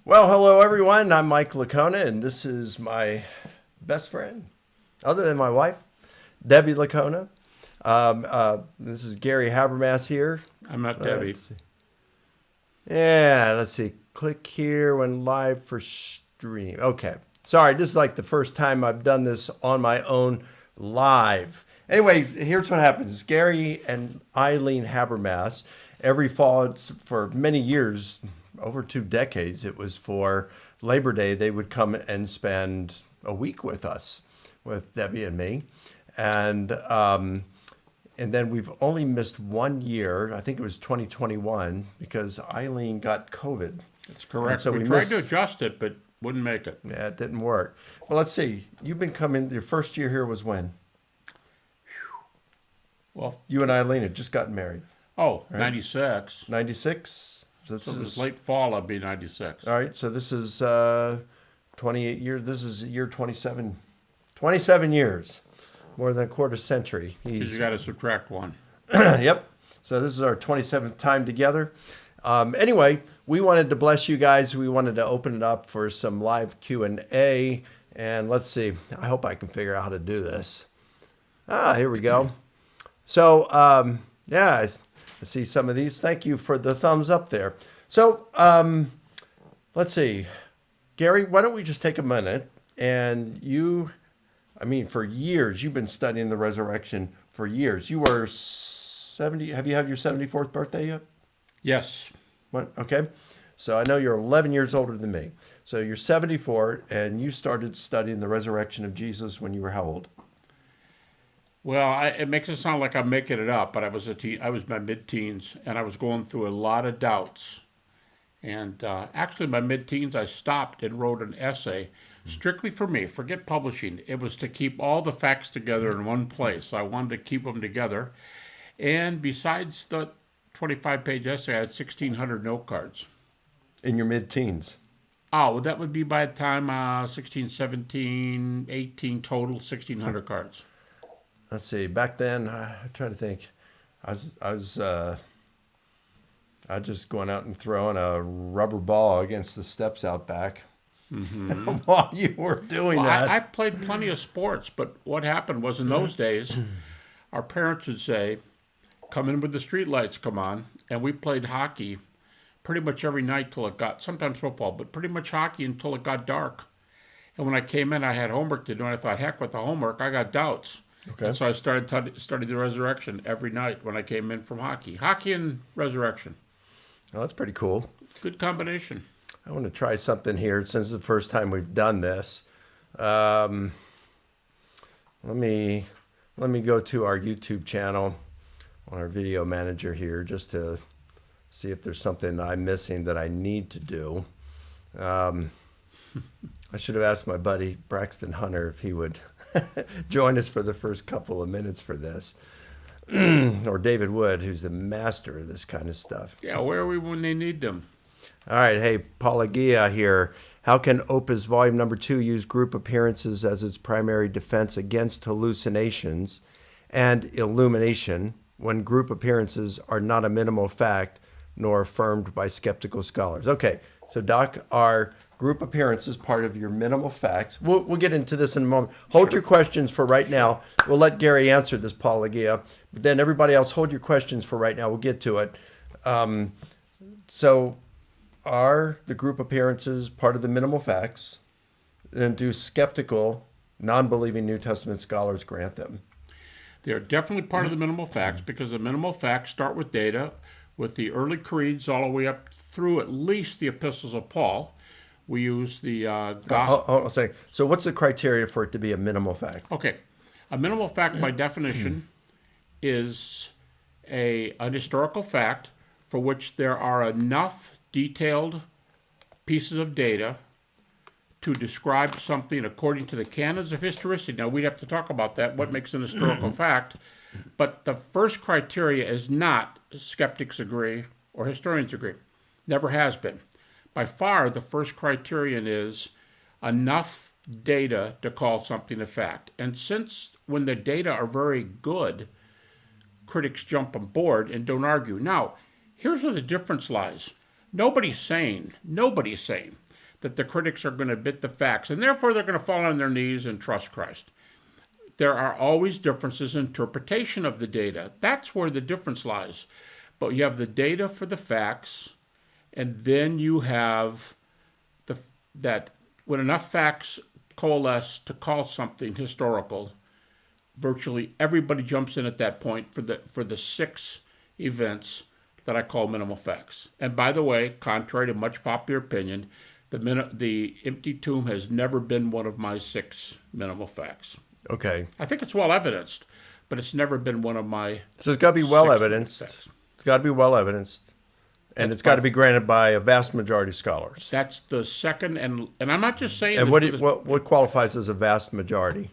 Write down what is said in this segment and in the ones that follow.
Well, hello everyone. I'm Mike Lacona, and this is my best friend, other than my wife, Debbie Lacona. This is Gary Habermas here. I'm not Debbie. Let's see. Click here when live for stream. Okay. Sorry, this is like the first time I've done this on my own live. Anyway, here's what happens. Gary and Eileen Habermas, every fall, for many years, over 2 decades, it was for Labor Day, they would come and spend a week with us, with Debbie and me. And then we've only missed 1 year. I think it was 2021 because Eileen got COVID. That's correct. So we we tried missed- to adjust it, but wouldn't make it. Yeah, it didn't work. Well, let's see. You've been coming, your first year here was when? Well, You and Eileen had just gotten married. 96. 96? So this So is this late fall, I'd be 96. all right. So this is 28 years. This is year 27. 27 years, more than a quarter century. Because you got to subtract one. Yep. So this is our 27th time together. Anyway, we wanted to bless you guys. We wanted to open it up for some live Q&A. And let's see. I hope I can figure out how to do this. Here we go. So, I see some of these. Thank you for the thumbs up there. So, let's see. Gary, why don't we just take a minute and for years, you've been studying the resurrection for years. You were 70. Have you had your 74th birthday yet? Yes. What? Okay. So I know you're 11 years older than me. So you're 74 and you started studying the resurrection of Jesus when you were how old? Well, it makes it sound like I'm making it up, but I was I was my mid-teens, and I was going through a lot of doubts. And actually, my mid-teens, I stopped and wrote an essay strictly for me. Forget publishing. It was to keep all the facts together in one place. I wanted to keep them together. And besides the 25-page essay, I had 1,600 note cards. In your mid-teens. Oh, well, that would be by the time 16, 17, 18 total, 1,600 cards. Let's see. Back then, I'm trying to think. I was just going out and throwing a rubber ball against the steps out back while you were doing Well, that. I played plenty of sports, but what happened was in those days, our parents would say, come in with the street lights come on, and we played hockey pretty much every night till it got, sometimes football, but pretty much hockey until it got dark. And when I came in, I had homework to do, and I thought, heck with the homework, I got doubts. Okay. And so I started studying the resurrection every night when I came in from hockey. Hockey and resurrection. Oh, that's pretty cool. Good combination. I want to try something here since it's the first time we've done this. Let me go to our YouTube channel on our video manager here just to see if there's something I'm missing that I need to do. I should have asked my buddy Braxton Hunter if he would join us for the first couple of minutes for this. Or David Wood, who's the master of this kind of stuff. Yeah, where are we when they need them? All right, hey, Pelagia here. How can Opus Volume Number 2 use group appearances as its primary defense against hallucinations and illumination when group appearances are not a minimal fact nor affirmed by skeptical scholars? Okay, so Doc, are group appearances part of your minimal facts? We'll get into this in a moment. Hold your questions for right now. We'll let Gary answer this, Pelagia. But then everybody else, hold your questions for right now. We'll get to it. So are the group appearances part of the minimal facts? And do skeptical, non-believing New Testament scholars grant them? They're definitely part of the minimal facts because the minimal facts start with data, with the early creeds all the way up through at least the epistles of Paul. We use the gospel. Hold on a second. So what's the criteria for it to be a minimal fact? Okay, a minimal fact by definition is an historical fact for which there are enough detailed pieces of data to describe something according to the canons of historicity. Now, we'd have to talk about that, what makes an historical fact. But the first criteria is not skeptics agree or historians agree. Never has been. By far, the first criterion is enough data to call something a fact. And since when the data are very good, critics jump on board and don't argue. Now, here's where the difference lies. Nobody's saying that the critics are going to admit the facts, and therefore they're going to fall on their knees and trust Christ. There are always differences in interpretation of the data. That's where the difference lies. But you have the data for the facts, and then you have that when enough facts coalesce to call something historical, virtually everybody jumps in at that point for the 6 events that I call minimal facts. And by the way, contrary to much popular opinion, the empty tomb has never been one of my 6 minimal facts. Okay. I think it's well evidenced, but it's never been one of my. So it's got to be well 6 evidenced. facts. It's got to be well evidenced. And it's got to be granted by a vast majority of scholars. That's the second, and I'm not just saying. And this what qualifies as a vast majority?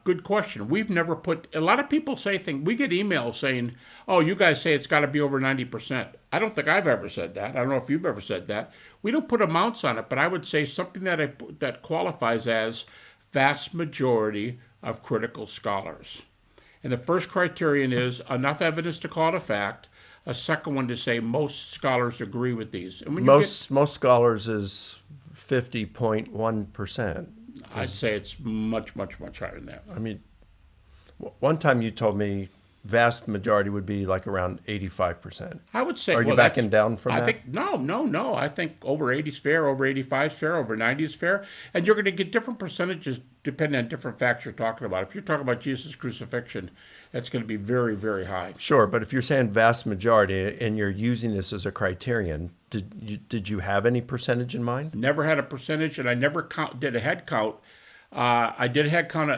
Good question. We've never put. A lot of people say things. We get emails saying, "Oh, you guys say it's got to be over 90%." I don't think I've ever said that. I don't know if you've ever said that. We don't put amounts on it, but I would say something that qualifies as vast majority of critical scholars. And the first criterion is enough evidence to call it a fact. A second one to say most scholars agree with these. And when Most scholars is 50.1%. I'd say it's much, much, much higher than that. I mean, one time you told me vast majority would be like around 85%. I would say. Are you backing down from that? I think no. I think over 80 is fair, over 85 is fair, over 90 is fair, and you're going to get different percentages depending on different facts you're talking about. If you're talking about Jesus' crucifixion, that's going to be very, very high. Sure, but if you're saying vast majority and you're using this as a criterion, did you have any percentage in mind? Never had a percentage, and I never did a head count. I did a head count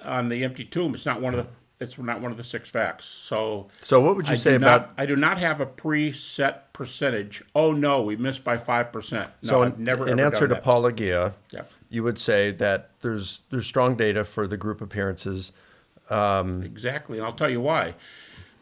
on the empty tomb. It's not one of the. It's not one of the 6 facts. So what would you say about? I do not have a preset percentage. Oh no, we missed by 5%. No, So I've never. in ever answer done to that. Paulogia, Yep. you would say that there's strong data for the group appearances. Exactly, and I'll tell you why.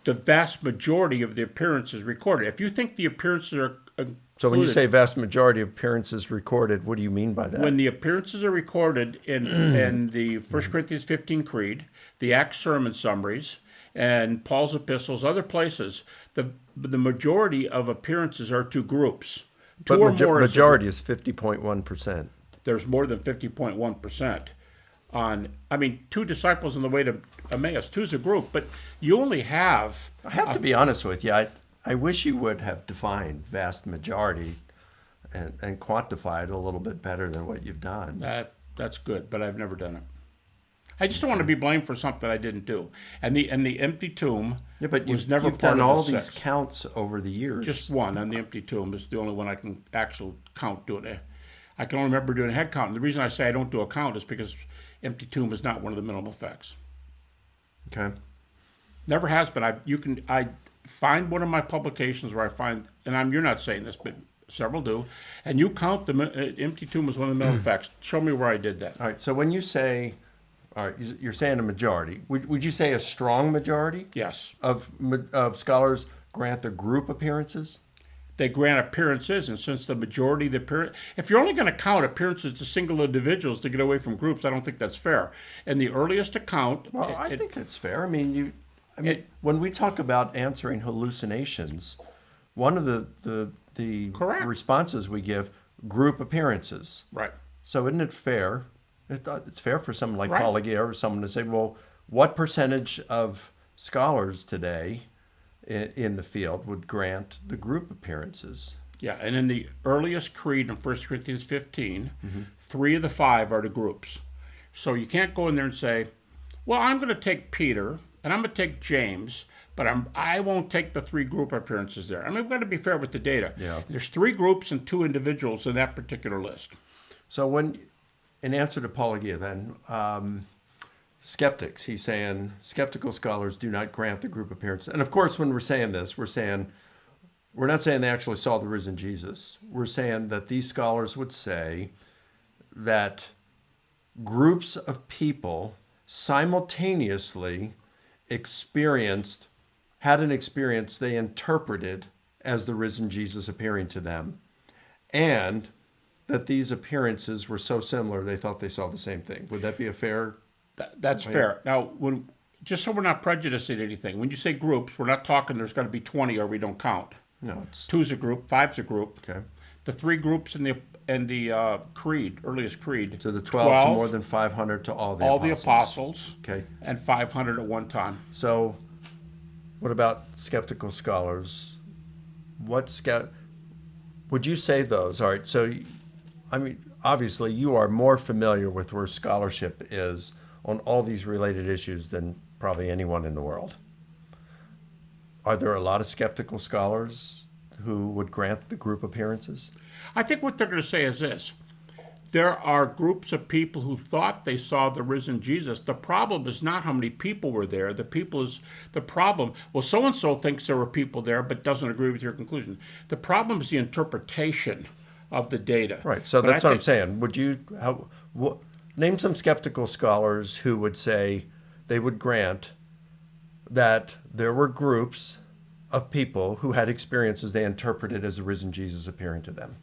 The vast majority of the appearances recorded. If you think the appearances are So when you included- say vast majority of appearances recorded, what do you mean by that? when the appearances are recorded in the 1 Corinthians 15 Creed, the Acts sermon summaries, and Paul's epistles, other places, the majority of appearances are to groups. But Two or more is- majority is 50.1%. there's more than 50.1% on. I mean, 2 disciples on the way to Emmaus. 2 is a group, but you only have. I have to be honest with you. I wish you would have defined vast majority and quantified a little bit better than what you've done. That's good, but I've never done it. I just don't want to be blamed for something I didn't do. And the empty tomb Yeah, but was you've, never you've part done of all the these 6. counts over the years. Just one on the empty tomb is the only one I can actually count doing it. I can only remember doing a head count. And the reason I say I don't do a count is because empty tomb is not one of the minimal facts. Okay. Never has been. I find one of my publications where I find, and you're not saying this, but several do, and you count the empty tomb as one of the minimal facts. Show me where I did that. All right. So when you say, all right, you're saying a majority. Would you say a strong majority Yes. of scholars grant the group appearances? They grant appearances, and since the majority of the appearance, if you're only going to count appearances to single individuals to get away from groups, I don't think that's fair. And the earliest account, Well, I think that's fair. I mean, when we talk about answering hallucinations, one of the Correct. responses we give group appearances. right? So isn't it fair? It's fair for someone like Right. Paulogia or someone to say, well, what percentage of scholars today in the field would grant the group appearances? Yeah, and in the earliest creed in 1 Corinthians 15, 3 of the 5 are the groups. So you can't go in there and say, well, I'm going to take Peter and I'm going to take James, but I won't take the 3 group appearances there. I mean, we've got to be fair with the data. Yeah. There's 3 groups and 2 individuals in that particular list. So in answer to Paulogia then, skeptics, he's saying skeptical scholars do not grant the group appearance. And of course, when we're saying this, we're not saying they actually saw the risen Jesus. We're saying that these scholars would say that groups of people simultaneously had an experience they interpreted as the risen Jesus appearing to them, and that these appearances were so similar they thought they saw the same thing. Would that be a fair? That's fair. Now, just so we're not prejudiced at anything, when you say groups, we're not talking there's got to be 20 or we don't count. No, it's 2's a group, 5's a group. okay. the three groups in the creed, earliest creed. To the 12, to more than 500 to all the all apostles. the apostles, Okay. and 500 at one time. So, what about skeptical scholars? Would you say those? All right. So, I mean, obviously, you are more familiar with where scholarship is on all these related issues than probably anyone in the world. Are there a lot of skeptical scholars who would grant the group appearances? I think what they're going to say is this. There are groups of people who thought they saw the risen Jesus. The problem is not how many people were there. The problem. Well, so-and-so thinks there were people there, but doesn't agree with your conclusion. The problem is the interpretation of the data. Right. So But that's what I'm saying. Would you name some skeptical scholars who would say they would grant that there were groups of people who had experiences they interpreted as the risen Jesus appearing to them?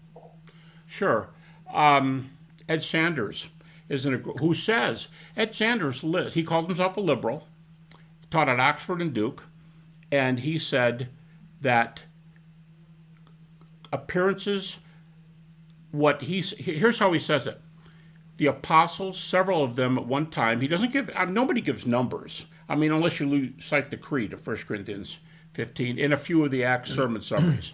Sure. Ed Sanders is in a group who says, Ed Sanders, he called himself a liberal, taught at Oxford and Duke, and he said that appearances, here's how he says it. The apostles, several of them at one time, he doesn't give, nobody gives numbers. I mean, unless you cite the creed of 1 Corinthians 15, in a few of the Acts sermon summaries.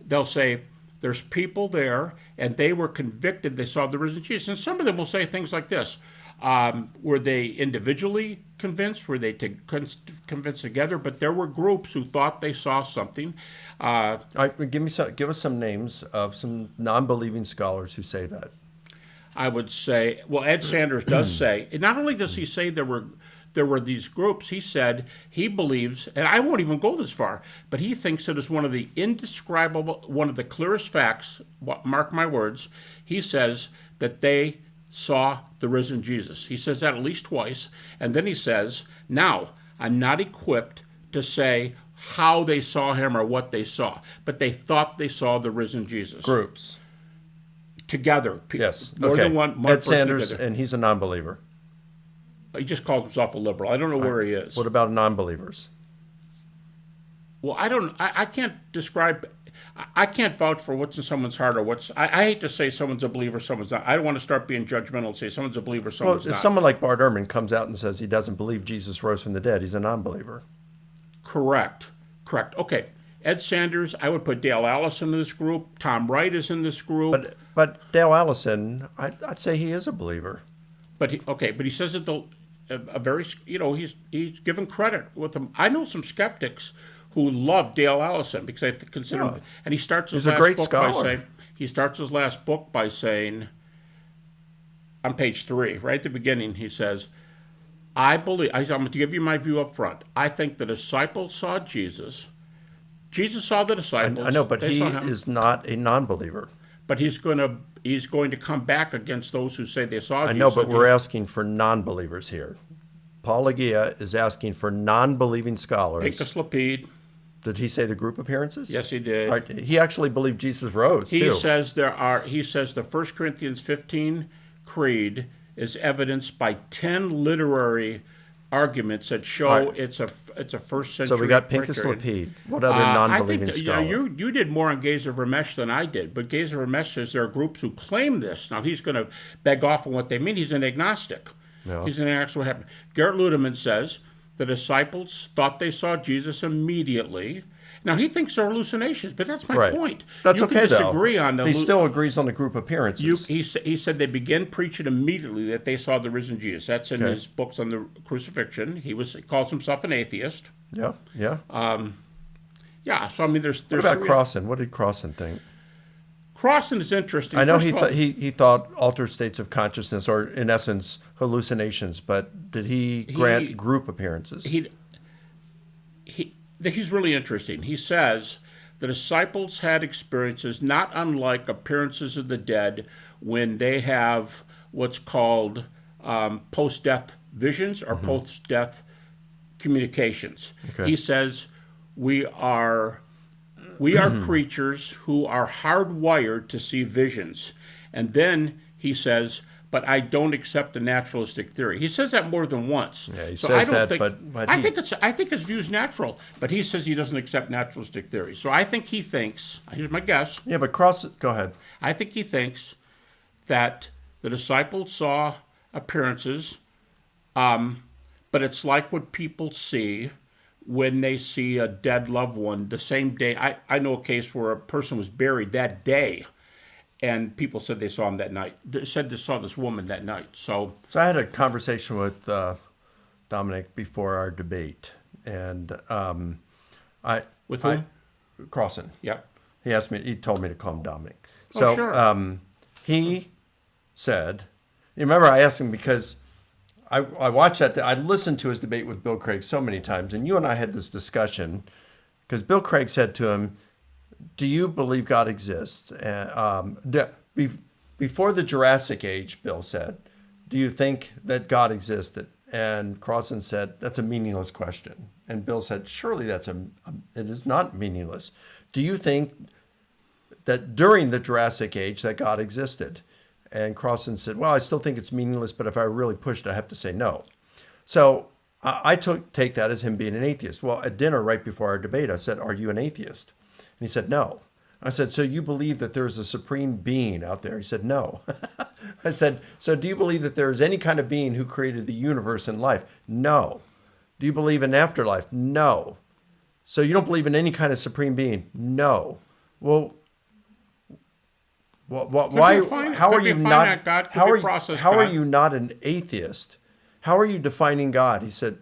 They'll say, there's people there, and they were convicted they saw the risen Jesus. And some of them will say things like this. Were they individually convinced? Were they convinced together? But there were groups who thought they saw something. All right, give us some names of some non-believing scholars who say that. I would say, well, Ed Sanders does say, and not only does he say there were these groups, he said he believes, and I won't even go this far, but he thinks it is one of the one of the clearest facts, mark my words, he says that they saw the risen Jesus. He says that at least twice, and then he says, now, I'm not equipped to say how they saw him or what they saw, but they thought they saw the risen Jesus. Groups. Together. Yes. More Okay. than one Ed person Sanders, together. and he's a non-believer. He just calls himself a liberal. I don't know where he is. What about non-believers? Well, I can't describe, I can't vouch for what's in someone's heart or I hate to say someone's a believer, someone's not. I don't want to start being judgmental and say someone's a believer, Well, someone's if not. someone like Bart Ehrman comes out and says he doesn't believe Jesus rose from the dead, he's a non-believer. Correct. Okay. Ed Sanders, I would put Dale Allison in this group. Tom Wright is in this group. But Dale Allison, I'd say he is a believer. But he says it a very, he's given credit with them. I know some skeptics who love Dale Allison because I consider him, and he starts his last book by saying, he starts his last book by saying, on page 3, right at the beginning, he says, I'm going to give you my view up front. I think the disciples saw Jesus. Jesus saw the disciples. I know, but he is not a non-believer. But he's going to come back against those who say they saw Jesus. I know, but we're asking for non-believers here. Paul Agia is asking for non-believing scholars. Pinchas Lapide. Did he say the group appearances? Yes, he did. Right. He actually believed Jesus rose, He too. says the 1 Corinthians 15 creed is evidenced by 10 literary arguments that show it's a first century. So we got Pinchas period. Lapide. What other non-believing I think scholar? you did more on Gezer Vermesh than I did, but Gezer Vermesh says there are groups who claim this. Now he's going to beg off on what they mean. He's an agnostic. Yeah. He's an agnostic. What happened? Garrett Ludeman says the disciples thought they saw Jesus immediately. Now he thinks they're hallucinations, but that's my point. That's you okay, can disagree though. on the He still agrees on the group appearances. he said they began preaching immediately that they saw the risen Jesus. That's in his books on the crucifixion. He calls himself an atheist. Yeah. Yeah. So I mean, there's. What about Crossan? What did Crossan think? Crossan is interesting. I know First of all, he thought altered states of consciousness, or in essence hallucinations, but did he grant group appearances? He's really interesting. He says the disciples had experiences not unlike appearances of the dead when they have what's called post-death visions or post-death communications. Okay. He says we are creatures who are hardwired to see visions. And then he says, but I don't accept the naturalistic theory. He says that more than once. Yeah, he so says I don't that, think, but I think his view's natural, but he says he doesn't accept naturalistic theory. So I think he thinks, here's my guess, yeah, but go ahead. I think he thinks that the disciples saw appearances, but it's like what people see when they see a dead loved one the same day. I know a case where a person was buried that day, and people said they saw him that night. They said they saw this woman that night. So I had a conversation with Dominic before our debate, and with whom? Crossan. Yeah. He told me to call him Dominic. Oh, So sure. he said, you remember I asked him because I watched that. I listened to his debate with Bill Craig so many times, and you and I had this discussion because Bill Craig said to him, "Do you believe God exists?" Before the Jurassic Age, Bill said, "Do you think that God existed?" And Crossan said, "That's a meaningless question." And Bill said, "Surely it is not meaningless. Do you think that during the Jurassic Age that God existed?" And Crossan said, "Well, I still think it's meaningless, but if I really pushed it, I have to say no." So I take that as him being an atheist. Well, at dinner right before our debate, I said, "Are you an atheist?" And he said, "No." I said, "So you believe that there's a supreme being out there?" He said, "No." I said, "So do you believe that there is any kind of being who created the universe and life?" "No." "Do you believe in afterlife?" "No." "So you don't believe in any kind of supreme being?" "No." Well, why? How are you not? How are you not an atheist? How are you defining God? He said,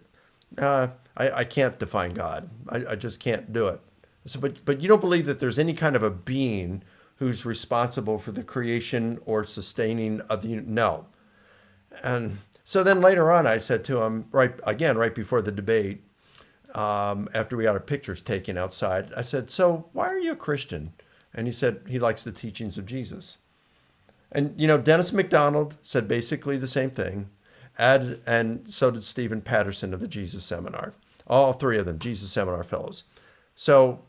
I can't define God. I just can't do it." I said, but you don't believe that there's any kind of a being who's responsible for the creation or sustaining of the no. And so then later on, I said to him right before the debate, after we got our pictures taken outside, I said, "So why are you a Christian?" And he said he likes the teachings of Jesus. And, Dennis McDonald said basically the same thing. And so did Stephen Patterson of the Jesus Seminar. All three of them, Jesus Seminar fellows. So,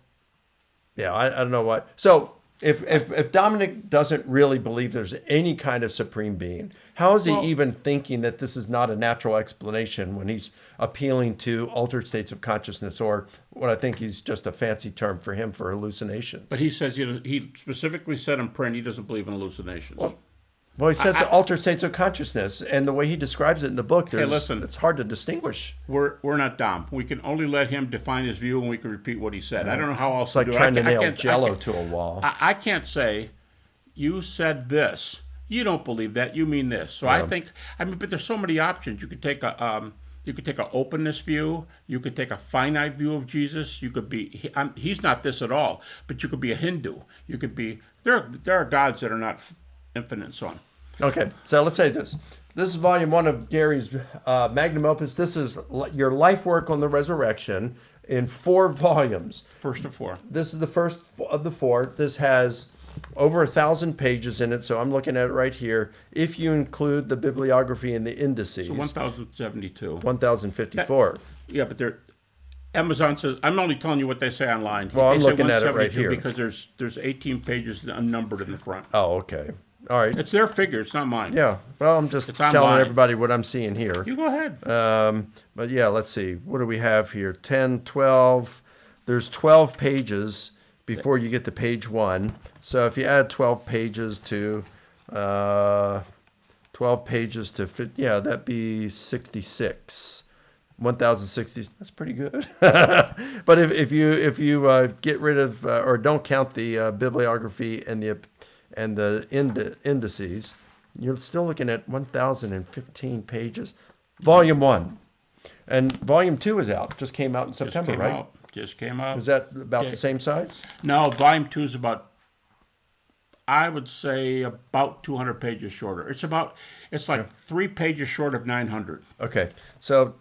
yeah, I don't know what. So if Dominic doesn't really believe there's any kind of supreme being, how is he even thinking that this is not a natural explanation when he's appealing to altered states of consciousness, or what I think is just a fancy term for him for hallucinations? But he says he specifically said in print he doesn't believe in hallucinations. Well, he says altered states of consciousness, and the way he describes it in the book, it's hard to distinguish. We're not Dom. We can only let him define his view, and we can repeat what he said. I don't know how else It's like to do trying it. to nail Jello to a wall. I can't say, "You said this. You don't believe that. You mean this." So I think, but there's so many options. You could take a openness view. You could take a finite view of Jesus. You could be he's not this at all. But you could be a Hindu. You could be there are gods that are not infinite and so on. Okay, so let's say this. This is volume 1 of Gary's magnum opus. This is your life work on the resurrection in 4 volumes. First of 4. This is the first of the 4. This has over 1,000 pages in it, so I'm looking at it right here. If you include the bibliography and the indices. So 1,072. 1,054. Yeah, but Amazon says, I'm only telling you what they say online. Well, I'm they say looking at it right here. Because there's 18 pages unnumbered in the front. Oh, okay. All right. It's their figure, it's not mine. Yeah. Well, I'm just telling everybody what I'm seeing here. You go ahead. But yeah, let's see. What do we have here? 10, 12. There's 12 pages before you get to page 1. So if you add 12 pages to 12 pages to fit, yeah, that'd be 66. 1,060. That's pretty good. But if you get rid of or don't count the bibliography and the indices, you're still looking at 1,015 pages. Volume 1. And Volume 2 is out. Just came out in September, right? Just came out. Is that about the same size? No, Volume 2 is I would say about 200 pages shorter. It's like 3 pages short of 900. Okay. So,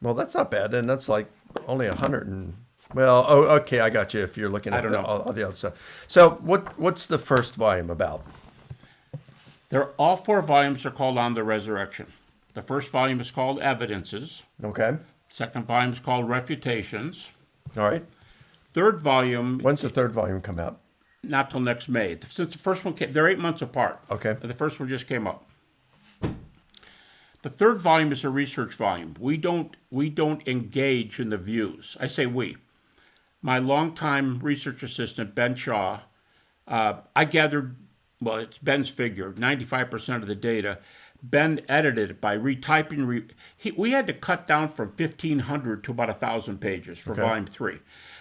well, that's not bad. And that's like only 100 and... Well, okay, I got you if you're looking at all the other stuff. So what's the first volume about? All 4 volumes are called On the Resurrection. The first volume is called Evidences. Okay. Second volume is called Refutations. All right. Third volume... When's the third volume come out? Not till next May. Since the first one came... They're 8 months apart. Okay. The first one just came up. The third volume is a research volume. We don't engage in the views. I say we. My longtime research assistant, Ben Shaw, I gathered, well, it's Ben's figure, 95% of the data. Ben edited it by retyping. We had to cut down from 1,500 to about 1,000 pages for volume 3.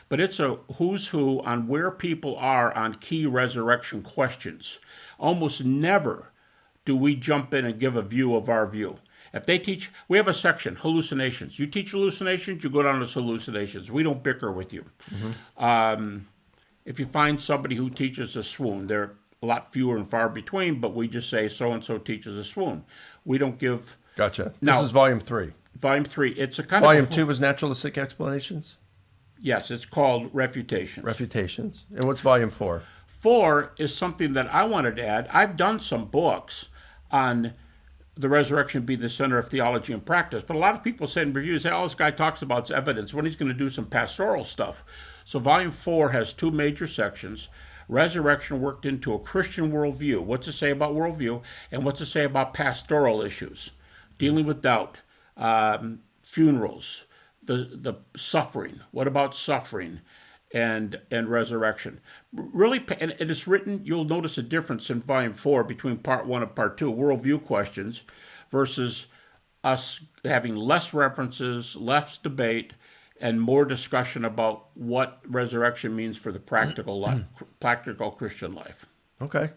But it's a who's who on where people are on key resurrection questions. Almost never do we jump in and give a view of our view. If they teach, we have a section, hallucinations. You teach hallucinations, you go down to hallucinations. We don't bicker with you. If you find somebody who teaches a swoon, they're a lot fewer and far between, but we just say so-and-so teaches a swoon. We don't give... Gotcha. Now, This is volume 3. Volume 3, it's a kind Volume of... 2 was naturalistic explanations? Yes, it's called Refutations. Refutations. And what's volume 4? 4 is something that I wanted to add. I've done some books on the resurrection be the center of theology and practice, but a lot of people say in reviews, hey, all this guy talks about is evidence, when he's going to do some pastoral stuff. So volume 4 has 2 major sections. Resurrection worked into a Christian worldview. What's it say about worldview? And what's it say about pastoral issues? Dealing with doubt, funerals, the suffering. What about suffering and resurrection? Really, and it's written, you'll notice a difference in volume 4 between part 1 and part 2, worldview questions, versus us having less references, less debate, and more discussion about what resurrection means for the practical life, practical Christian life. Okay.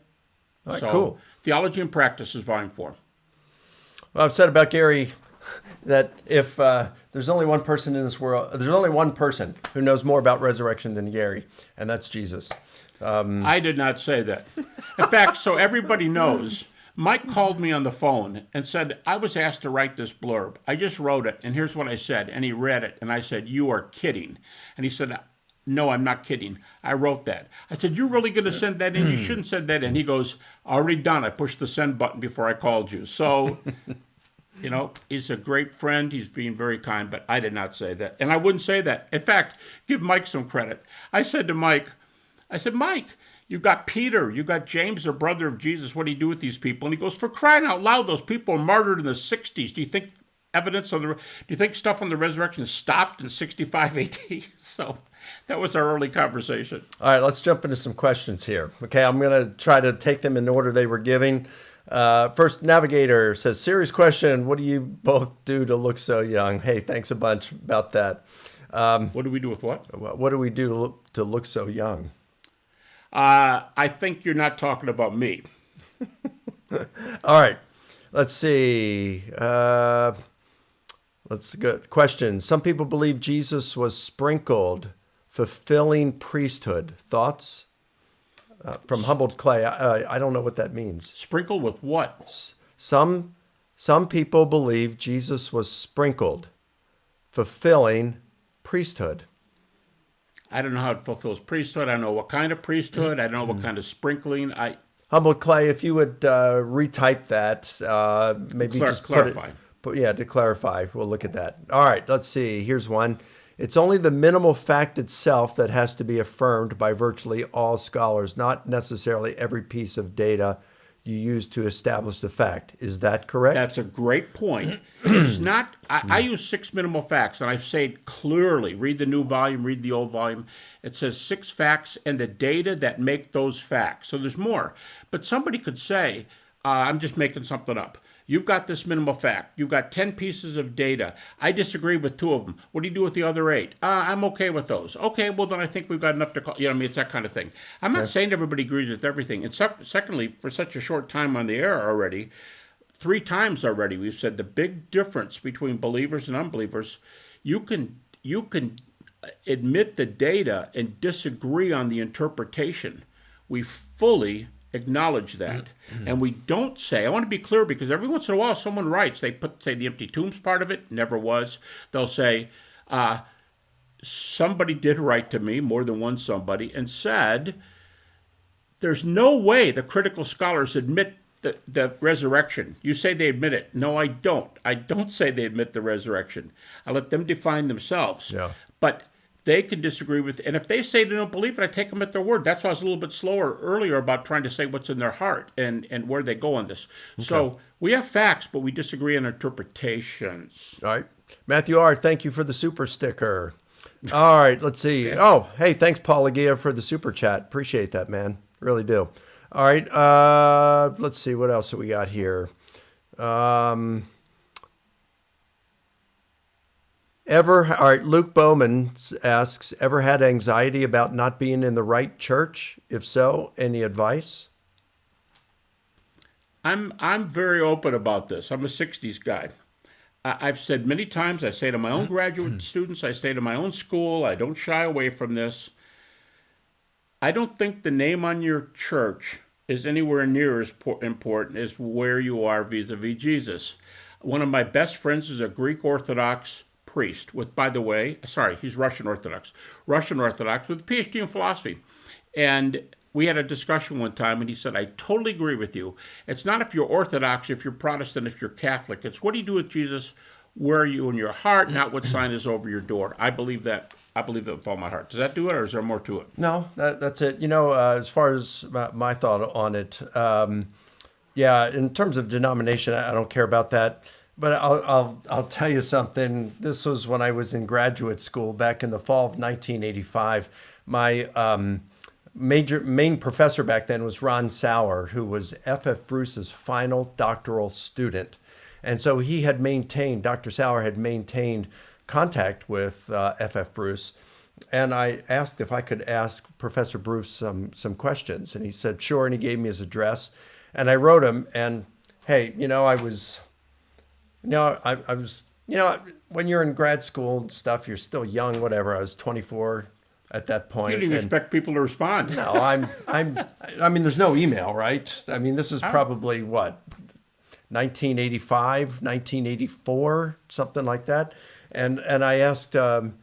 All right, So, cool. Theology and Practice is volume 4. Well, I've said about Gary that if there's only one person in this world, there's only one person who knows more about resurrection than Gary, and that's Jesus. I did not say that. In fact, so everybody knows, Mike called me on the phone and said, I was asked to write this blurb. I just wrote it, and here's what I said. And he read it, and I said, you are kidding. And he said, no, I'm not kidding. I wrote that. I said, you're really going to send that in? You shouldn't send that in. He goes, already done. I pushed the send button before I called you. So, you know, he's a great friend. He's being very kind, but I did not say that. And I wouldn't say that. In fact, give Mike some credit. I said to Mike, Mike, you got Peter, you got James, the brother of Jesus. What do you do with these people? And he goes, for crying out loud, those people were martyred in the 60s. Do you think do you think stuff on the resurrection stopped in 65 AD? So that was our early conversation. All right, let's jump into some questions here. Okay, I'm going to try to take them in order they were giving. First, Navigator says, serious question, what do you both do to look so young? Hey, thanks a bunch about that. What do we do with what? What do we do to look so young? I think you're not talking about me. All right, let's see. Let's go. Question. Some people believe Jesus was sprinkled, fulfilling priesthood. Thoughts? From Humbled Clay. I don't know what that means. Sprinkled with what? Some people believe Jesus was sprinkled, fulfilling priesthood. I don't know how it fulfills priesthood. I don't know what kind of priesthood. I don't know what kind of sprinkling. Humbled Clay, if you would retype that, maybe just clarify. To clarify. We'll look at that. All right, let's see. Here's one. It's only the minimal fact itself that has to be affirmed by virtually all scholars, not necessarily every piece of data you use to establish the fact. Is that correct? That's a great point. It's not, I use 6 minimal facts, and I say it clearly. Read the new volume, read the old volume. It says 6 facts and the data that make those facts. So there's more. But somebody could say, I'm just making something up. You've got this minimal fact. You've got 10 pieces of data. I disagree with 2 of them. What do you do with the other 8? I'm okay with those. Okay, well, then I think we've got enough to call. You know what I mean? It's that kind of thing. I'm not saying everybody agrees with everything. And secondly, for such a short time on the air already, 3 times already, we've said the big difference between believers and unbelievers, you can admit the data and disagree on the interpretation. We fully acknowledge that. And we don't say, I want to be clear, because every once in a while someone writes, they say the empty tombs part of it, never was. They'll say, somebody did write to me, more than one somebody, and said, there's no way the critical scholars admit the resurrection. You say they admit it. No, I don't. I don't say they admit the resurrection. I let them define themselves. Yeah. But they can disagree with, and if they say they don't believe it, I take them at their word. That's why I was a little bit slower earlier about trying to say what's in their heart and where they go on this. Okay. So we have facts, but we disagree on interpretations. All right. Matthew R., thank you for the super sticker. All right, let's see. Oh, hey, thanks, Paul Agia, for the super chat. Appreciate that, man. Really do. All right, let's see. What else do we got here? All right, Luke Bowman asks, ever had anxiety about not being in the right church? If so, any advice? I'm very open about this. I'm a 60s guy. I've said many times, I say to my own graduate students, I say to my own school, I don't shy away from this. I don't think the name on your church is anywhere near as important as where you are vis-a-vis Jesus. One of my best friends is a Greek Orthodox priest with, by the way, he's Russian Orthodox with a PhD in philosophy. And we had a discussion one time, and he said, I totally agree with you. It's not if you're Orthodox, if you're Protestant, if you're Catholic. It's what do you do with Jesus? Where are you in your heart, not what sign is over your door. I believe that with all my heart. Does that do it, or is there more to it? No, that's it. As far as my thought on it, yeah, in terms of denomination, I don't care about that. But I'll tell you something. This was when I was in graduate school back in the fall of 1985. My main professor back then was Ron Sauer, who was F.F. Bruce's final doctoral student. And so Dr. Sauer had maintained contact with F.F. Bruce. And I asked if I could ask Professor Bruce some questions. And he said, sure. And he gave me his address. And I wrote him. And hey, I was, when you're in grad school and stuff, you're still young, whatever. I was 24 at that point. You didn't even expect people to respond. No, I mean, there's no email, right? I mean, this is probably what, 1985, 1984, something like that. And I asked him,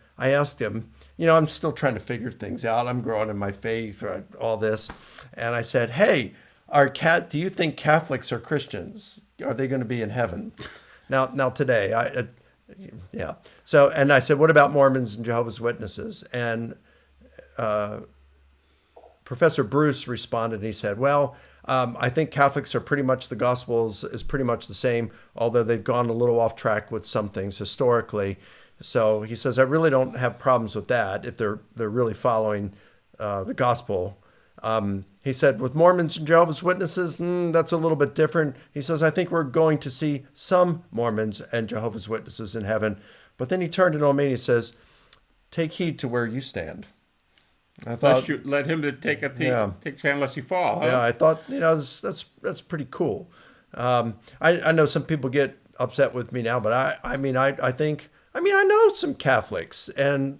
I'm still trying to figure things out. I'm growing in my faith, all this. And I said, hey, do you think Catholics are Christians? Are they going to be in heaven? Now today, yeah. So, and I said, what about Mormons and Jehovah's Witnesses? And Professor Bruce responded, and he said, well, I think Catholics are pretty much, the Gospels is pretty much the same, although they've gone a little off track with some things historically. So he says, I really don't have problems with that if they're really following the Gospel. He said, with Mormons and Jehovah's Witnesses, that's a little bit different. He says, I think we're going to see some Mormons and Jehovah's Witnesses in heaven. But then he turned it on me and he says, take heed to where you stand. I thought, you let him to take a stand lest he fall. Huh? Yeah, I thought, that's pretty cool. I know some people get upset with me now, but I know some Catholics, and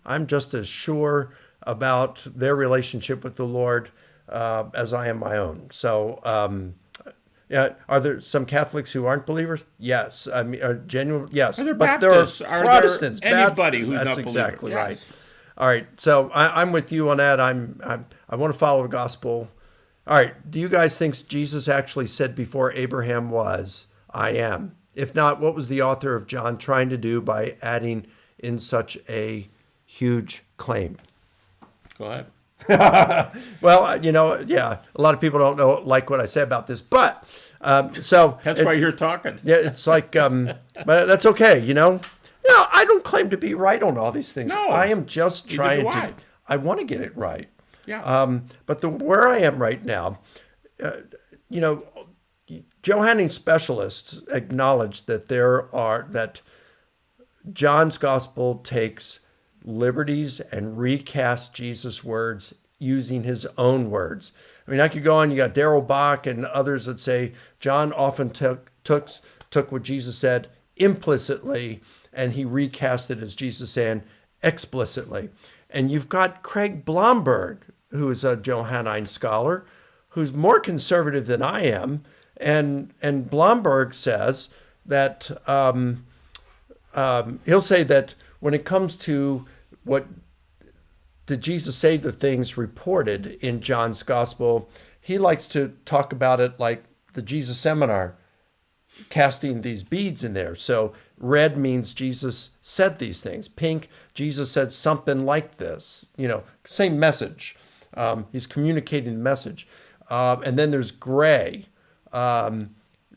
I'm just as sure about their relationship with the Lord as I am my own. So, are there some Catholics who aren't believers? Yes, I mean, are genuine. Yes, are there but Baptists? there are Protestants. Anybody who's that's not believer. exactly right. Yes. All right, so I'm with you on that. I want to follow the gospel. All right, do you guys think Jesus actually said before Abraham was, I am? If not, what was the author of John trying to do by adding in such a huge claim? Go ahead. Well, yeah, a lot of people don't like what I say about this, but so that's why you're talking. Yeah, it's like, but that's okay, I don't claim to be right on all these things. No, I am just trying to. I want to get it right. Yeah. But where I am right now, Johannine specialists acknowledge that that John's gospel takes liberties and recasts Jesus' words using his own words. I mean, I could go on. You got Darrell Bach and others that say John often took what Jesus said implicitly, and he recast it as Jesus saying explicitly. And you've got Craig Blomberg, who is a Johannine scholar, who's more conservative than I am. And Blomberg says that he'll say that when it comes to what did Jesus say, the things reported in John's gospel, he likes to talk about it like the Jesus seminar. casting these beads in there. So red means Jesus said these things. Pink, Jesus said something like this. Same message. He's communicating the message. And then there's gray.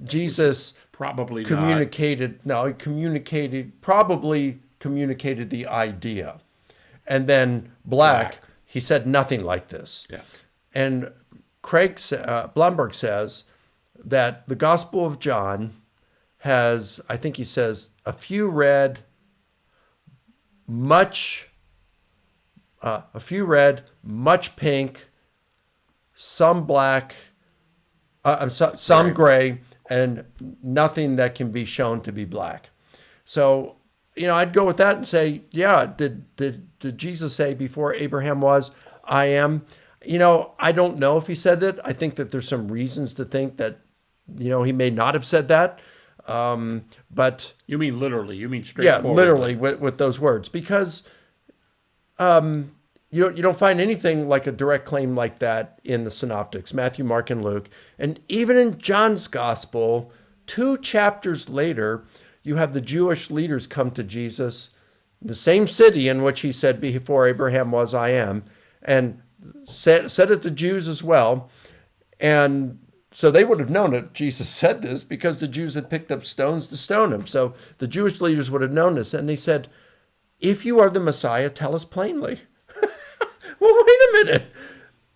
Jesus Probably probably communicated the idea. And then black, he said nothing like this. Yeah. And Blomberg says that the Gospel of John has, I think he says, a few red, much pink, some black, some gray, and nothing that can be shown to be black. So, I'd go with that and say, yeah, did Jesus say before Abraham was, I am? I don't know if he said that. I think that there's some reasons to think that, he may not have said that. But you mean literally? You mean straightforward? Yeah, literally with those words, because you don't find anything like a direct claim like that in the Synoptics, Matthew, Mark, and Luke, and even in John's Gospel, 2 chapters later, you have the Jewish leaders come to Jesus, the same city in which he said, "Before Abraham was, I am," and said it to Jews as well, and so they would have known that Jesus said this because the Jews had picked up stones to stone him. So the Jewish leaders would have known this. And they said, if you are the Messiah, tell us plainly. Well, wait a minute.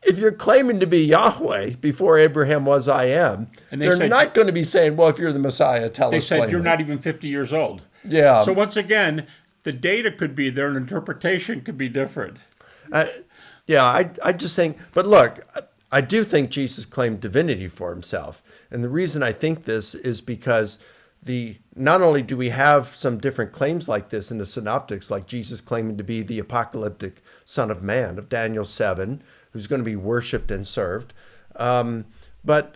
If you're claiming to be Yahweh, before Abraham was, I am, and they're not going to be saying, well, if you're the Messiah, tell us plainly. They said, you're not even 50 years old. Yeah. So once again, the data could be there and interpretation could be different. I just think, but look, I do think Jesus claimed divinity for himself. And the reason I think this is because not only do we have some different claims like this in the Synoptics, like Jesus claiming to be the apocalyptic Son of Man of Daniel 7, who's going to be worshipped and served, but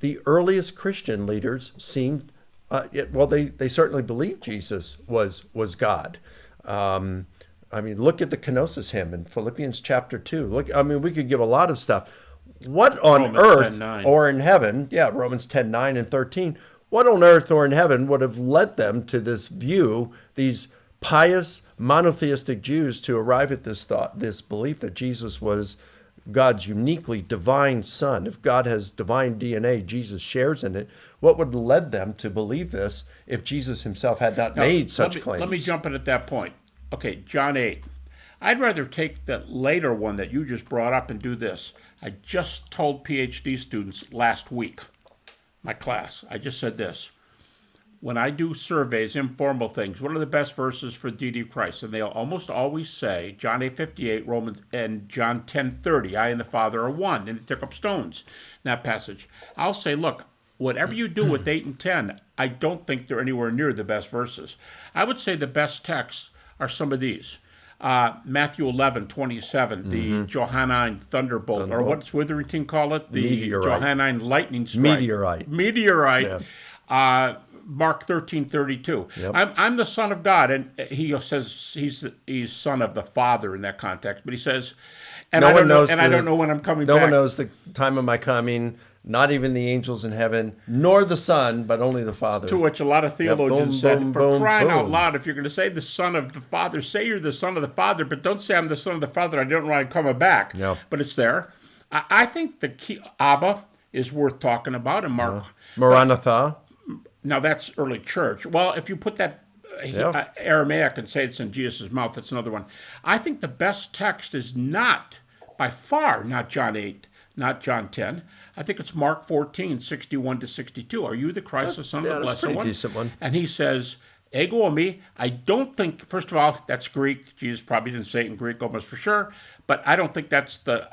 the earliest Christian leaders seemed, they certainly believed Jesus was God. Look at the Kenosis hymn in Philippians chapter 2. We could give a lot of stuff. What on earth or in heaven, Romans 10:9 and 13, what on earth or in heaven would have led them to this view, these pious monotheistic Jews, to arrive at this belief that Jesus was God's uniquely divine son? If God has divine DNA, Jesus shares in it. What would have led them to believe this if Jesus himself had not made such claims? Let me jump in at that point. Okay, John 8. I'd rather take that later one that you just brought up and do this. I just told PhD students last week, my class, I just said this. When I do surveys, informal things, what are the best verses for the deity of Christ? And they'll almost always say John 8:58, Romans, and John 10:30, I and the Father are one, and they took up stones in that passage. I'll say, look, whatever you do with 8 and 10, I don't think they're anywhere near the best verses. I would say the best texts are some of these. Matthew 11:27, the Johannine thunderbolt, or what's Witherington call it? The meteorite. Johannine lightning strike. Meteorite. Yeah. Mark 13:32. Yep. I'm the Son of God, and he says he's son of the Father in that context. But he says, I don't know when I'm coming back. No one knows the time of my coming. Not even the angels in heaven, nor the Son, but only the Father. To which a lot of theologians said, boom, for boom, crying boom. out loud, if you're going to say the Son of the Father, say you're the Son of the Father, but don't say I'm the Son of the Father, I don't know when I'm coming back. Yeah. But it's there. I think the key, Abba is worth talking about in Mark. Maranatha. Now that's early church. Well, if you put that Aramaic and say it's in Jesus' mouth, that's another one. I think the best text is by far not John 8, not John 10. I think it's Mark 14:61-62. Are you the Christ, the Son of the Blessed One? One? Decent one. And he says, ego eimi. I don't think, first of all, that's Greek. Jesus probably didn't say it in Greek almost for sure. But I don't think that's the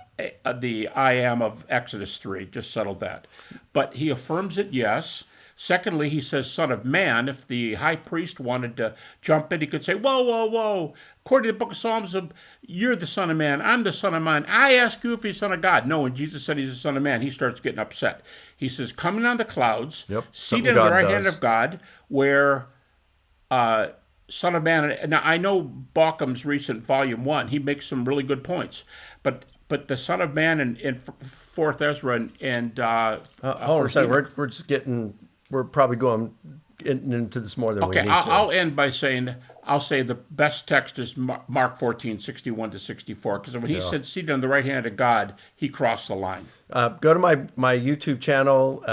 I am of Exodus 3. Just settled that. But he affirms it, yes. Secondly, he says, Son of Man. If the high priest wanted to jump in, he could say, whoa, whoa, whoa. According to the book of Psalms, you're the Son of Man. I'm the Son of Man. I ask you if he's Son of God. No, when Jesus said he's the Son of Man, he starts getting upset. He says, coming on the clouds, seated on the right hand of God, where Son of Man. Now, I know Baucham's recent Volume 1. He makes some really good points. But the Son of Man in 4th Ezra and hold on a second. We're just getting we're probably going into this more than we Okay, need I'll to. end by saying, I'll say the best text is Mark 14:61 to 64, because when he said seated on the right hand of God, he crossed the line. Go to my YouTube channel,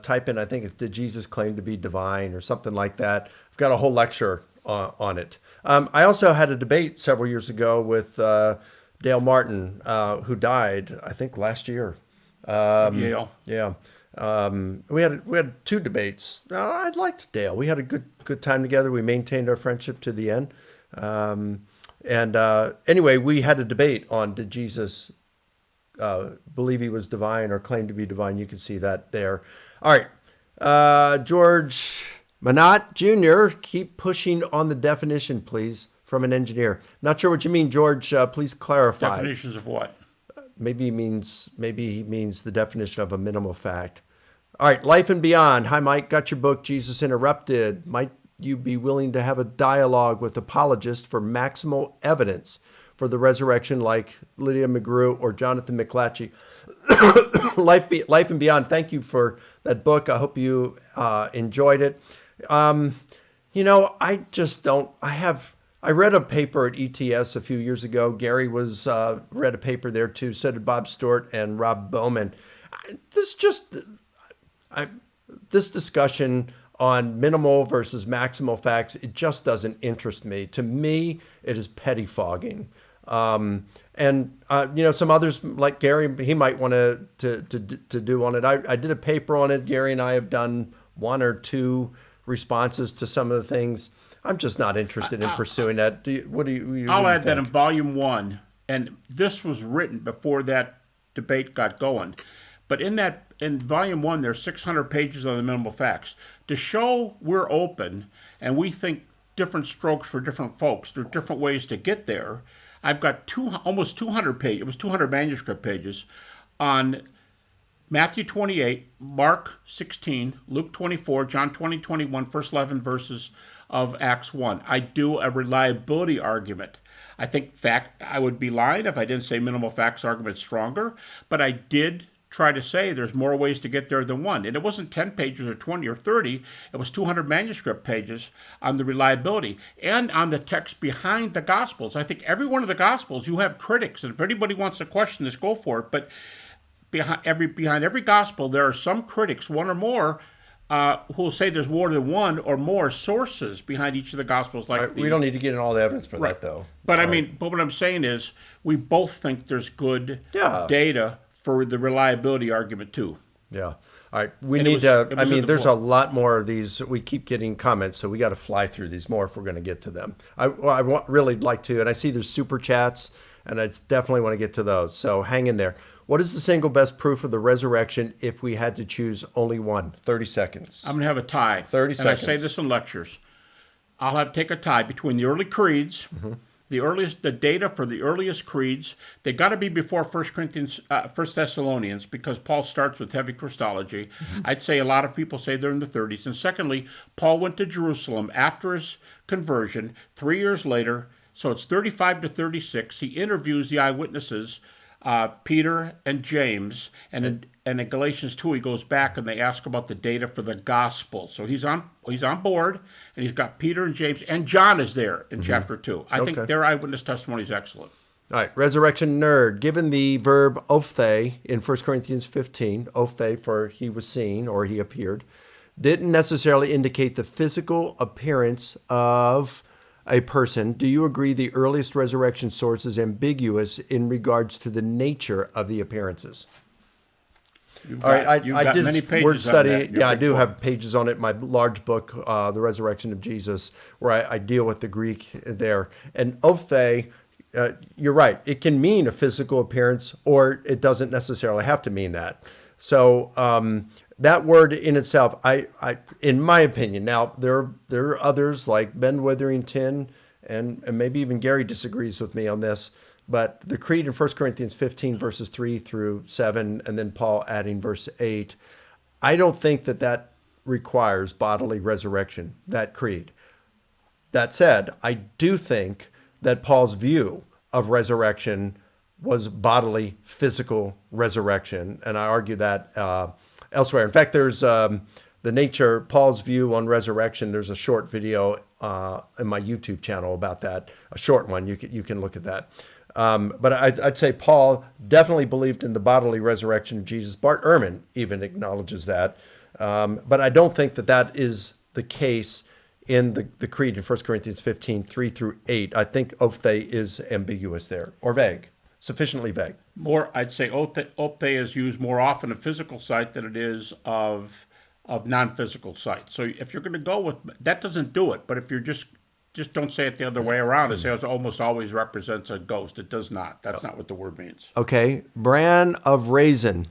type in, I think it's Did Jesus Claim to Be Divine or something like that. I've got a whole lecture on it. I also had a debate several years ago with Dale Martin, who died, I think, last year. Yale. Yeah. We had two debates. I liked Dale. We had a good time together. We maintained our friendship to the end. Anyway, we had a debate on did Jesus believe he was divine or claim to be divine. You can see that there. All right. George Manat Jr., keep pushing on the definition, please, from an engineer. Not sure what you mean, George. Please clarify. Definitions of what? Maybe he means the definition of a minimal fact. All right, Life and Beyond. Hi, Mike. Got your book, Jesus Interrupted. Might you be willing to have a dialogue with apologists for maximal evidence for the resurrection, like Lydia McGrew or Jonathan McClatchy? Life and Beyond. Thank you for that book. I hope you enjoyed it. I just don't. I read a paper at ETS a few years ago. Gary read a paper there too. So did Bob Stewart and Rob Bowman. This discussion on minimal versus maximal facts, it just doesn't interest me. To me, it is pettifogging. Some others like Gary, he might want to do on it. I did a paper on it. Gary and I have done one or two responses to some of the things. I'm just not interested in pursuing that. I'll add that in volume 1, and this was written before that debate got going. But in volume 1, there's 600 pages on the minimal facts. To show we're open and we think different strokes for different folks, there are different ways to get there. I've got almost 200 pages. It was 200 manuscript pages on Matthew 28, Mark 16, Luke 24, John 20, 21, first 11 verses of Acts 1. I do a reliability argument. I think I would be lying if I didn't say minimal facts argument stronger, but I did try to say there's more ways to get there than one. And it wasn't 10 pages or 20 or 30. It was 200 manuscript pages on the reliability and on the text behind the Gospels. I think every one of the Gospels, you have critics. And if anybody wants to question this, go for it. But behind every Gospel, there are some critics, one or more, who will say there's more than one or more sources behind each of the Gospels. We don't need to get in all the evidence for that, though. But but what I'm saying is we both think there's good data for the reliability argument, too. Yeah. All right. There's a lot more of these. We keep getting comments, so we got to fly through these more if we're going to get to them. I really like to, and I see there's super chats, and I definitely want to get to those. So hang in there. What is the single best proof of the resurrection if we had to choose only one? 30 seconds. I'm going to have a tie. 30 seconds. And I say this in lectures. I'll have to take a tie between the early creeds, the data for the earliest creeds. They got to be before 1 Thessalonians, because Paul starts with heavy Christology. I'd say a lot of people say they're in the 30s. And secondly, Paul went to Jerusalem after his conversion 3 years later. So it's 35 to 36. He interviews the eyewitnesses, Peter and James, and in Galatians 2 he goes back and they ask about the data for the gospel. So he's on board, and he's got Peter and James, and John is there in chapter 2. I think their eyewitness testimony is excellent. All right, resurrection nerd. Given the verb ophthe in 1 Corinthians 15, ophthe for he was seen or he appeared, didn't necessarily indicate the physical appearance of a person. Do you agree the earliest resurrection source is ambiguous in regards to the nature of the appearances? All right, I did a word study. Yeah, I do have pages on it. My large book, The Resurrection of Jesus, where I deal with the Greek there. And ophthe, you're right. It can mean a physical appearance, or it doesn't necessarily have to mean that. So that word in itself, I in my opinion, now there are others like Ben Witherington, and maybe even Gary disagrees with me on this, but the creed in 1 Corinthians 15, verses 3 through 7, and then Paul adding verse 8, I don't think that requires bodily resurrection, that creed. That said, I do think that Paul's view of resurrection was bodily, physical resurrection, and I argue that elsewhere. In fact, there's the nature, Paul's view on resurrection. There's a short video in my YouTube channel about that, a short one. You can look at that. But I'd say Paul definitely believed in the bodily resurrection of Jesus. Bart Ehrman even acknowledges that. But I don't think that is the case in the Creed in 1 Corinthians 15, 3 through 8. I think ophthe is ambiguous there, or vague, sufficiently vague. More, I'd say ophthe is used more often of physical sight than it is of non-physical sight. So if you're going to go with, that doesn't do it. But if you're just don't say it the other way around and say it almost always represents a ghost. It does not. That's not what the word means. Okay. Bran of Raisin.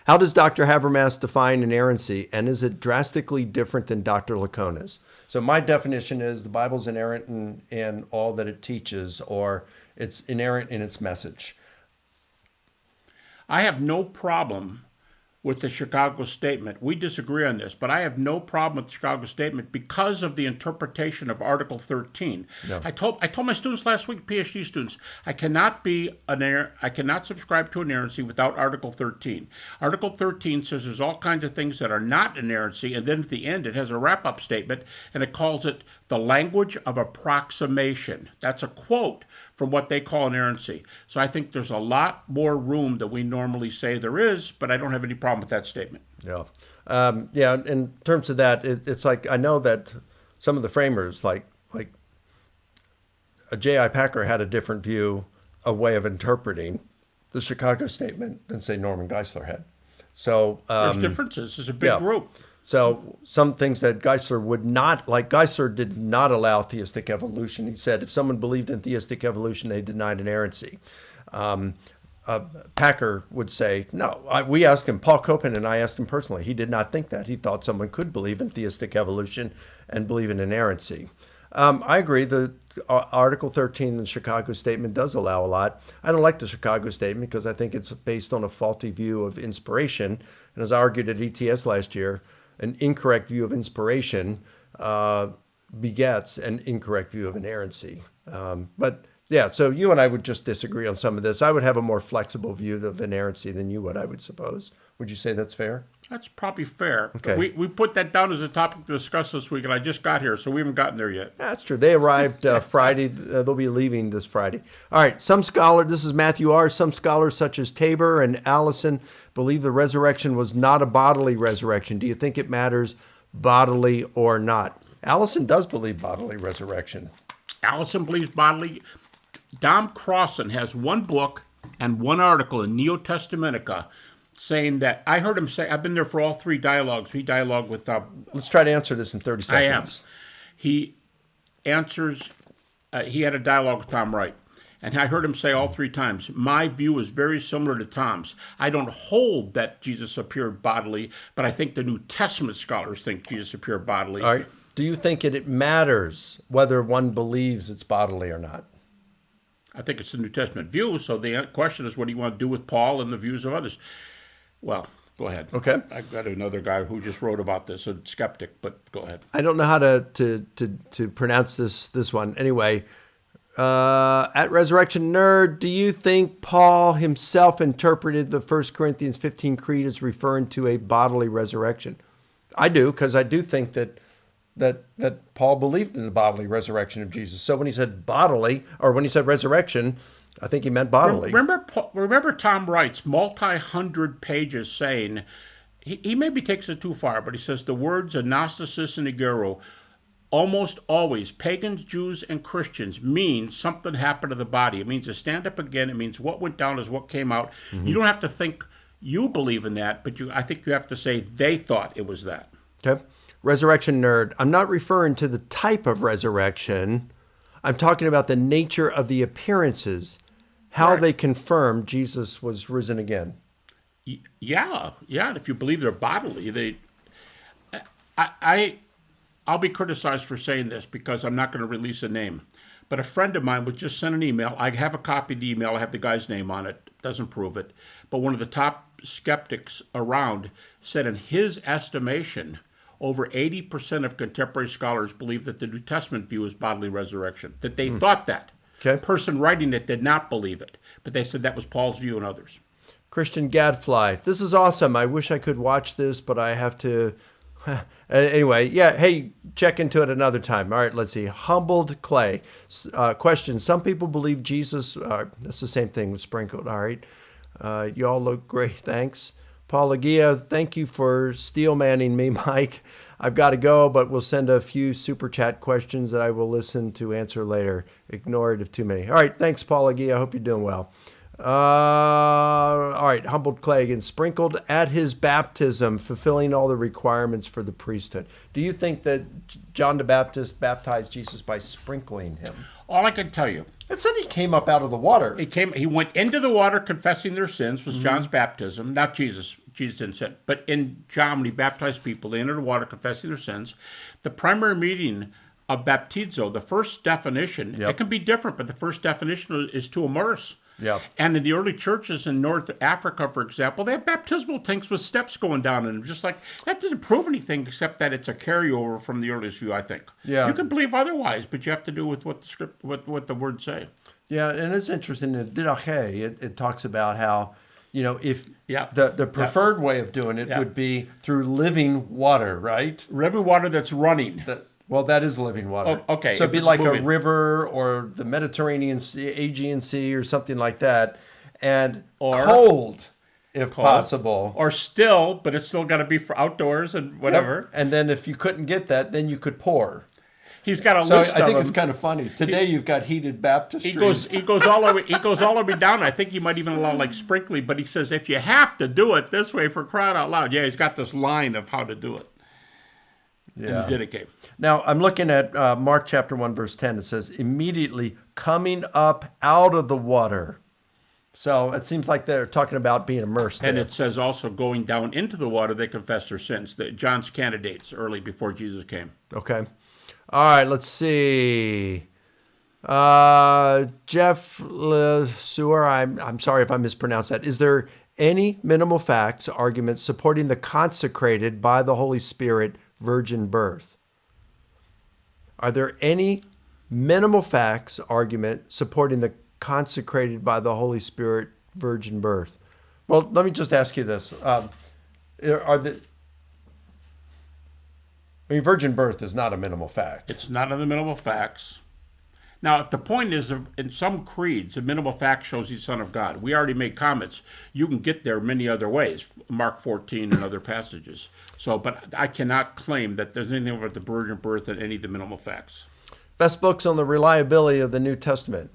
How does Dr. Habermas define inerrancy, and is it drastically different than Dr. Lacona's? So my definition is the Bible's inerrant in all that it teaches, or it's inerrant in its message. I have no problem with the Chicago Statement. We disagree on this, but I have no problem with the Chicago Statement because of the interpretation of Article 13. No. I told my students last week, PhD students, I cannot subscribe to inerrancy without Article 13. Article 13 says there's all kinds of things that are not inerrancy, and then at the end it has a wrap-up statement, and it calls it the language of approximation. That's a quote from what they call inerrancy. So I think there's a lot more room than we normally say there is, but I don't have any problem with that statement. Yeah. Yeah, in terms of that, it's like, I know that some of the framers, like J.I. Packer had a different view, a way of interpreting the Chicago Statement than, say, Norman Geisler had. So there's differences. It's a big group. So some things that Geisler would not, like Geisler did not allow theistic evolution. He said if someone believed in theistic evolution, they denied inerrancy. Packer would say, no. We asked him, Paul Copan and I asked him personally. He did not think that. He thought someone could believe in theistic evolution and believe in inerrancy. I agree. The Article 13 in the Chicago Statement does allow a lot. I don't like the Chicago Statement because I think it's based on a faulty view of inspiration. And as I argued at ETS last year, an incorrect view of inspiration begets an incorrect view of inerrancy. But yeah, so you and I would just disagree on some of this. I would have a more flexible view of inerrancy than you would, I would suppose. Would you say that's fair? That's probably fair. Okay. We put that down as a topic to discuss this week, and I just got here, so we haven't gotten there yet. That's true. They arrived Friday. They'll be leaving this Friday. All right. This is Matthew R. Some scholars, such as Tabor and Allison, believe the resurrection was not a bodily resurrection. Do you think it matters bodily or not? Allison does believe bodily resurrection. Allison believes bodily. Dom Crossan has one book and one article in Neo Testamentica saying that, I heard him say, I've been there for all three dialogues. He dialogued with... Let's try to answer this in 30 seconds. I am. He answers, he had a dialogue with Tom Wright. And I heard him say all three times, my view is very similar to Tom's. I don't hold that Jesus appeared bodily, but I think the New Testament scholars think Jesus appeared bodily. All right. Do you think it matters whether one believes it's bodily or not? I think it's the New Testament view, so the question is, what do you want to do with Paul and the views of others? Well, go ahead. Okay. I've got another guy who just wrote about this, a skeptic, but go ahead. I don't know how to pronounce this one. Anyway, at Resurrection Nerd, do you think Paul himself interpreted the 1 Corinthians 15 Creed as referring to a bodily resurrection? I do, because I do think that Paul believed in the bodily resurrection of Jesus. So when he said bodily, or when he said resurrection, I think he meant bodily. Remember Tom Wright's multi-hundred pages saying, he maybe takes it too far, but he says the words anastasis and agero, almost always, pagans, Jews, and Christians, means something happened to the body. It means to stand up again. It means what went down is what came out. Mm-hmm. You don't have to think you believe in that, but I think you have to say they thought it was that. Okay. Resurrection Nerd. I'm not referring to the type of resurrection. I'm talking about the nature of the appearances, how they confirm Jesus was risen again. Yeah. If you believe they're bodily, I'll be criticized for saying this because I'm not going to release a name. But a friend of mine was just sent an email. I have a copy of the email. I have the guy's name on it. Doesn't prove it. But one of the top skeptics around said in his estimation, over 80% of contemporary scholars believe that the New Testament view is bodily resurrection, that they thought that. Okay. The person writing it did not believe it, but they said that was Paul's view and others. Christian Gadfly. This is awesome. I wish I could watch this, but I have to Anyway, yeah, hey, check into it another time. All right, let's see. Humbled Clay. Question. Some people believe Jesus, that's the same thing with sprinkled. All right. You all look great. Thanks. Paula Gia, thank you for steel manning me, Mike. I've got to go, but we'll send a few super chat questions that I will listen to answer later. Ignore it if too many. All right, thanks, Paula Gia. I hope you're doing well. All right, Humbled Clay again. Sprinkled at his baptism, fulfilling all the requirements for the priesthood. Do you think that John the Baptist baptized Jesus by sprinkling him? All I can tell you, It said he came up out of the water. he went into the water confessing their sins, was John's baptism, not Jesus. Jesus didn't sin. But in John, when he baptized people, they entered the water confessing their sins. The primary meaning of baptizo, the first definition, Yep. it can be different, but the first definition is to immerse. Yep. And in the early churches in North Africa, for example, they have baptismal tanks with steps going down in them. Just like, that didn't prove anything except that it's a carryover from the earliest view, I think. Yeah. You can believe otherwise, but you have to do with what the script, what the words say. Yeah, and it's interesting. In Didache, it talks about how, if Yeah. the preferred way of doing it Yeah. would be through living water, right? River water that's running. That is living water. Oh, okay, So if it'd be it's like moving. a river or the Mediterranean Sea, Aegean Sea, or something like that, and Or- cold, if possible. Or still, but it's still got to be for outdoors and whatever. Yep. And then if you couldn't get that, then you could pour. He's got a So list I think of it's them. kind of funny. Today you've got heated baptistries. He goes all the way down. I think he might even allow like sprinkling, but he says if you have to do it this way for crying out loud. Yeah, he's got this line of how to do it. Yeah. In the Didache. Now, I'm looking at Mark chapter 1, verse 10. It says, immediately coming up out of the water. So it seems like they're talking about being immersed And there. it says also going down into the water, they confess their sins. John's candidates early before Jesus came. Okay. All right, let's see. Jeff Lesueur, I'm sorry if I mispronounced that. Is there any minimal facts argument supporting the consecrated by the Holy Spirit virgin birth? Are there any minimal facts argument supporting the consecrated by the Holy Spirit virgin birth? Well, let me just ask you this. Virgin birth is not a minimal fact. It's not in the minimal facts. Now, if the point is, in some creeds, the minimal fact shows he's Son of God. We already made comments. You can get there many other ways, Mark 14 and other passages. So, but I cannot claim that there's anything about the virgin birth in any of the minimal facts. Best books on the reliability of the New Testament.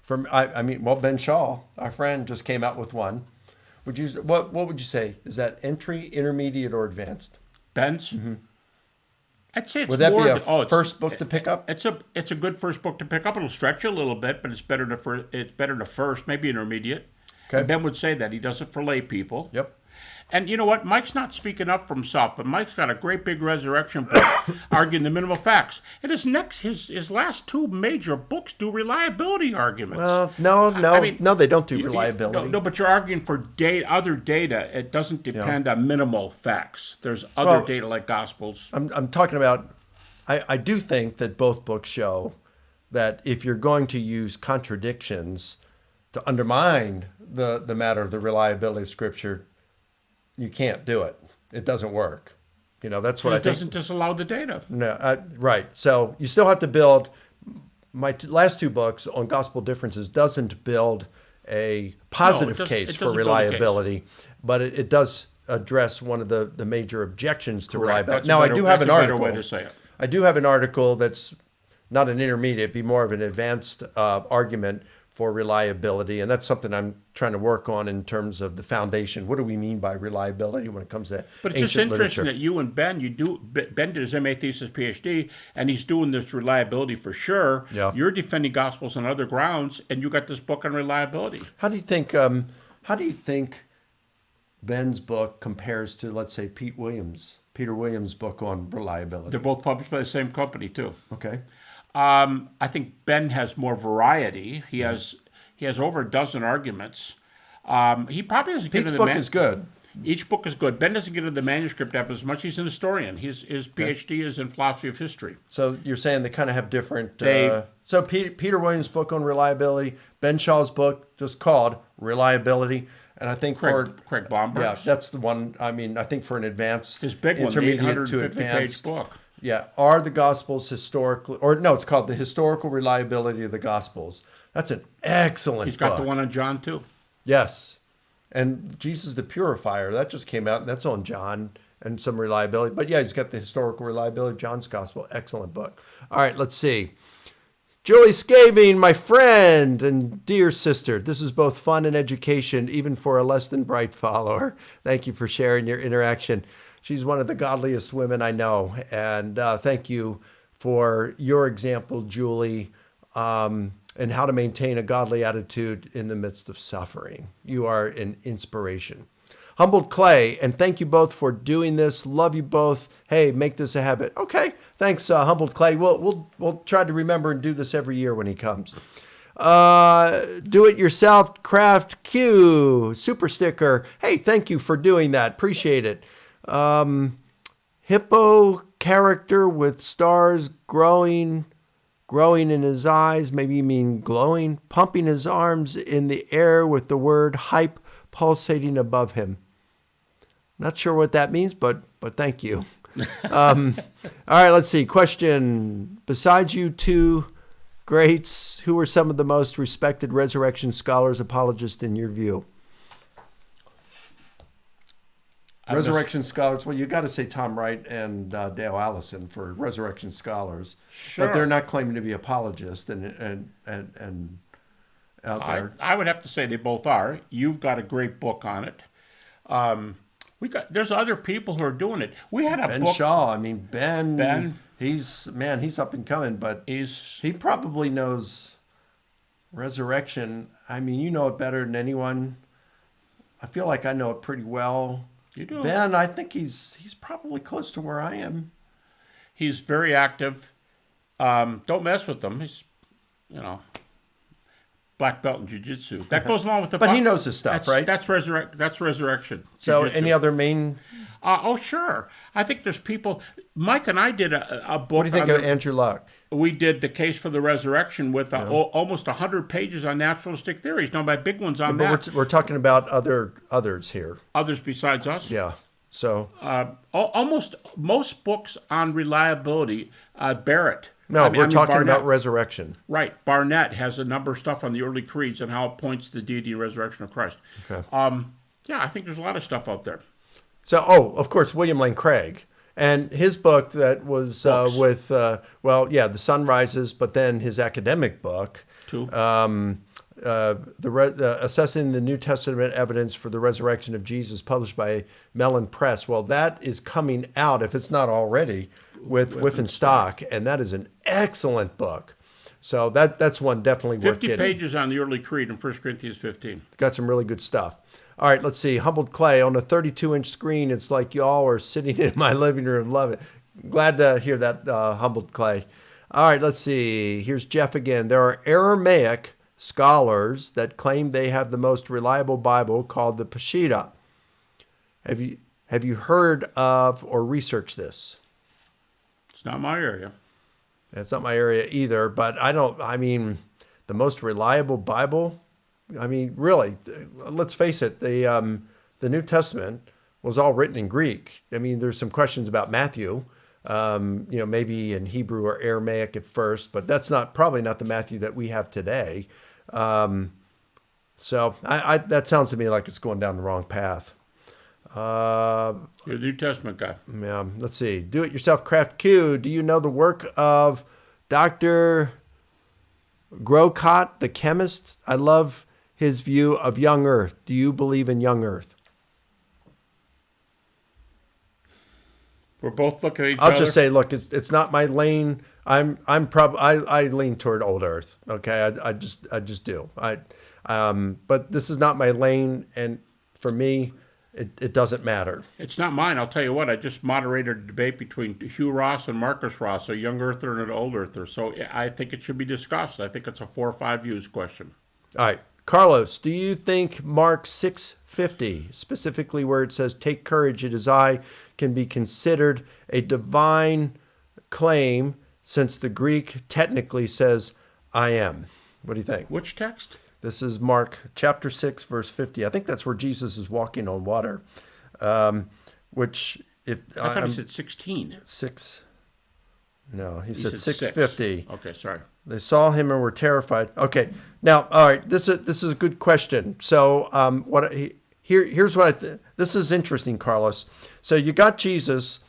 Ben Shaw, our friend, just came out with one. What would you say? Is that entry, intermediate, or advanced? Ben's? I'd say it's Would that more be a than- oh, it's- first book to pick up? It's a good first book to pick up. It'll stretch you a little bit, but it's better to first, maybe intermediate. Okay. And Ben would say that he does it for lay people. Yep. And you know what? Mike's not speaking up for himself, but Mike's got a great big resurrection book arguing the minimal facts. And his last two major books do reliability arguments. Well, no, they don't do You- reliability. No, but you're arguing for other data. It doesn't depend on minimal facts. There's other Well, data like Gospels. I'm talking about, I do think that both books show that if you're going to use contradictions to undermine the matter of the reliability of Scripture, you can't do it. It doesn't work. That's what I It think. doesn't disallow the data. No, right. So you still have to build. My last two books on gospel differences doesn't build a positive case it for doesn't build a case. reliability, but it does address one of the major objections to Correct. reliability. That's Now, a I better- do have that's an a better article. way to say it. I do have an article that's not an intermediate, be more of an advanced argument for reliability, and that's something I'm trying to work on in terms of the foundation. What do we mean by reliability when it comes to But it's just ancient interesting literature? that you and Ben, Ben did his MA thesis PhD, and he's doing this reliability for sure. Yeah. You're defending Gospels on other grounds, and you got this book on reliability. How do you think Ben's book compares to, let's say, Peter Williams' book on reliability? They're both published by the same company too. Okay. I think Ben has more variety. He has over a dozen arguments. He probably doesn't get Pete's into book is good. Each book is good. Ben doesn't get into the manuscript depth as much. He's an historian. His PhD is in philosophy of history. So you're saying they kind of have different. They- So Peter Williams' book on reliability, Ben Shaw's book just called Reliability, And I think Craig Blomberg. yeah, that's the one. I mean, I think for an advanced, His big one, the intermediate to 850-page advanced book. Yeah, are the Gospels historically, or no, it's called The Historical Reliability of the Gospels. That's an excellent He's got book. the one on John too. Yes. And Jesus the Purifier, that just came out, and that's on John and some reliability. But yeah, he's got the Historical Reliability of John's Gospel. Excellent book. All right, let's see. Julie Scaving, my friend and dear sister, this is both fun and education, even for a less than bright follower. Thank you for sharing your interaction. She's one of the godliest women I know. And thank you for your example, Julie, and how to maintain a godly attitude in the midst of suffering. You are an inspiration. Humbled Clay, and thank you both for doing this. Love you both. Hey, make this a habit. Okay, thanks, Humbled Clay. We'll try to remember and do this every year when he comes. Do it yourself craft Q super sticker. Hey, thank you for doing that. Appreciate it. Hippo character with stars growing in his eyes. Maybe you mean glowing. Pumping his arms in the air with the word hype pulsating above him. Not sure what that means, but thank you. All right, let's see. Question. Besides you two greats, who are some of the most respected resurrection scholars, apologists in your view? Resurrection scholars. Well, you got to say Tom Wright and Dale Allison for resurrection scholars, Sure. but they're not claiming to be apologists and out there. I would have to say they both are. You've got a great book on it. There's other people who are doing it. We had a Ben book. Shaw. I mean, Ben. He's He's up and coming, but he probably knows resurrection. I mean, you know it better than anyone. I feel like I know it pretty well. You do. Ben, I think he's probably close to where I am. He's very active. Don't mess with him. He's, black belt in jiu-jitsu. That goes along with the. But he knows his stuff, right? That's resurrection. So, jiu-jitsu. any other main? Sure. I think there's people. Mike and I did a book. What do you think of Andrew Luck? We did the case for the resurrection with almost 100 pages on naturalistic theories. Now, my big one's on that. But we're talking about others here. Others besides us. Yeah. So almost most books on reliability. Barrett. we're talking Barnett. about resurrection. Right. Barnett has a number of stuff on the early creeds and how it points to the deity and resurrection of Christ. Okay. I think there's a lot of stuff out there. So, of course, William Lane Craig. And his book that was with, The Sun Rises, but then his academic book, Too. Assessing the New Testament Evidence for the Resurrection of Jesus, published by Mellon Press. Well, that is coming out, if it's not already, with Whiffenstock, and that is an excellent book. So that's one definitely worth 50 getting. pages on the early creed in 1 Corinthians 15. Got some really good stuff. All right, let's see. Humbled Clay on a 32-inch screen. It's like y'all are sitting in my living room. Love it. Glad to hear that, Humbled Clay. All right, let's see. Here's Jeff again. There are Aramaic scholars that claim they have the most reliable Bible called the Peshitta. Have you heard of or researched this? It's not my area. That's not my area either, but the most reliable Bible? I mean, really, let's face it, the New Testament was all written in Greek. I mean, there's some questions about Matthew, maybe in Hebrew or Aramaic at first, but that's probably not the Matthew that we have today. So that sounds to me like it's going down the wrong path. You're a New Testament guy. Yeah, let's see. Do-it-yourself craft Q. Do you know the work of Dr. Grocott, the chemist? I love his view of young Earth. Do you believe in young Earth? We're both looking at each other. I'll just say, look, it's not my lane. I lean toward old Earth. Okay, I just do. But this is not my lane, and for me, it doesn't matter. It's not mine. I'll tell you what. I just moderated a debate between Hugh Ross and Marcus Ross, a young earther and an old earther. So I think it should be discussed. I think it's a 4 or 5 views question. All right, Carlos, do you think Mark 6:50, specifically where it says, "Take courage, it is I," can be considered a divine claim, since the Greek technically says, "I am"? What do you think? Which text? This is Mark chapter 6, verse 50. I think that's where Jesus is walking on water, which if I thought he said 16. 6. No, he He said said 650. Okay, sorry. They saw him and were terrified. Okay, now, all right, this is a good question. So, here's what this is interesting, Carlos. So you got Jesus.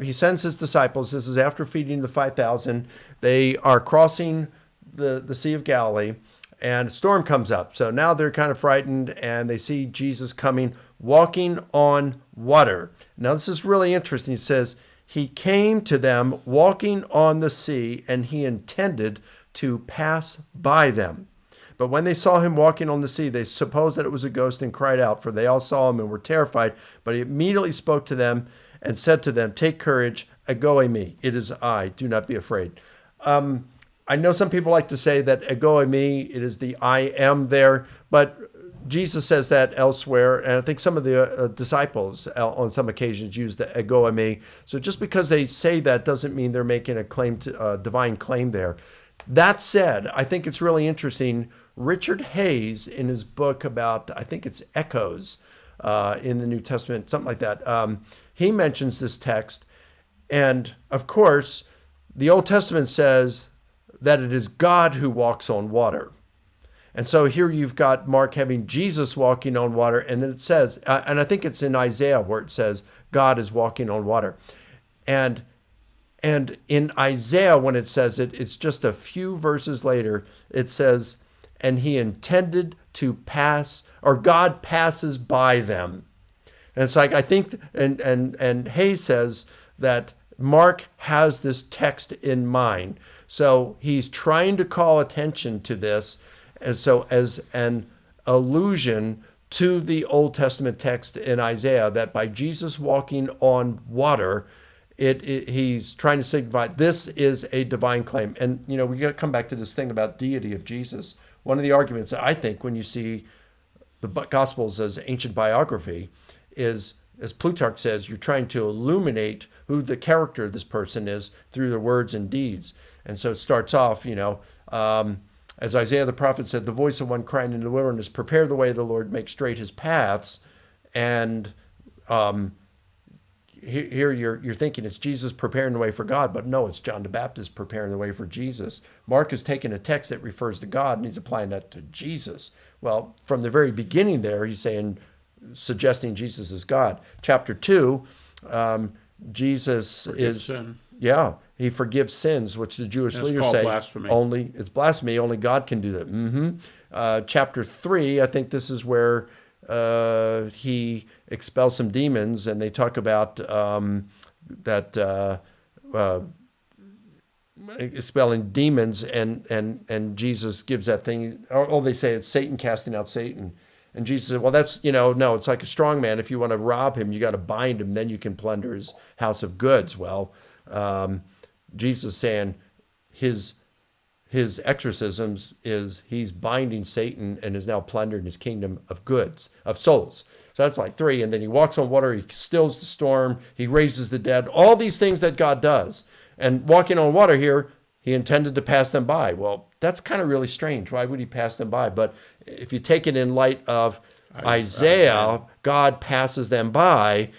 He sends his disciples. This is after feeding the 5,000. They are crossing the Sea of Galilee, and a storm comes up. So now they're kind of frightened, and they see Jesus coming, walking on water. Now this is really interesting. He says, he came to them walking on the sea, and he intended to pass by them. But when they saw him walking on the sea, they supposed that it was a ghost and cried out, for they all saw him and were terrified. But he immediately spoke to them and said to them, "Take courage, ego eimi, it is I, do not be afraid." I know some people like to say that ego eimi, it is the I am there, but Jesus says that elsewhere, and I think some of the disciples on some occasions use the ego eimi. So just because they say that doesn't mean they're making a claim to divine claim there. That said, I think it's really interesting. Richard Hayes, in his book about, I think it's Echoes in the New Testament, something like that, he mentions this text. And of course, the Old Testament says that it is God who walks on water. And so here you've got Mark having Jesus walking on water, and then it says, and I think it's in Isaiah where it says God is walking on water. And in Isaiah, when it says it, it's just a few verses later, it says, and he intended to pass, or God passes by them. And it's like, I think, and Hayes says that Mark has this text in mind. So he's trying to call attention to this, and so as an allusion to the Old Testament text in Isaiah, that by Jesus walking on water, he's trying to signify this is a divine claim. And, we got to come back to this thing about deity of Jesus. One of the arguments, I think, when you see the Gospels as ancient biography is, as Plutarch says, you're trying to illuminate who the character of this person is through their words and deeds. And so it starts off, as Isaiah the prophet said, the voice of one crying in the wilderness, prepare the way of the Lord, make straight his paths. And here you're thinking it's Jesus preparing the way for God, but no, it's John the Baptist preparing the way for Jesus. Mark is taking a text that refers to God and he's applying that to Jesus. Well, from the very beginning there, he's suggesting Jesus is God. Chapter 2, Jesus Forgive is sin. Yeah, he forgives sins, which the Jewish leaders called say blasphemy. It's blasphemy. Only God can do that. Chapter 3, I think this is where he expels some demons, and they talk about expelling demons, and Jesus gives that thing. Oh, they say it's Satan casting out Satan. And Jesus said, well, that's, no, it's like a strong man. If you want to rob him, you got to bind him. Then you can plunder his house of goods. Well, Jesus saying his exorcisms is he's binding Satan and is now plundering his kingdom of goods, of souls. So that's like 3. And then he walks on water. He stills the storm. He raises the dead. All these things that God does. And walking on water here, he intended to pass them by. Well, that's kind of really strange. Why would he pass them by? But if you take it in light of Isaiah, God passes them by.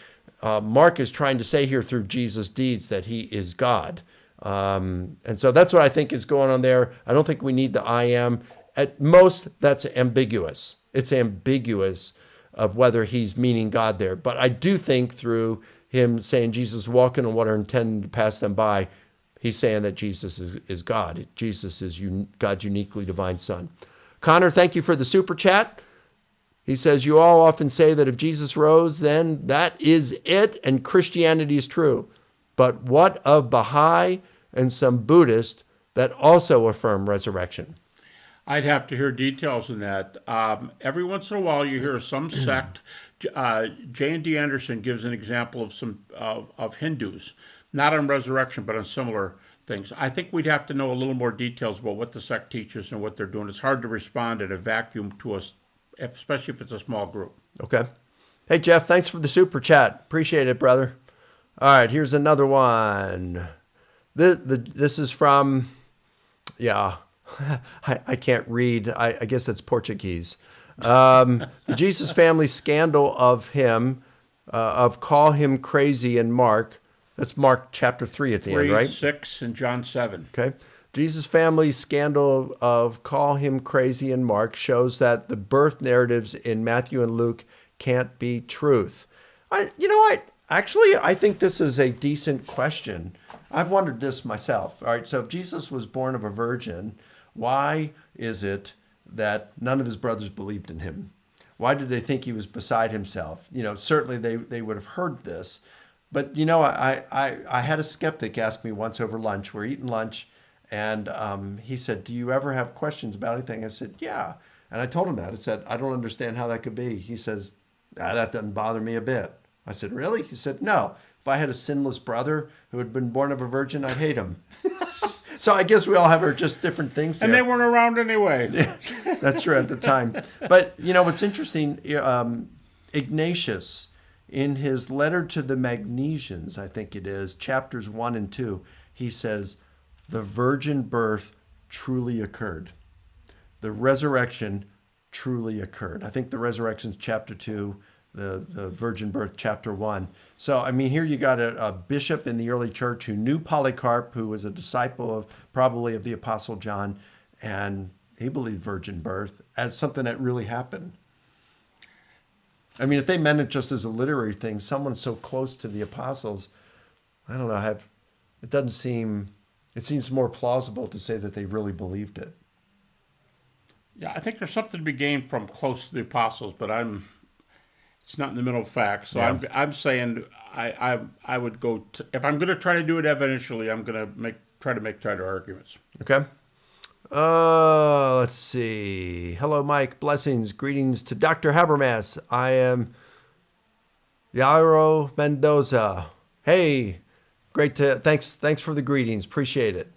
Mark is trying to say here through Jesus' deeds that he is God. And so that's what I think is going on there. I don't think we need the I am. At most, that's ambiguous. It's ambiguous of whether he's meaning God there. But I do think through him saying Jesus walking on water intending to pass them by, he's saying that Jesus is God. Jesus is God's uniquely divine son. Connor, thank you for the super chat. He says, you all often say that if Jesus rose, then that is it, and Christianity is true. But what of Baha'i and some Buddhists that also affirm resurrection? I'd have to hear details in that. Every once in a while, you hear some sect. J.N.D. Anderson gives an example of some of Hindus, not on resurrection, but on similar things. I think we'd have to know a little more details about what the sect teaches and what they're doing. It's hard to respond in a vacuum to us, especially if it's a small group. Okay. Hey, Jeff, thanks for the super chat. Appreciate it, brother. All right, here's another one. This is from, I can't read. I guess that's Portuguese. The Jesus family scandal of him, of call him crazy in Mark. That's Mark chapter 3 at the end, 3, right? 6, and John 7. Okay. Jesus family scandal of call him crazy in Mark shows that the birth narratives in Matthew and Luke can't be truth. I think this is a decent question. I've wondered this myself. All right, so if Jesus was born of a virgin, why is it that none of his brothers believed in him? Why did they think he was beside himself? Certainly they would have heard this. But, I had a skeptic ask me once over lunch. We're eating lunch, and he said, do you ever have questions about anything? I said, yeah. And I told him that. I said, I don't understand how that could be. He says, that doesn't bother me a bit. I said, really? He said, no. If I had a sinless brother who had been born of a virgin, I'd hate him. So I guess we all have our just different things there. And they weren't around anyway. That's true at the time. But, what's interesting, Ignatius, in his letter to the Magnesians, I think it is, chapters 1 and 2, he says, the virgin birth truly occurred. The resurrection truly occurred. I think the resurrection's chapter 2, the virgin birth chapter 1. So, here you got a bishop in the early church who knew Polycarp, who was a disciple probably of the Apostle John, and he believed virgin birth as something that really happened. If they meant it just as a literary thing, someone so close to the apostles, I don't know, it seems more plausible to say that they really believed it. Yeah, I think there's something to be gained from close to the apostles, but it's not in the middle of facts. So yeah. I'm saying I would go to, if I'm going to try to do it evidentially, I'm going to try to make tighter arguments. Okay. Let's see. Hello, Mike. Blessings. Greetings to Dr. Habermas. I am Yairo Mendoza. Hey, thanks for the greetings. Appreciate it.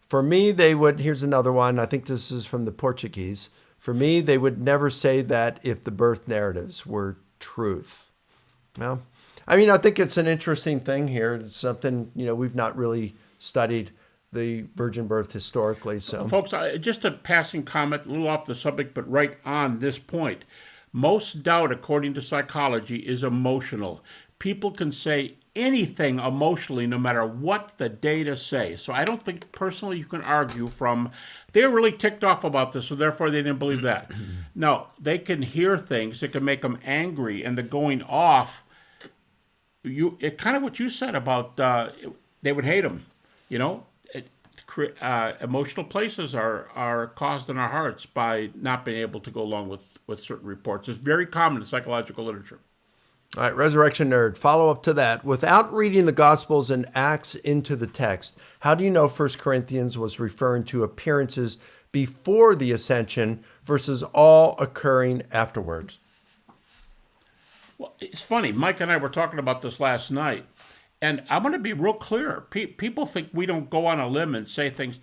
For me, here's another one. I think this is from the Portuguese. For me, they would never say that if the birth narratives were truth. Well, I think it's an interesting thing here. It's something, we've not really studied the virgin birth historically. So, folks, just a passing comment, a little off the subject, but right on this point. Most doubt, according to psychology, is emotional. People can say anything emotionally, no matter what the data say. So I don't think personally you can argue from, they're really ticked off about this, so therefore they didn't believe that. No, they can hear things that can make them angry, and the going off, kind of what you said about they would hate them, emotional places are caused in our hearts by not being able to go along with certain reports. It's very common in psychological literature. All right, Resurrection Nerd, follow up to that. Without reading the Gospels and Acts into the text, how do you know 1 Corinthians was referring to appearances before the ascension versus all occurring afterwards? Well, it's funny. Mike and I were talking about this last night, and I want to be real clear. People think we don't go on a limb and say things.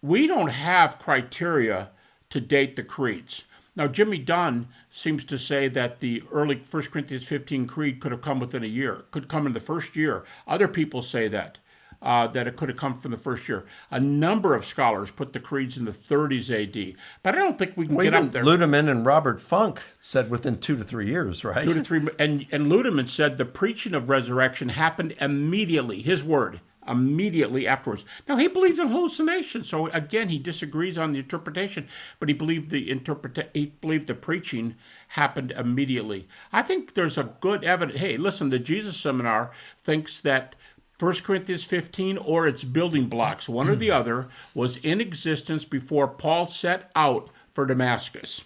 We don't have criteria to date the creeds. Now, Jimmy Dunn seems to say that the early 1 Corinthians 15 creed could have come within a year, could come in the first year. Other people say that it could have come from the first year. A number of scholars put the creeds in the 30s AD, but I don't think we can get up there. Ludeman and Robert Funk said within 2 to 3 years, right? 2 to 3, and Ludeman said the preaching of resurrection happened immediately, his word, immediately afterwards. Now, he believed in hallucinations, so again, he disagrees on the interpretation, but he believed the preaching happened immediately. I think there's a good evidence. Hey, listen, the Jesus Seminar thinks that 1 Corinthians 15 or its building blocks, one or the other, was in existence before Paul set out for Damascus.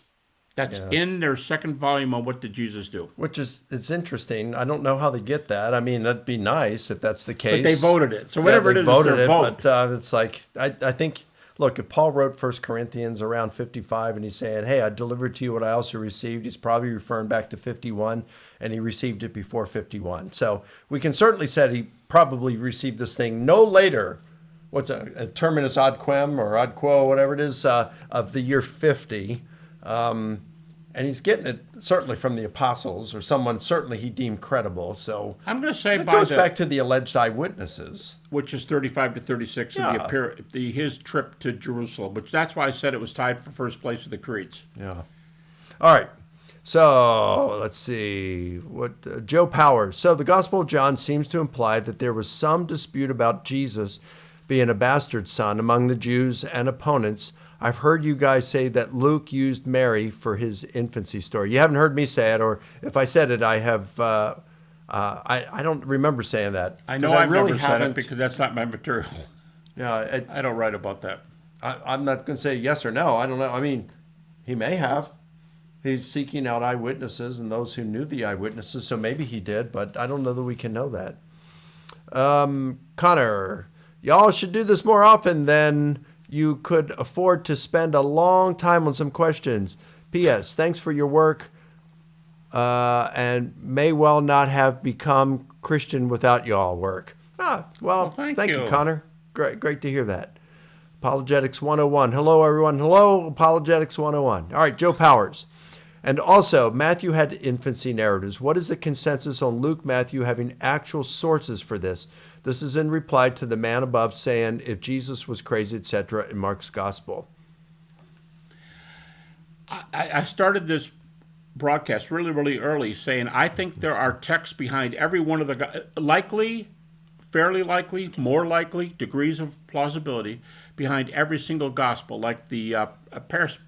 That's in their second volume on What Did Jesus Do? It's interesting. I don't know how they get that. That'd be nice if that's the case. But they voted it. So whatever it is, it's their vote. But it's like, I think, look, if Paul wrote 1 Corinthians around 55 and he's saying, hey, I delivered to you what I also received, he's probably referring back to 51, and he received it before 51. So we can certainly say he probably received this thing no later, a terminus ad quem or ad quo, whatever it is, of the year 50. And he's getting it certainly from the apostles or someone certainly he deemed credible. So I'm going to say it by goes the, back to the alleged eyewitnesses. which is 35 to 36, Yeah. and his trip to Jerusalem, which that's why I said it was tied for first place with the creeds. Yeah. All right. So let's see what Joe Powers. So the Gospel of John seems to imply that there was some dispute about Jesus being a bastard son among the Jews and opponents. I've heard you guys say that Luke used Mary for his infancy story. You haven't heard me say it, or if I said it, I have. I don't remember saying that. I know 'Cause I've really never said haven't. it because that's not my material. Yeah, I don't write about that. I'm not going to say yes or no. I don't know. I mean, he may have. He's seeking out eyewitnesses and those who knew the eyewitnesses, so maybe he did, but I don't know that we can know that. Connor, y'all should do this more often than you could afford to spend a long time on some questions. P.S. Thanks for your work and may well not have become Christian without y'all work. Well, thank you, you. Connor. Great to hear that. Apologetics 101. Hello, everyone. Hello, Apologetics 101. All right, Joe Powers. And also, Matthew had infancy narratives. What is the consensus on Luke, Matthew having actual sources for this? This is in reply to the man above saying if Jesus was crazy, etc. in Mark's gospel. I started this broadcast really early saying I think there are texts behind every one of the likely, fairly likely, more likely degrees of plausibility behind every single gospel, like the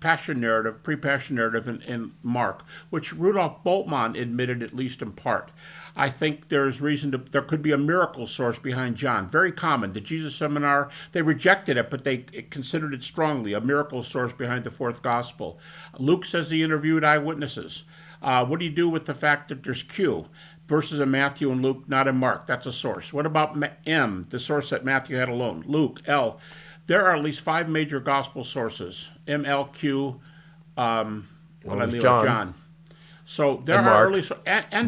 passion narrative, pre-passion narrative in Mark, which Rudolf Bultmann admitted at least in part. I think there's reason to, there could be a miracle source behind John. Very common. The Jesus Seminar, they rejected it, but they considered it strongly, a miracle source behind the fourth gospel. Luke says he interviewed eyewitnesses. What do you do with the fact that there's Q? Verses in Matthew and Luke, not in Mark. That's a source. What about M, the source that Matthew had alone? Luke, L. There are at least 5 major gospel sources. M, L, Q, John. So there And are Mark. early... And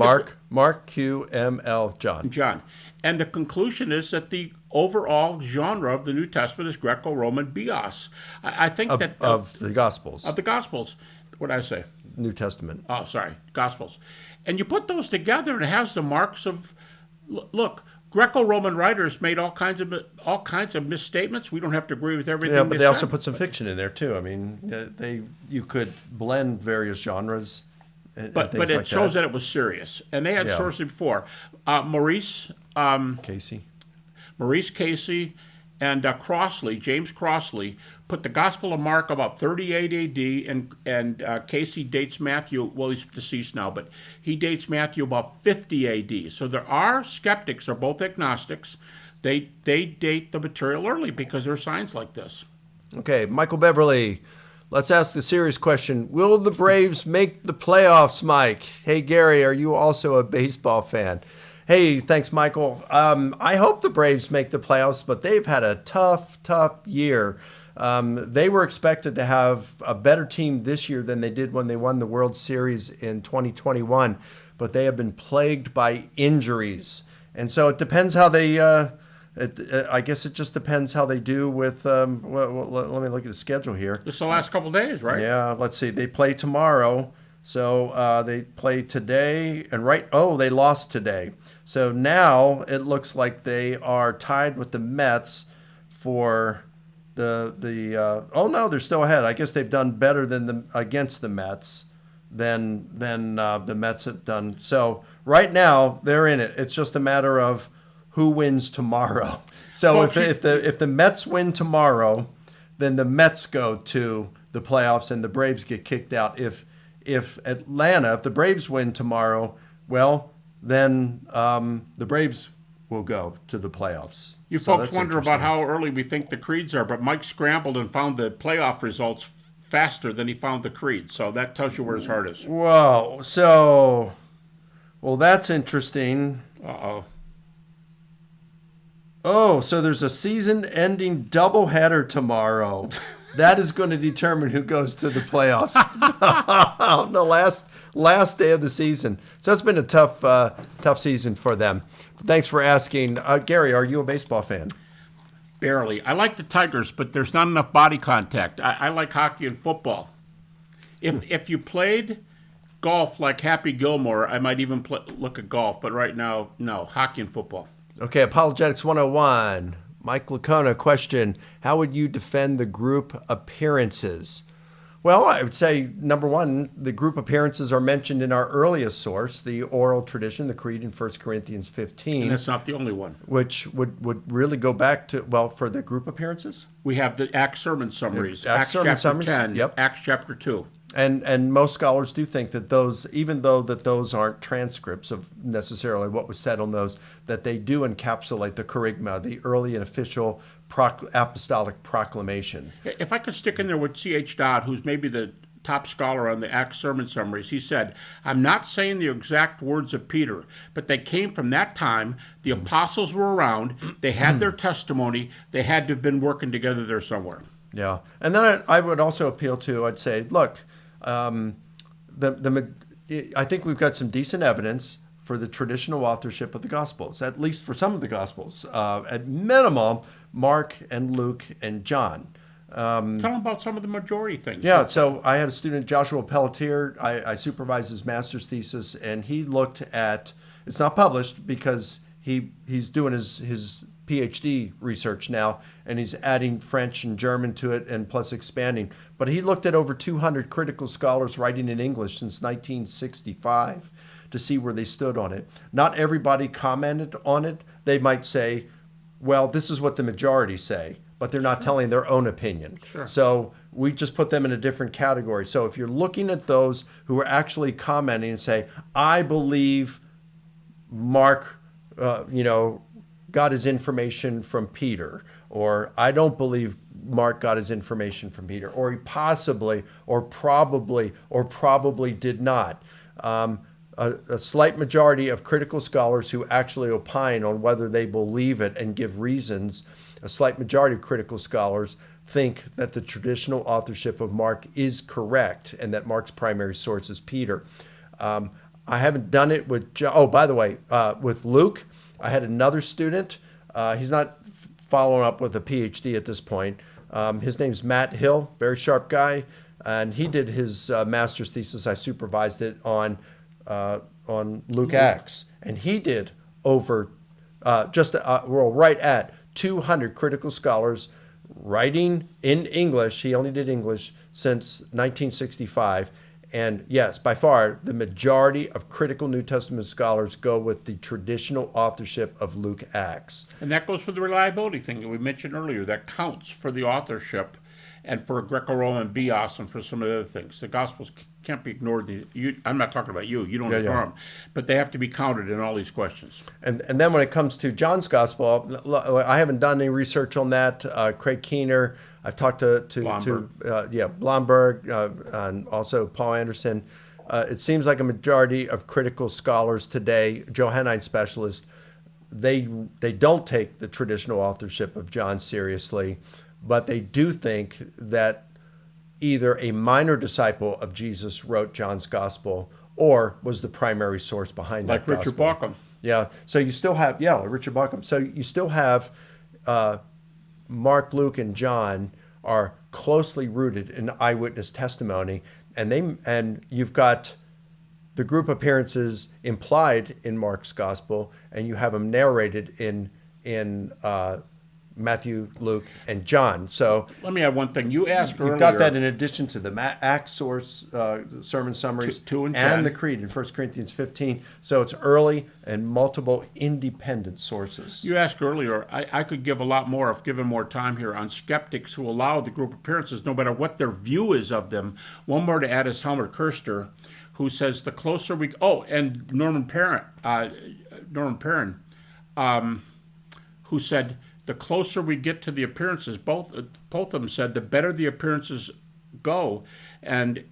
Mark, Q, M, L, John. John. And the conclusion is that the overall genre of the New Testament is Greco-Roman bios. I think that... Of the Gospels. Of the Gospels. What did I say? New Testament. Oh, sorry, Gospels. And you put those together and it has the marks of... Look, Greco-Roman writers made all kinds of misstatements. We don't have to agree with everything Yeah, but they said. also put some fiction in there too. I mean, you could blend various genres. But it shows that it was serious, and they had sources before. Maurice Casey, and Crossley, James Crossley, put the Gospel of Mark about 38 A.D. and Casey dates Matthew. Well, he's deceased now, but he dates Matthew about 50 A.D. So there are skeptics, they're both agnostics. They date the material early because there are signs like this. Okay, Michael Beverly. Let's ask the serious question. Will the Braves make the playoffs, Mike? Hey, Gary, are you also a baseball fan? Hey, thanks, Michael. I hope the Braves make the playoffs, but they've had a tough year. They were expected to have a better team this year than they did when they won the World Series in 2021, but they have been plagued by injuries. And so it depends how they... I guess it just depends how they do with. Let me look at the schedule here. This is the last couple of days, right? Yeah, let's see. They play tomorrow, so they play today, and they lost today. So now it looks like they are tied with the Mets for the. Oh no, they're still ahead. I guess they've done better against the Mets than the Mets have done. So right now they're in it. It's just a matter of who wins tomorrow. So if the Mets win tomorrow, then the Mets go to the playoffs and the Braves get kicked out. If the Braves win tomorrow, well, then the Braves will go to the playoffs. You So folks that's wonder about interesting. how early we think the creeds are, but Mike scrambled and found the playoff results faster than he found the creeds. So that tells you where his heart is. Whoa. Well, that's interesting. Uh-oh. Oh, so there's a season-ending doubleheader tomorrow. That is going to determine who goes to the playoffs. No, last day of the season. So it's been a tough season for them. Thanks for asking. Gary, are you a baseball fan? Barely. I like the Tigers, but there's not enough body contact. I like hockey and football. If you played golf like Happy Gilmore, I might even look at golf. But right now, no, hockey and football. Okay, Apologetics 101. Mike Lacona, question: how would you defend the group appearances? Well, I would say, number one, the group appearances are mentioned in our earliest source, the oral tradition, the Creed in 1 Corinthians 15. And that's not the only one. Which would really go back to, well, for the group appearances? We have the Acts sermon summaries. Acts sermon chapter summaries, 10, yep. Acts chapter 2. And most scholars do think that those, even though that those aren't transcripts of necessarily what was said on those, that they do encapsulate the kerygma, the early and official apostolic proclamation. If I could stick in there with C.H. Dodd, who's maybe the top scholar on the Acts sermon summaries, he said, I'm not saying the exact words of Peter, but they came from that time. The apostles were around. They had their testimony. They had to have been working together there somewhere. Yeah. And then I would also appeal to, I'd say, look, I think we've got some decent evidence for the traditional authorship of the Gospels, at least for some of the Gospels. At minimum, Mark and Luke and John. Tell them about some of the majority things. Yeah, so I had a student, Joshua Pelletier. I supervised his master's thesis, and he looked at, it's not published because he's doing his PhD research now, and he's adding French and German to it, and plus expanding. But he looked at over 200 critical scholars writing in English since 1965 to see where they stood on it. Not everybody commented on it. They might say, well, this is what the majority say, but they're not telling their own opinion. Sure. So we just put them in a different category. So if you're looking at those who are actually commenting and say, I believe Mark, got his information from Peter, or I don't believe Mark got his information from Peter, or he possibly, or probably did not. A slight majority of critical scholars who actually opine on whether they believe it and give reasons, a slight majority of critical scholars think that the traditional authorship of Mark is correct and that Mark's primary source is Peter. I haven't done it with John. Oh, by the way, with Luke, I had another student. He's not following up with a PhD at this point. His name's Matt Hill, very sharp guy, and he did his master's thesis. I supervised it on Luke Acts, and he did over right at 200 critical scholars writing in English. He only did English since 1965. And yes, by far, the majority of critical New Testament scholars go with the traditional authorship of Luke Acts. And that goes for the reliability thing that we mentioned earlier. That counts for the authorship and for Greco-Roman bios and for some of the other things. The Gospels can't be ignored. I'm not talking about you. You don't ignore them. But they have to be counted in all these questions. And then when it comes to John's Gospel, I haven't done any research on that. Craig Keener, I've talked to Blomberg, and also Paul Anderson. It seems like a majority of critical scholars today, Johannine specialists, they don't take the traditional authorship of John seriously, but they do think that either a minor disciple of Jesus wrote John's Gospel or was the primary source behind that Like Richard Gospel. Bauckham. Yeah, so you still have, Richard Bauckham. So you still have Mark, Luke, and John are closely rooted in eyewitness testimony, and you've got the group appearances implied in Mark's Gospel, and you have them narrated in Matthew, Luke, and John. So let me add one thing. You asked earlier. You've got that in addition to the Acts source sermon summaries 2 and 10. the Creed in 1 Corinthians 15. So it's early and multiple independent sources. You asked earlier, I could give a lot more if given more time here on skeptics who allow the group appearances no matter what their view is of them. One more to add is Helmut Kirster, who says the closer we... Oh, and Norman Perrin, who said... the closer we get to the appearances, both of them said, the better the appearances go. And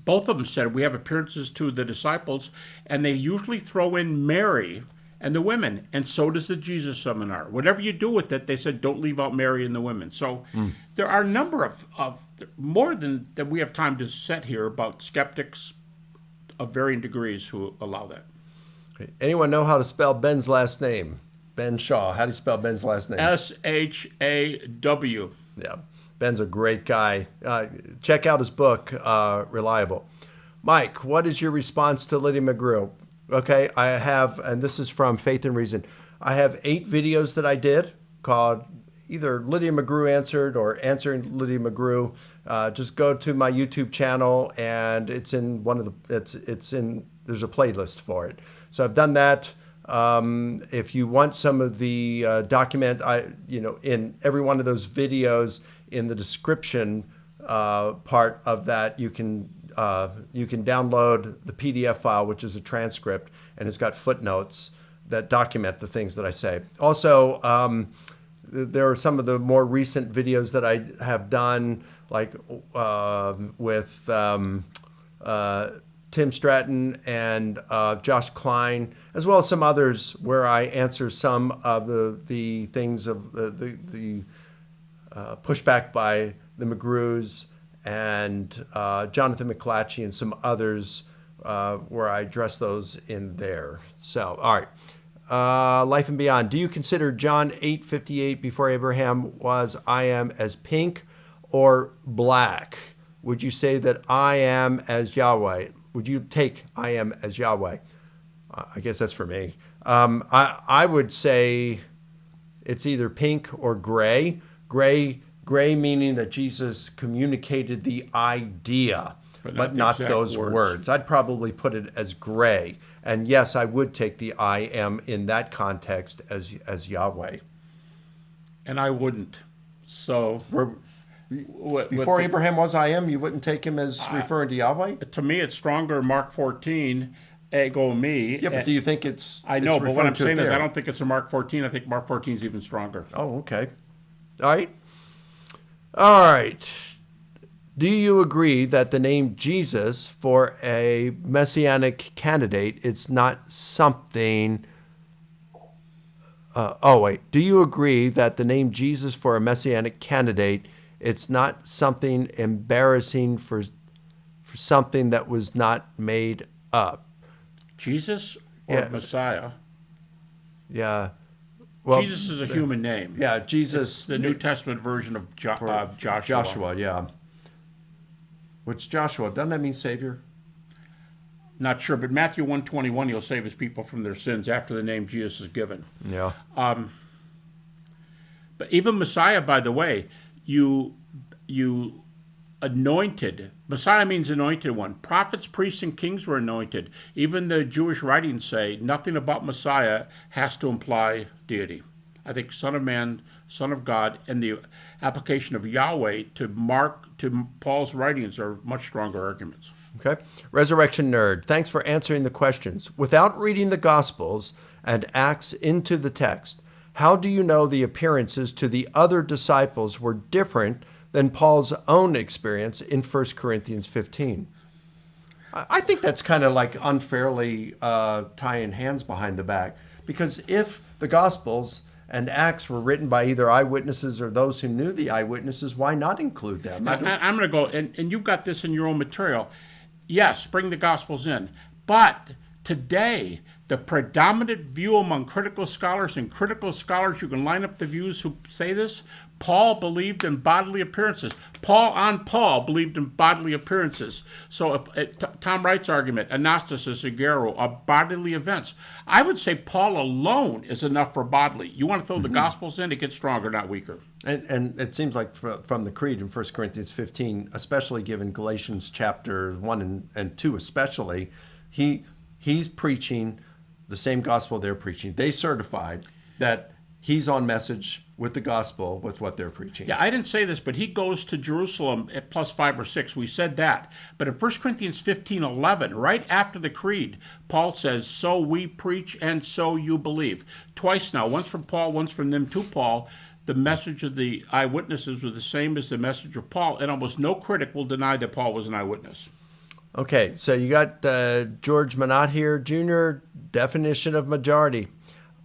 both of them said we have appearances to the disciples, and they usually throw in Mary and the women, and so does the Jesus Seminar. Whatever you do with it, they said don't leave out Mary and the women. So there are a number of more than that we have time to set here about skeptics of varying degrees who allow that. Anyone know how to spell Ben's last name? Ben Shaw. How do you spell Ben's last name? Shaw. Yeah. Ben's a great guy. Check out his book, Reliable. Mike, what is your response to Lydia McGrew? Okay, I have, and this is from Faith and Reason. I have 8 videos that I did called either Lydia McGrew Answered or Answering Lydia McGrew. Just go to my YouTube channel, and it's in one of the, it's in, there's a playlist for it. So I've done that. If you want some of the document, in every one of those videos, in the description part of that, you can download the PDF file, which is a transcript, and it's got footnotes that document the things that I say. Also, there are some of the more recent videos that I have done, like with Tim Stratton and Josh Klein, as well as some others where I answer some of the things of the pushback by the McGrews and Jonathan McClatchy and some others where I address those in there. So, all right. Life and Beyond. Do you consider John 8:58 before Abraham was I am as pink or black? Would you say that I am as Yahweh? Would you take I am as Yahweh? I guess that's for me. I would say it's either pink or gray. Gray meaning that Jesus communicated the idea, but not those words. I'd probably put it as gray. And yes, I would take the I am in that context as Yahweh. And I wouldn't. So before Abraham was I am, you wouldn't take him as referring to Yahweh? To me, it's stronger in Mark 14, ego me. Yeah, but do you think it's... I know, but what I'm saying is there? I don't think it's in Mark 14. I think Mark 14 is even stronger. Oh, okay. All right. Do you agree that the name Jesus for a messianic candidate, it's not something... Do you agree that the name Jesus for a messianic candidate, it's not something embarrassing for something that was not made up? Jesus or Messiah? Yeah. Well, Jesus is a human name. Yeah, Jesus. It's the New Testament version of Joshua. Joshua, yeah. Which Joshua, doesn't that mean Savior? Not sure, but Matthew 1:21, he'll save his people from their sins after the name Jesus is given. Yeah. But even Messiah, by the way, you anointed. Messiah means anointed one. Prophets, priests, and kings were anointed. Even the Jewish writings say nothing about Messiah has to imply deity. I think Son of Man, Son of God, and the application of Yahweh to Paul's writings are much stronger arguments. Okay. Resurrection Nerd, thanks for answering the questions. Without reading the Gospels and Acts into the text, how do you know the appearances to the other disciples were different than Paul's own experience in 1 Corinthians 15? I think that's kind of like unfairly tying hands behind the back, because if the Gospels and Acts were written by either eyewitnesses or those who knew the eyewitnesses, why not include them? I'm going to go, and you've got this in your own material. Yes, bring the Gospels in. But today, the predominant view among critical scholars, and critical scholars, you can line up the views who say this, Paul believed in bodily appearances. Paul believed in bodily appearances. So if Tom Wright's argument, anastasis, agero, are bodily events. I would say Paul alone is enough for bodily. You want to throw the Gospels in, it gets stronger, not weaker. And it seems like from the Creed in 1 Corinthians 15, especially given Galatians chapters 1 and 2 especially, he's preaching the same gospel they're preaching. They certified that he's on message with the gospel with what they're preaching. Yeah, I didn't say this, but he goes to Jerusalem at +5 or 6. We said that. But in 1 Corinthians 15:11, right after the Creed, Paul says, so we preach and so you believe. Twice now, once from Paul, once from them to Paul. The message of the eyewitnesses was the same as the message of Paul, and almost no critic will deny that Paul was an eyewitness. Okay, so you got George Manat here, Jr., definition of majority.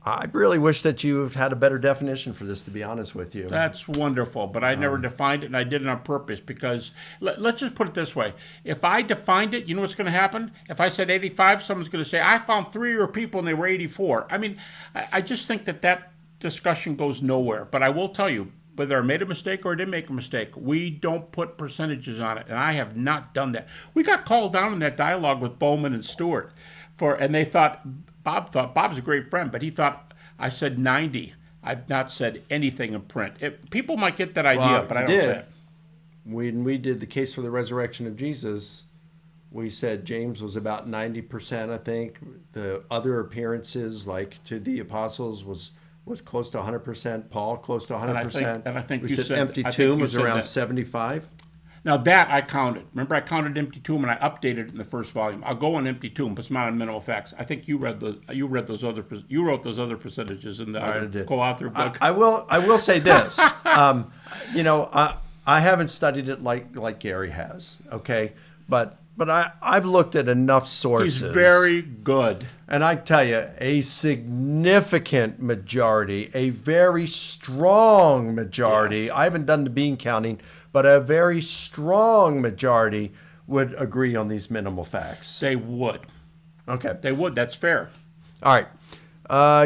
I really wish that you had a better definition for this, to be honest with you. That's wonderful, but I never defined it, and I did it on purpose because, let's just put it this way. If I defined it, you know what's going to happen? If I said 85, someone's going to say, I found 3 of your people and they were 84. I mean, I just think that discussion goes nowhere. But I will tell you, whether I made a mistake or I didn't make a mistake. We don't put percentages on it, and I have not done that. We got called down in that dialogue with Bowman and Stewart, and they thought Bob's a great friend, but he thought I said 90. I've not said anything in print. People might get that idea, Well, but I you don't did. say it. When we did the case for the resurrection of Jesus, we said James was about 90%, I think. The other appearances, like to the apostles, was close to 100%. Paul, close to 100%. And I think we you said said- empty I think tomb you was said around that. 75. Now that I counted. Remember, I counted empty tomb and I updated it in the first volume. I'll go on empty tomb, but it's not on minimal facts. I think you read those. You wrote those other percentages in the I did. co-author book. I will say this. You know, I haven't studied it like Gary has. Okay, but I've looked at enough sources. He's very good. And I tell you, a significant majority, a very strong majority, Yes. I haven't done the bean counting, but a very strong majority would agree on these minimal facts. They would. Okay. They would. That's fair. All right.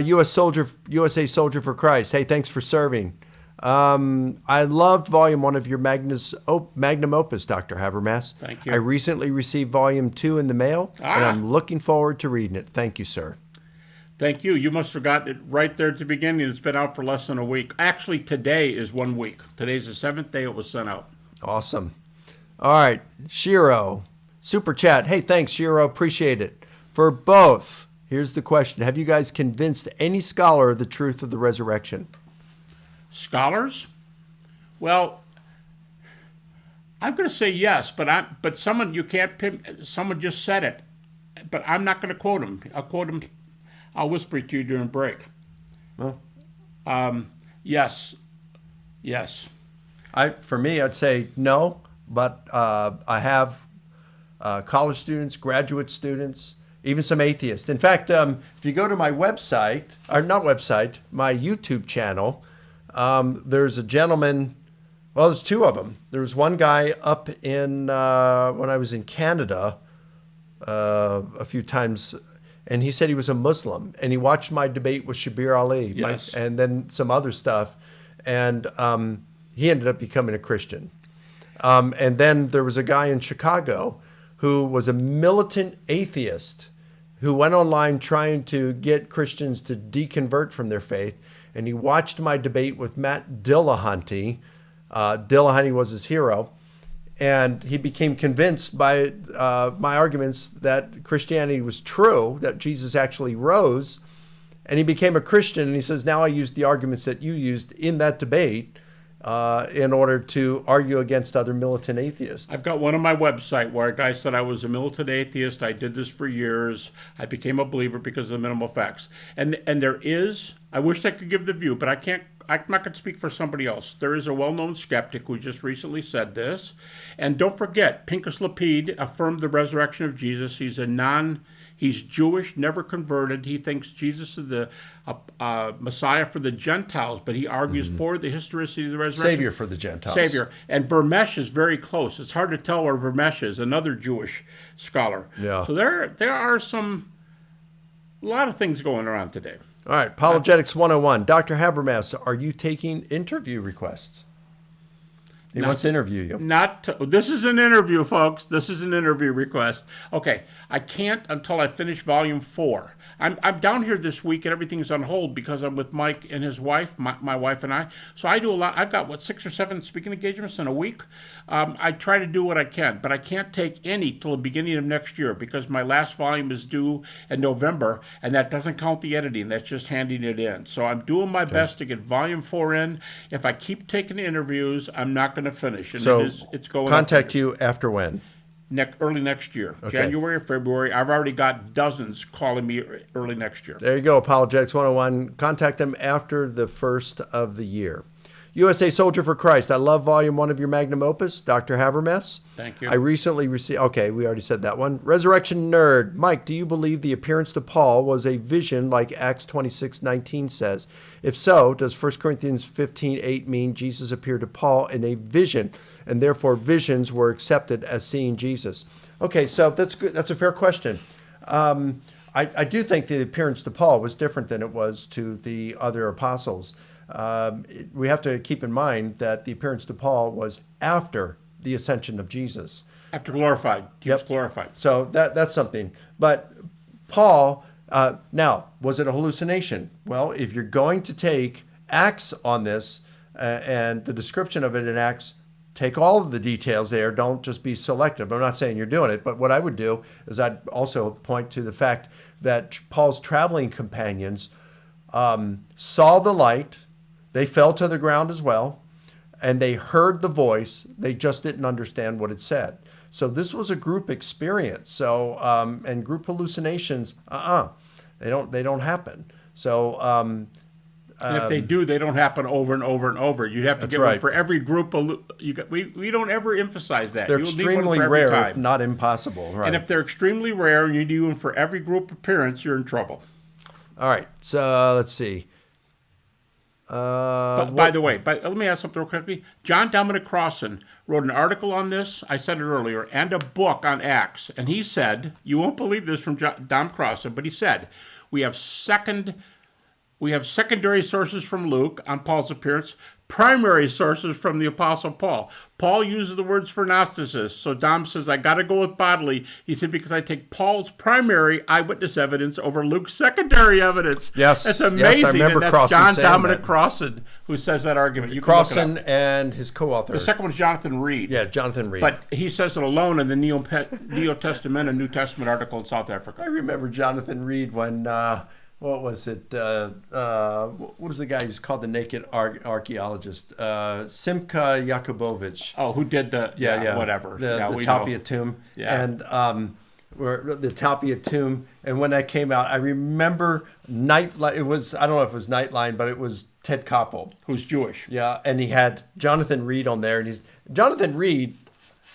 USA Soldier for Christ. Hey, thanks for serving. I loved Volume 1 of your magnum opus, Dr. Habermas. Thank you. I recently received Volume 2 in the mail, and I'm looking forward to reading it. Thank you, sir. Thank you. You must have got it right there at the beginning. It's been out for less than a week. Actually, today is 1 week. Today's the 7th day it was sent out. Awesome. All right. Shiro, Super Chat. Hey, thanks, Shiro. Appreciate it. For both, here's the question. Have you guys convinced any scholar of the truth of the resurrection? Scholars? Well, I'm going to say yes, but someone you can't pin. Someone just said it, but I'm not going to quote him. I'll quote him. I'll whisper it to you during break. Well, Yes, yes. For me, I'd say no, but I have college students, graduate students, even some atheists. In fact, if you go to my website, or not website, my YouTube channel, there's a gentleman, well, there's two of them. There was one guy up in, when I was in Canada a few times, and he said he was a Muslim, and he watched my debate with Shabir Ali, Yes. and then some other stuff, and he ended up becoming a Christian. And then there was a guy in Chicago who was a militant atheist who went online trying to get Christians to deconvert from their faith. And he watched my debate with Matt Dillahunty. Dillahunty was his hero. And he became convinced by my arguments that Christianity was true, that Jesus actually rose. And he became a Christian. And he says, now I use the arguments that you used in that debate in order to argue against other militant atheists. I've got one on my website where a guy said I was a militant atheist. I did this for years. I became a believer because of the minimal facts. And there is, I wish I could give the view, but I can't. I'm not going to speak for somebody else. There is a well-known skeptic who just recently said this. And don't forget, Pinchas Lapid affirmed the resurrection of Jesus. He's Jewish, never converted. He thinks Jesus is the Messiah for the Gentiles, but he argues for the historicity of the resurrection. Savior for the Gentiles. Savior. And Vermesh is very close. It's hard to tell where Vermesh is, another Jewish scholar. Yeah. So there are a lot of things going around today. All right, Apologetics 101. Dr. Habermas, are you taking interview requests? He wants to interview you. This is an interview, folks. This is an interview request. Okay, I can't until I finish volume 4. I'm down here this week and everything's on hold because I'm with Mike and his wife, my wife and I. So I do a lot. I've got, 6 or 7 speaking engagements in a week. I try to do what I can, but I can't take any till the beginning of next year because my last volume is due in November, and that doesn't count the editing. That's just handing it in. So I'm doing my best to get volume 4 in. If I keep taking interviews, I'm not going to finish. And So it's going contact you after when? early next year, Okay. January or February. I've already got dozens calling me early next year. There you go, Apologetics 101. Contact them after the first of the year. USA Soldier for Christ. I love Volume 1 of your magnum opus, Dr. Habermas. Thank you. I recently received... Okay, we already said that one. Resurrection Nerd. Mike, do you believe the appearance to Paul was a vision like Acts 26:19 says? If so, does 1 Corinthians 15:8 mean Jesus appeared to Paul in a vision, and therefore visions were accepted as seeing Jesus? Okay, so that's good. That's a fair question. I do think the appearance to Paul was different than it was to the other apostles. we have to keep in mind that the appearance to Paul was after the ascension of Jesus. After glorified. He was glorified. So that's something. But Paul, now, was it a hallucination? Well, if you're going to take Acts on this and the description of it in Acts, take all of the details there. Don't just be selective. I'm not saying you're doing it, but what I would do is I'd also point to the fact that Paul's traveling companions saw the light. They fell to the ground as well, and they heard the voice. They just didn't understand what it said. So this was a group experience. So and group hallucinations, they don't happen. So. And if they do, they don't happen over and over and over. You'd have to get one for every group. We don't ever emphasize that. They're You'll extremely need one for every rare, time. if not impossible. Right. And if they're extremely rare and you do them for every group appearance, you're in trouble. All right. So let's see. By the way, let me ask something real quickly. John Dominic Crossan wrote an article on this, I said it earlier, and a book on Acts. And he said, you won't believe this from Dom Crossan, but he said, we have secondary sources from Luke on Paul's appearance, primary sources from the Apostle Paul. Paul uses the words for Gnosticis. So Dom says, I got to go with bodily. He said, because I take Paul's primary eyewitness evidence over Luke's secondary evidence. Yes. That's amazing. Yes, I remember and that's Crossan John saying Dominic that. Crossan who says that argument. You can look it Crossan up. and his co-author. The second one is Jonathan Reed. Yeah, Jonathan Reed. But he says it alone in the Neo Testament and New Testament article in South Africa. I remember Jonathan Reed when, what was it? What was the guy who's called the naked archaeologist? Simcha Yakubovich. Oh, who did the, whatever. The Tapia tomb. Yeah. And the Tapia tomb. And when that came out, I remember it was, I don't know if it was Nightline, but it was Ted Koppel. Who's Jewish. Yeah, and he had Jonathan Reed on there. And he's Jonathan Reed,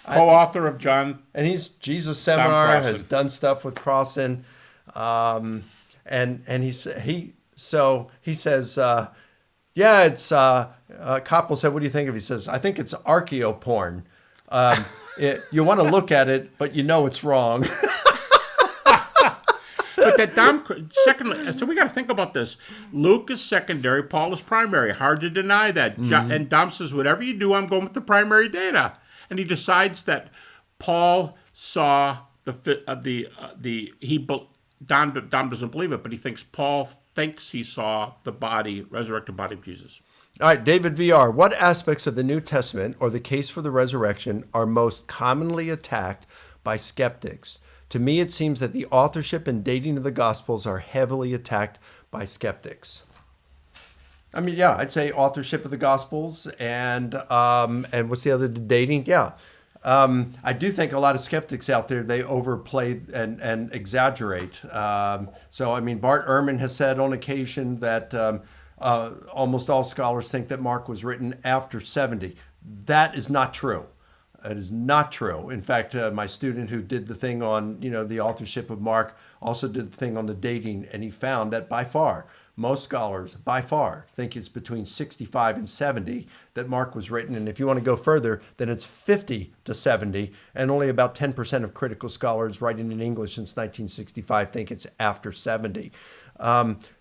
co-author of John. and he's Jesus Seminar, Crossan. has done stuff with Crossan. And he says, yeah, it's Koppel said, what do you think of it? He says, I think it's archaeoporn. You want to look at it, but you know it's wrong. But that secondly, so we got to think about this. Luke is secondary, Paul is primary. Hard to deny that. And Dom says, whatever you do, I'm going with the primary data. And he decides that Paul saw Dom doesn't believe it, but he thinks Paul thinks he saw the resurrected body of Jesus. All right, David VR, what aspects of the New Testament or the case for the resurrection are most commonly attacked by skeptics? To me, it seems that the authorship and dating of the Gospels are heavily attacked by skeptics. I mean, yeah, I'd say authorship of the Gospels and what's the other, dating? Yeah. I do think a lot of skeptics out there, they overplay and exaggerate. So, I mean, Bart Ehrman has said on occasion that almost all scholars think that Mark was written after 70. That is not true. It is not true. In fact, my student who did the thing on, the authorship of Mark also did the thing on the dating, and he found that by far, most scholars, by far, think it's between 65 and 70 that Mark was written. And if you want to go further, then it's 50 to 70. And only about 10% of critical scholars writing in English since 1965 think it's after 70.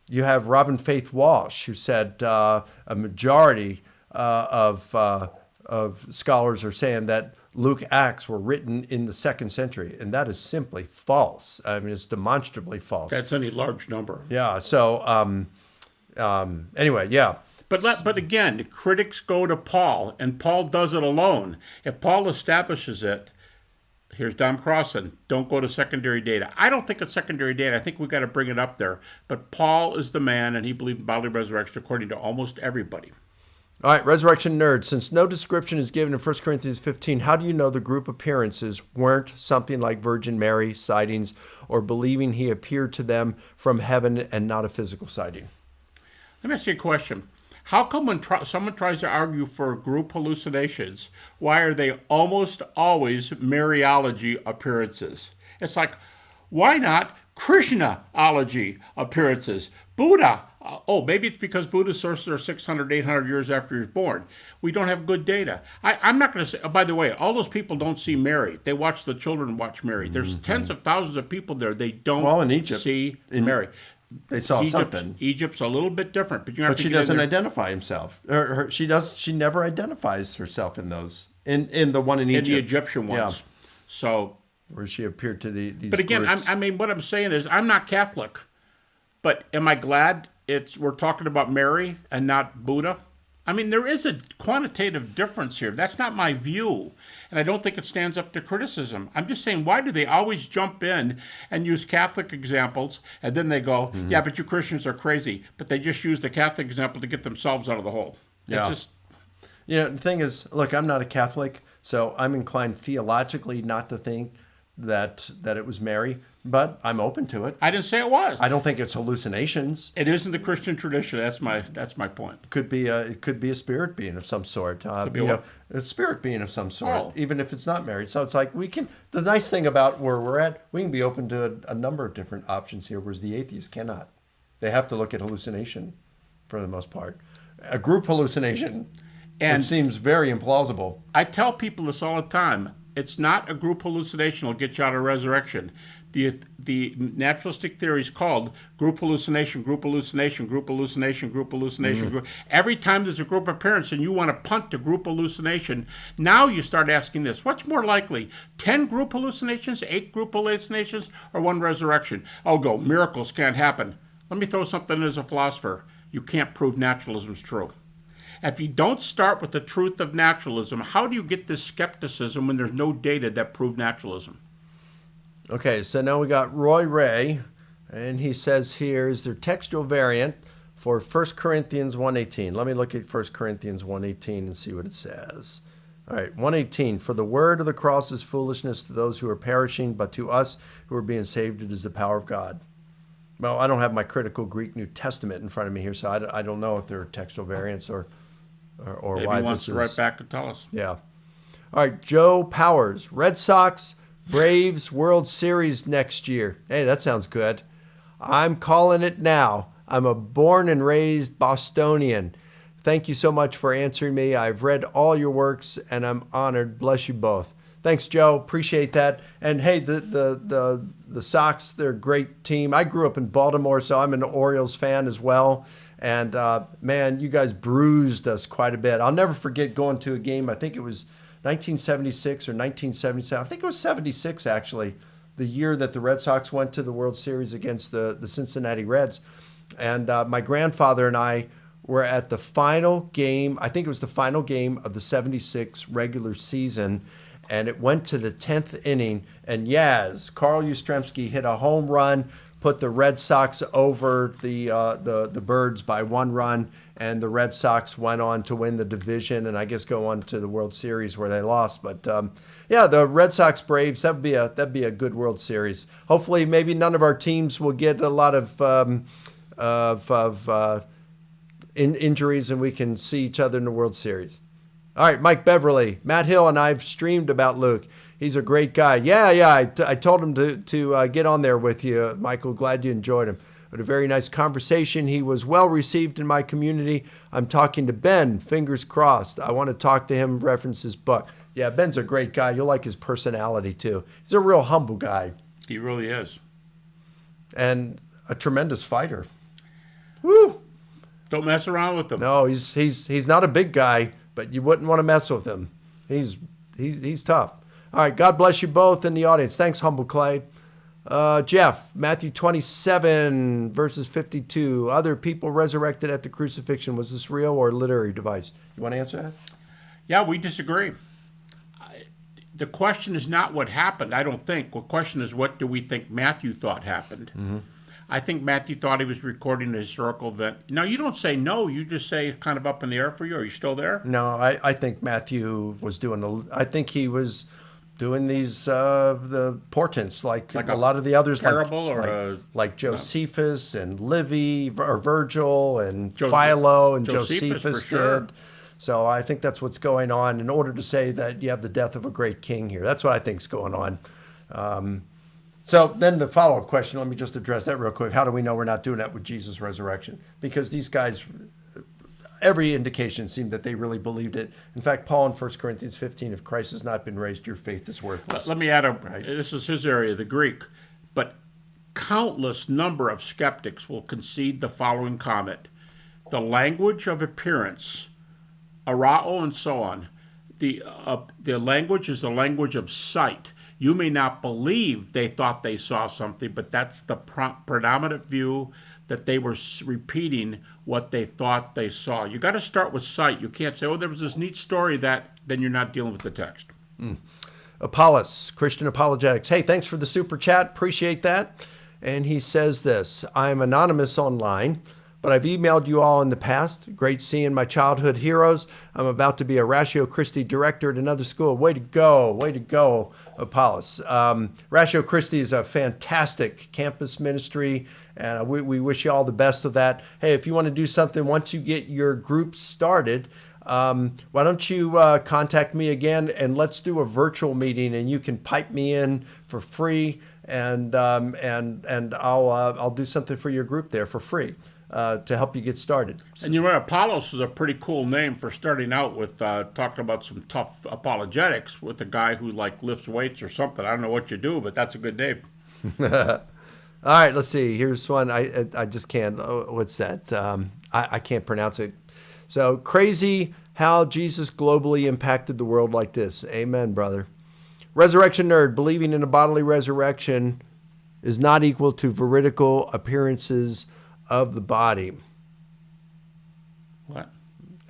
You have Robin Faith Walsh, who said a majority of scholars are saying that Luke Acts were written in the 2nd century, and that is simply false. I mean, it's demonstrably false. That's any large number. Yeah. So anyway, yeah. But again, critics go to Paul, and Paul does it alone. If Paul establishes it, here's Dom Crossan, don't go to secondary data. I don't think it's secondary data. I think we've got to bring it up there. But Paul is the man, and he believed in bodily resurrection according to almost everybody. All right, resurrection nerd. Since no description is given in 1 Corinthians 15, how do you know the group appearances weren't something like Virgin Mary sightings or believing he appeared to them from heaven and not a physical sighting? Let me ask you a question. How come when someone tries to argue for group hallucinations, why are they almost always Mariology appearances? It's like, why not Krishnaology appearances? Buddha. Maybe it's because Buddha's sources are 600, 800 years after he was born. We don't have good data. I'm not going to say, by the way, all those people don't see Mary. They watch the children watch Mary. There's tens of thousands of people there. They don't in Egypt, see Mary. they saw something. Egypt's a little bit different, but you have But to she get in doesn't there. identify himself. She never identifies herself in those in the one in In Egypt. the Egyptian ones. Yeah. So, Where she appeared to these but again, groups. I mean, what I'm saying is, I'm not Catholic, but am I glad we're talking about Mary and not Buddha? I mean, there is a quantitative difference here. That's not my view, and I don't think it stands up to criticism. I'm just saying, why do they always jump in and use Catholic examples, and then they go, yeah, but you Christians are crazy, but they just use the Catholic example to get themselves out of the hole. Yeah. It's just, The thing is, look, I'm not a Catholic, so I'm inclined theologically not to think that it was Mary, but I'm open to it. I didn't say it was. I don't think it's hallucinations. It isn't the Christian tradition. That's my point. It could be a spirit being of some sort. be what? A spirit being of some sort, Oh. even if it's not married. So it's like we can. The nice thing about where we're at, we can be open to a number of different options here, whereas the atheists cannot. They have to look at hallucination, for the most part. A group hallucination, And- which seems very implausible. I tell people this all the time. It's not a group hallucination will get you out of resurrection. The naturalistic theory is called group hallucination, group hallucination, group hallucination, group hallucination. Group. Every time there's a group appearance and you want to punt to group hallucination, now you start asking this: what's more likely, 10 group hallucinations, 8 group hallucinations, or 1 resurrection? I'll go, miracles can't happen. Let me throw something in as a philosopher. You can't prove naturalism's true. If you don't start with the truth of naturalism, how do you get this skepticism when there's no data that prove naturalism? Okay, so now we got Roy Ray, and he says here, is there textual variant for 1 Corinthians 1:18? Let me look at 1 Corinthians 1:18 and see what it says. All right, 1:18, for the word of the cross is foolishness to those who are perishing, but to us who are being saved it is the power of God. Well, I don't have my critical Greek New Testament in front of me here, so I don't know if there are textual variants or Maybe why he wants this to is. write back and tell us. Yeah. All right, Joe Powers, Red Sox, Braves World Series next year. Hey, that sounds good. I'm calling it now. I'm a born and raised Bostonian. Thank you so much for answering me. I've read all your works and I'm honored. Bless you both. Thanks, Joe. Appreciate that. And hey, the Sox, they're a great team. I grew up in Baltimore, so I'm an Orioles fan as well. And man, you guys bruised us quite a bit. I'll never forget going to a game. I think it was 1976 or 1977. I think it was 76, actually, the year that the Red Sox went to the World Series against the Cincinnati Reds. And my grandfather and I were at the final game. I think it was the final game of the 76 regular season. And it went to the 10th inning. And Carl Yastrzemski hit a home run, put the Red Sox over the Birds by 1 run, and the Red Sox went on to win the division and I guess go on to the World Series where they lost. But the Red Sox Braves, that'd be a good World Series. Hopefully, maybe none of our teams will get a lot of injuries and we can see each other in the World Series. All right, Mike Beverly, Matt Hill, and I've streamed about Luke. He's a great guy. I told him to get on there with you, Michael. Glad you enjoyed him. But a very nice conversation. He was well received in my community. I'm talking to Ben, fingers crossed. I want to talk to him, reference his book. Yeah, Ben's a great guy. You'll like his personality, too. He's a real humble guy He really is. and a tremendous fighter. Woo! Don't mess around with them. No, he's not a big guy, but you wouldn't want to mess with him. He's tough. All right, God bless you both in the audience. Thanks, Humble Clay. Jeff, Matthew 27 verses 52. Other people resurrected at the crucifixion. Was this real or a literary device? You want to answer that? Yeah, we disagree. The question is not what happened, I don't think. The question is, what do we think Matthew thought happened? Mm-hmm. I think Matthew thought he was recording a historical event. Now, you don't say no. You just say kind of up in the air for you. Are you still there? No, I think Matthew was I think he was doing these the portents like a lot of the others, parable like Josephus and Livy or Virgil and Joseph- Philo and Josephus, Josephus for sure. did. So I think that's what's going on in order to say that you have the death of a great king here. That's what I think's going on. So then the follow-up question, let me just address that real quick. How do we know we're not doing that with Jesus' resurrection? Because these guys, every indication seemed that they really believed it. In fact, Paul in 1 Corinthians 15, if Christ has not been raised, your faith is worthless. Let me add this is his area, the Greek. But countless number of skeptics will concede the following comment. The language of appearance, arao and so on, the language is the language of sight. You may not believe they thought they saw something, but that's the predominant view, that they were repeating what they thought they saw. You got to start with sight. You can't say, oh, there was this neat story, that then you're not dealing with the text. Apollos, Christian Apologetics. Hey, thanks for the super chat. Appreciate that. And he says this, I'm anonymous online, but I've emailed you all in the past. Great seeing my childhood heroes. I'm about to be a Ratio Christi director at another school. Way to go, Apollos. Ratio Christi is a fantastic campus ministry, and we wish you all the best of that. Hey, if you want to do something once you get your group started, why don't you contact me again, and let's do a virtual meeting, and you can pipe me in for free, and I'll do something for your group there for free. To help you get started. And you know, Apollos is a pretty cool name for starting out with talking about some tough apologetics with a guy who like lifts weights or something. I don't know what you do, but that's a good name. All right, let's see. Here's one. I just can't. What's that? I can't pronounce it. So crazy how Jesus globally impacted the world like this. Amen, brother. Resurrection nerd, believing in a bodily resurrection is not equal to veridical appearances of the body. What?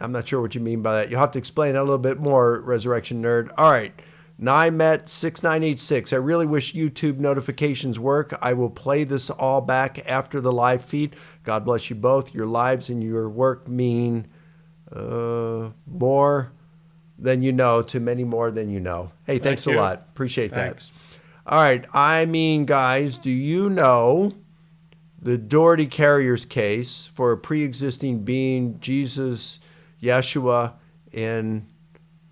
I'm not sure what you mean by that. You'll have to explain that a little bit more, Resurrection Nerd. All right. NIMET6986. I really wish YouTube notifications work. I will play this all back after the live feed. God bless you both. Your lives and your work mean more than you know to many more than you know. Hey, thanks a lot. Appreciate that. All right. I mean, guys, do you know the Doherty Carriers case for a pre-existing being, Jesus, Yeshua, in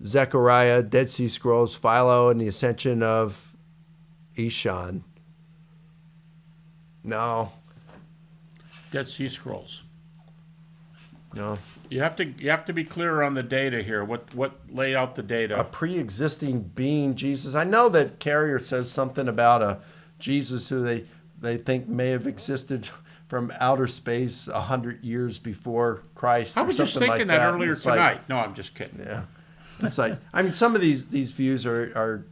Zechariah, Dead Sea Scrolls, Philo, and the ascension of Eshan? No. Dead Sea Scrolls. No. You have to be clearer on the data here. What lay out the data? A pre-existing being, Jesus. I know that Carrier says something about a Jesus who they think may have existed from outer space 100 years before Christ. I was just thinking that earlier tonight. No, I'm just kidding. Yeah. It's like, I mean, some of these views are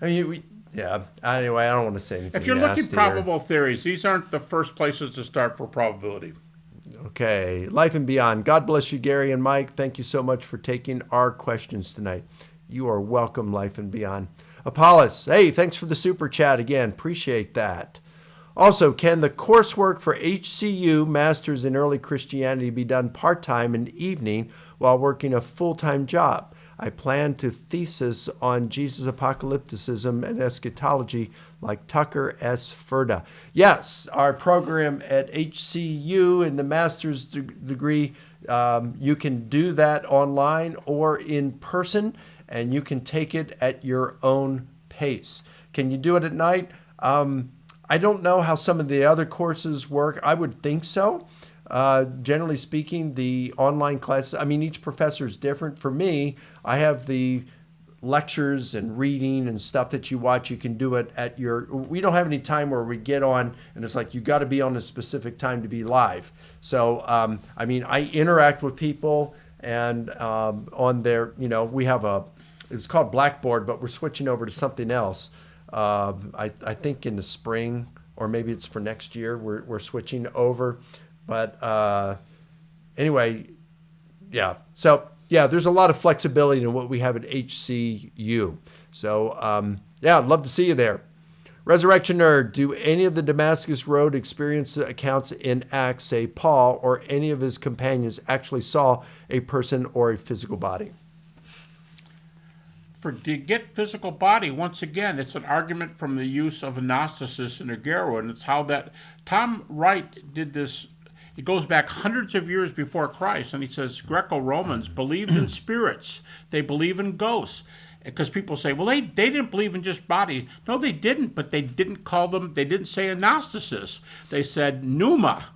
I mean, anyway, I don't want to say anything. If you're looking probable theories, these aren't the first places to start for probability. Okay. Life and Beyond. God bless you, Gary and Mike. Thank you so much for taking our questions tonight. You are welcome, Life and Beyond. Apollos, hey, thanks for the super chat again. Appreciate that. Also, can the coursework for HCU Masters in Early Christianity be done part-time in the evening while working a full-time job? I plan to thesis on Jesus apocalypticism and eschatology like Tucker S. Ferda. Yes, our program at HCU in the master's degree, you can do that online or in person, and you can take it at your own pace. Can you do it at night? I don't know how some of the other courses work. I would think so. Generally speaking, the online classes, I mean, each professor is different. For me, I have the lectures and reading and stuff that you watch. You can do it at we don't have any time where we get on and it's like, you got to be on a specific time to be live. So, I mean, I interact with people and on their, we have it's called Blackboard, but we're switching over to something else. I think in the spring, or maybe it's for next year, we're switching over. But anyway, yeah. So, yeah, there's a lot of flexibility in what we have at HCU. So, I'd love to see you there. Resurrection Nerd, do any of the Damascus Road experience accounts in Acts say Paul or any of his companions actually saw a person or a physical body? To get physical body, once again, it's an argument from the use of Gnosticis and Agero, and it's how that Tom Wright did this. It goes back hundreds of years before Christ, and he says Greco-Romans believed in spirits. They believe in ghosts. Because people say, well, they didn't believe in just body. No, they didn't, but they didn't say Gnosticis. They said pneuma.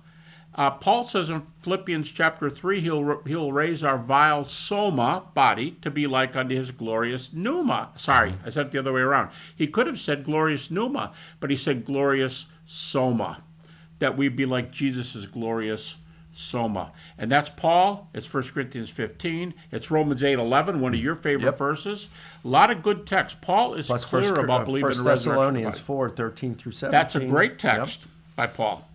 Paul says in Philippians chapter 3, he'll raise our vile soma, body, to be like unto his glorious pneuma. Sorry, I said it the other way around. He could have said glorious pneuma, but he said glorious soma, that we be like Jesus' glorious soma. And that's Paul. It's 1 Corinthians 15. It's Romans 8:11, one of your favorite verses. A lot of good text. Paul is Plus clear about believing in the resurrection. Thessalonians 4:13 through 17. That's a great text by Paul.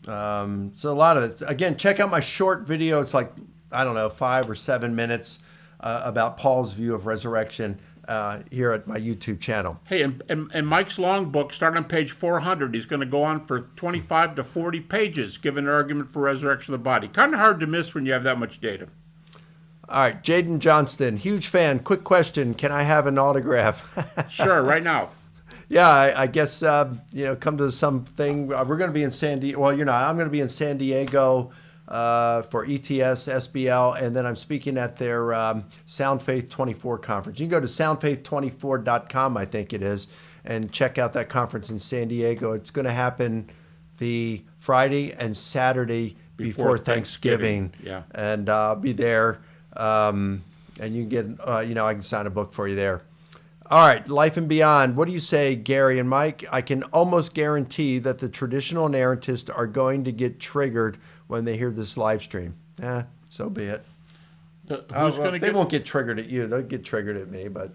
So a lot of it. Again, check out my short video. It's like, I don't know, 5 or 7 minutes about Paul's view of resurrection here at my YouTube channel. Hey, and Mike's long book, starting on page 400, he's going to go on for 25 to 40 pages, giving an argument for resurrection of the body. Kind of hard to miss when you have that much data. All right, Jaden Johnston, huge fan. Quick question: can I have an autograph? Sure, right now. Yeah, I guess come to something. We're going to be in San Diego. Well, you're not. I'm going to be in San Diego for ETS, SBL, and then I'm speaking at their Sound Faith 24 conference. You can go to soundfaith24.com, I think it is, and check out that conference in San Diego. It's going to happen the Friday and Saturday before Thanksgiving. Yeah. And I'll be there, and you can get, I can sign a book for you there. All right, Life and Beyond. What do you say, Gary and Mike? I can almost guarantee that the traditional narratists are going to get triggered when they hear this live stream. So be it. They won't get triggered at you. They'll get triggered at me, but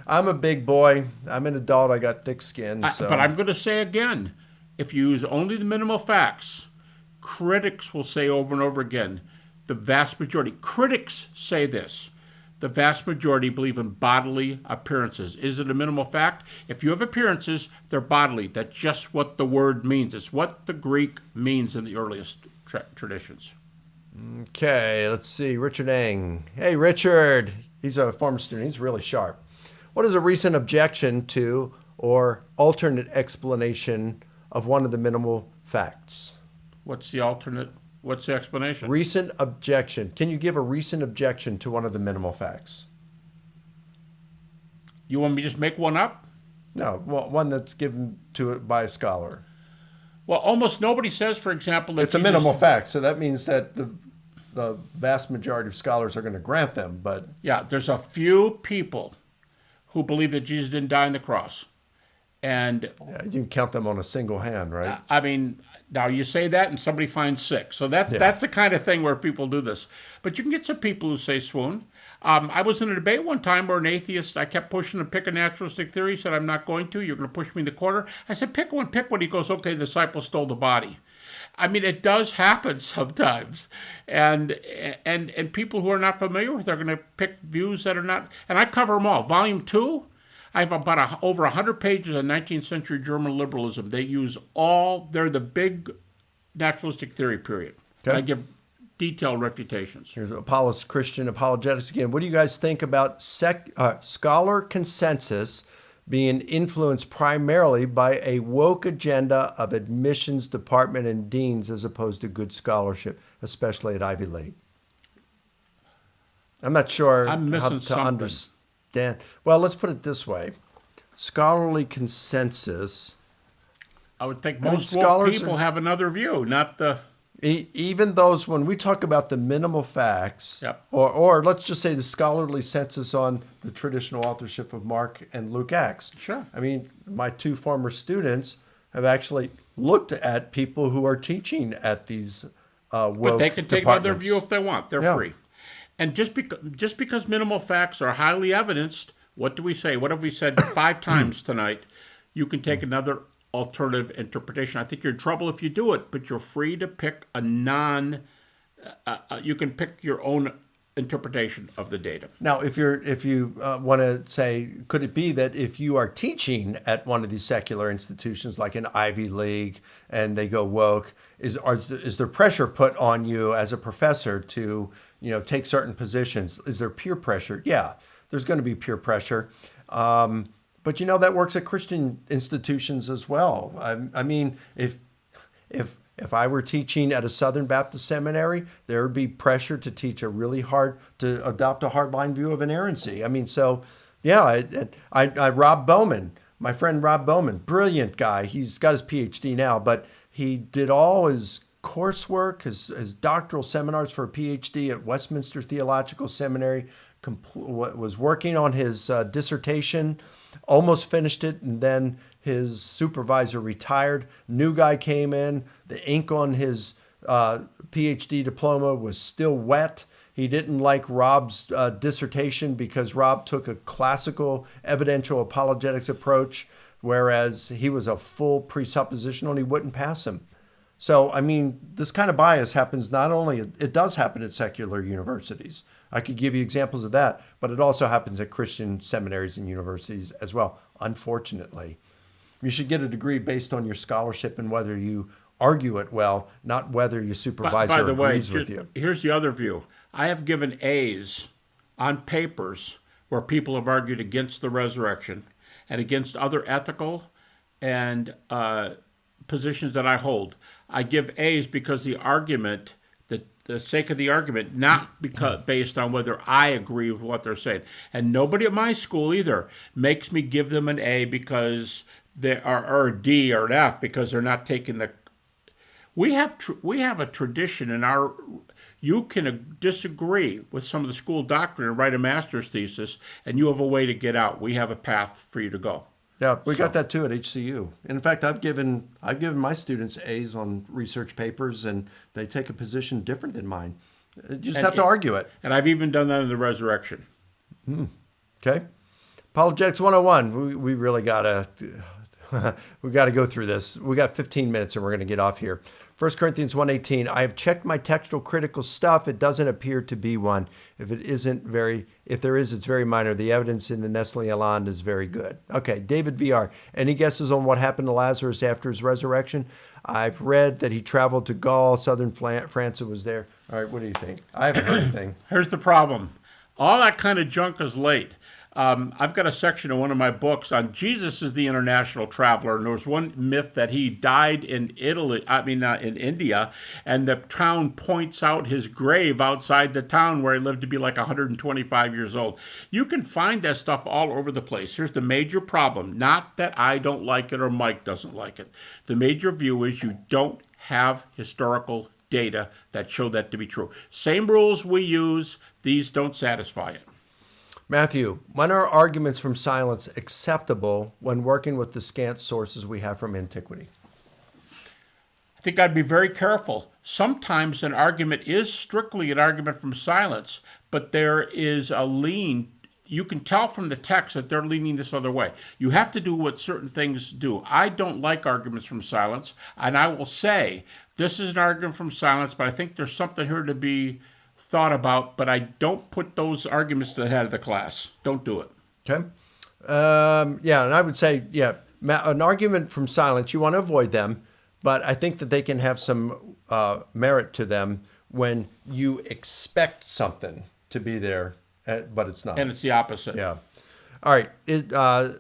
I'm a big boy. I'm an adult. I got thick skin. But I'm going to say again, if you use only the minimal facts, critics will say over and over again, the vast majority, critics say this, the vast majority believe in bodily appearances. Is it a minimal fact? If you have appearances, they're bodily. That's just what the word means. It's what the Greek means in the earliest traditions. Okay, let's see. Richard Eng. Hey, Richard. He's a former student. He's really sharp. What is a recent objection to or alternate explanation of one of the minimal facts? What's the explanation? Recent objection. Can you give a recent objection to one of the minimal facts? You want me to just make one up? No, one that's given to it by a scholar. Well, almost nobody says, for example, that it's a minimal fact, so that means that the vast majority of scholars are going to grant them. But yeah, there's a few people who believe that Jesus didn't die on the cross, and you can count them on a single hand, right? I mean, now you say that, and somebody finds 6. So that's the kind of thing where people do this. But you can get some people who say swoon. I was in a debate one time where an atheist, I kept pushing to pick a naturalistic theory. He said, I'm not going to. You're going to push me in the corner. I said, pick one. He goes, okay, the disciple stole the body. I mean, it does happen sometimes. And people who are not familiar with it are going to pick views that are not. And I cover them all. Volume 2, I have about over 100 pages on 19th century German liberalism. They use they're the big naturalistic theory period. Okay. I give detailed refutations. Here's Apollos Christian Apologetics again. What do you guys think about scholar consensus being influenced primarily by a woke agenda of admissions department and deans as opposed to good scholarship, especially at Ivy League? I'm not sure I'm missing how to something. understand. Well, let's put it this way. Scholarly consensus. I would think most woke people have another view, not the... Even those, when we talk about the minimal facts, Yep. or let's just say the scholarly census on the traditional authorship of Mark and Luke Acts. Sure. I mean, my 2 former students have actually looked at people who are teaching at these woke But they can take departments. another view if they want. They're free. And just because minimal facts are highly evidenced, what do we say? What have we said 5 times tonight? You can take another alternative interpretation. I think you're in trouble if you do it, but you're free to pick you can pick your own interpretation of the data. Now, if you want to say, could it be that if you are teaching at one of these secular institutions like an Ivy League and they go woke, is there pressure put on you as a professor to take certain positions? Is there peer pressure? Yeah, there's going to be peer pressure. But that works at Christian institutions as well. I mean, if I were teaching at a Southern Baptist seminary, there would be pressure to teach to adopt a hardline view of inerrancy. I mean, so yeah, Rob Bowman, my friend Rob Bowman, brilliant guy. He's got his PhD now, but he did all his coursework, his doctoral seminars for a PhD at Westminster Theological Seminary, was working on his dissertation, almost finished it, and then his supervisor retired. New guy came in. The ink on his PhD diploma was still wet. He didn't like Rob's dissertation because Rob took a classical evidential apologetics approach, whereas he was a full presuppositional and he wouldn't pass him. So, I mean, this kind of bias happens not only, it does happen at secular universities. I could give you examples of that, but it also happens at Christian seminaries and universities as well, unfortunately. You should get a degree based on your scholarship and whether you argue it well, not whether your supervisor agrees with you. Here's the other view. I have given A's on papers where people have argued against the resurrection and against other ethical and positions that I hold. I give A's because the argument, the sake of the argument, not because based on whether I agree with what they're saying. And nobody at my school either makes me give them an A because they are, or a D or an F because they're not taking the. We have a tradition in our. You can disagree with some of the school doctrine and write a master's thesis, and you have a way to get out. We have a path for you to go. Yeah, we got that too at HCU. In fact, I've given my students A's on research papers, and they take a position different than mine. You just have to argue it. And I've even done that in the resurrection. Okay. Apologetics 101. We really gotta we got to go through this. We got 15 minutes and we're going to get off here. 1 Corinthians 1:18. I have checked my textual critical stuff. It doesn't appear to be one. If there is, it's very minor. The evidence in the Nestle Aland is very good. Okay, David VR. Any guesses on what happened to Lazarus after his resurrection? I've read that he traveled to Gaul, southern France, and was there. All right, what do you think? I haven't heard anything. Here's the problem. All that kind of junk is late. I've got a section in one of my books on Jesus is the international traveler, and there was one myth that he died in in India, and the town points out his grave outside the town where he lived to be like 125 years old. You can find that stuff all over the place. Here's the major problem. Not that I don't like it or Mike doesn't like it. The major view is you don't have historical data that show that to be true. Same rules we use, these don't satisfy it. Matthew, when are arguments from silence acceptable when working with the scant sources we have from antiquity? I think I'd be very careful. Sometimes an argument is strictly an argument from silence, but there is a lean. You can tell from the text that they're leaning this other way. You have to do what certain things do. I don't like arguments from silence, and I will say this is an argument from silence, but I think there's something here to be thought about, but I don't put those arguments to the head of the class. Don't do it. Okay. And I would say, an argument from silence, you want to avoid them, but I think that they can have some merit to them when you expect something to be there, but it's not. And it's the opposite. Yeah. All right.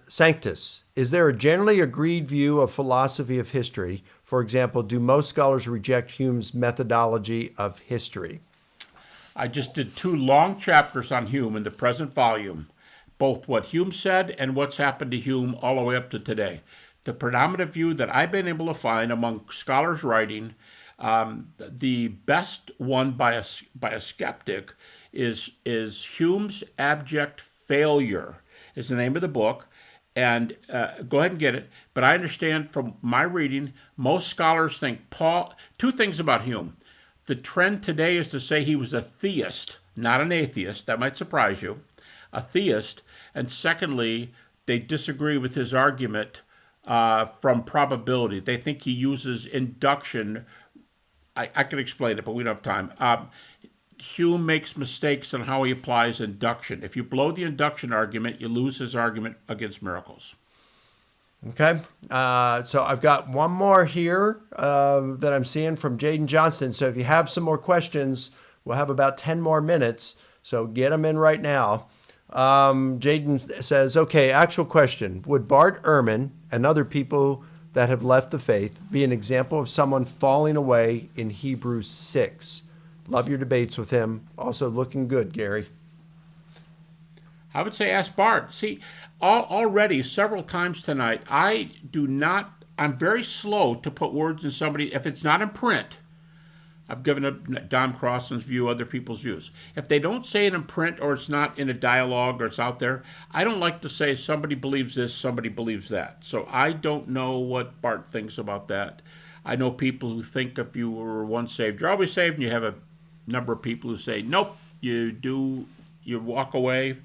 Sanctus, is there a generally agreed view of philosophy of history? For example, do most scholars reject Hume's methodology of history? I just did 2 long chapters on Hume in the present volume, both what Hume said and what's happened to Hume all the way up to today. The predominant view that I've been able to find among scholars writing, the best one by a skeptic is Hume's Abject Failure is the name of the book. And go ahead and get it. But I understand from my reading, most scholars think 2 things about Hume. The trend today is to say he was a theist, not an atheist. That might surprise you. A theist. And secondly, they disagree with his argument from probability. They think he uses induction. I can explain it, but we don't have time. Hume makes mistakes on how he applies induction. If you blow the induction argument, you lose his argument against miracles. Okay, so I've got one more here that I'm seeing from Jaden Johnston. So if you have some more questions, we'll have about 10 more minutes. So get them in right now. Jaden says, okay, actual question. Would Bart Ehrman and other people that have left the faith be an example of someone falling away in Hebrews 6? Love your debates with him. Also looking good, Gary. I would say ask Bart. See, already several times tonight, I'm very slow to put words in somebody. If it's not in print, I've given up Don Crossan's view, other people's views. If they don't say it in print or it's not in a dialogue or it's out there, I don't like to say somebody believes this, somebody believes that. So I don't know what Bart thinks about that. I know people who think if you were once saved, you're always saved, and you have a number of people who say, nope, you walk away,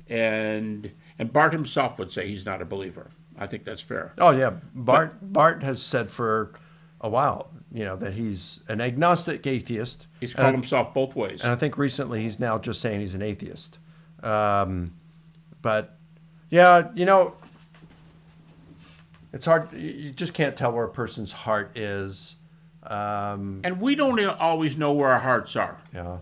and Bart himself would say he's not a believer. I think that's fair. Oh yeah, Bart has said for a while, that he's an agnostic atheist. He's called himself both ways. And I think recently he's now just saying he's an atheist. But yeah, it's hard. You just can't tell where a person's heart is. And we don't always know where our hearts are. Yeah.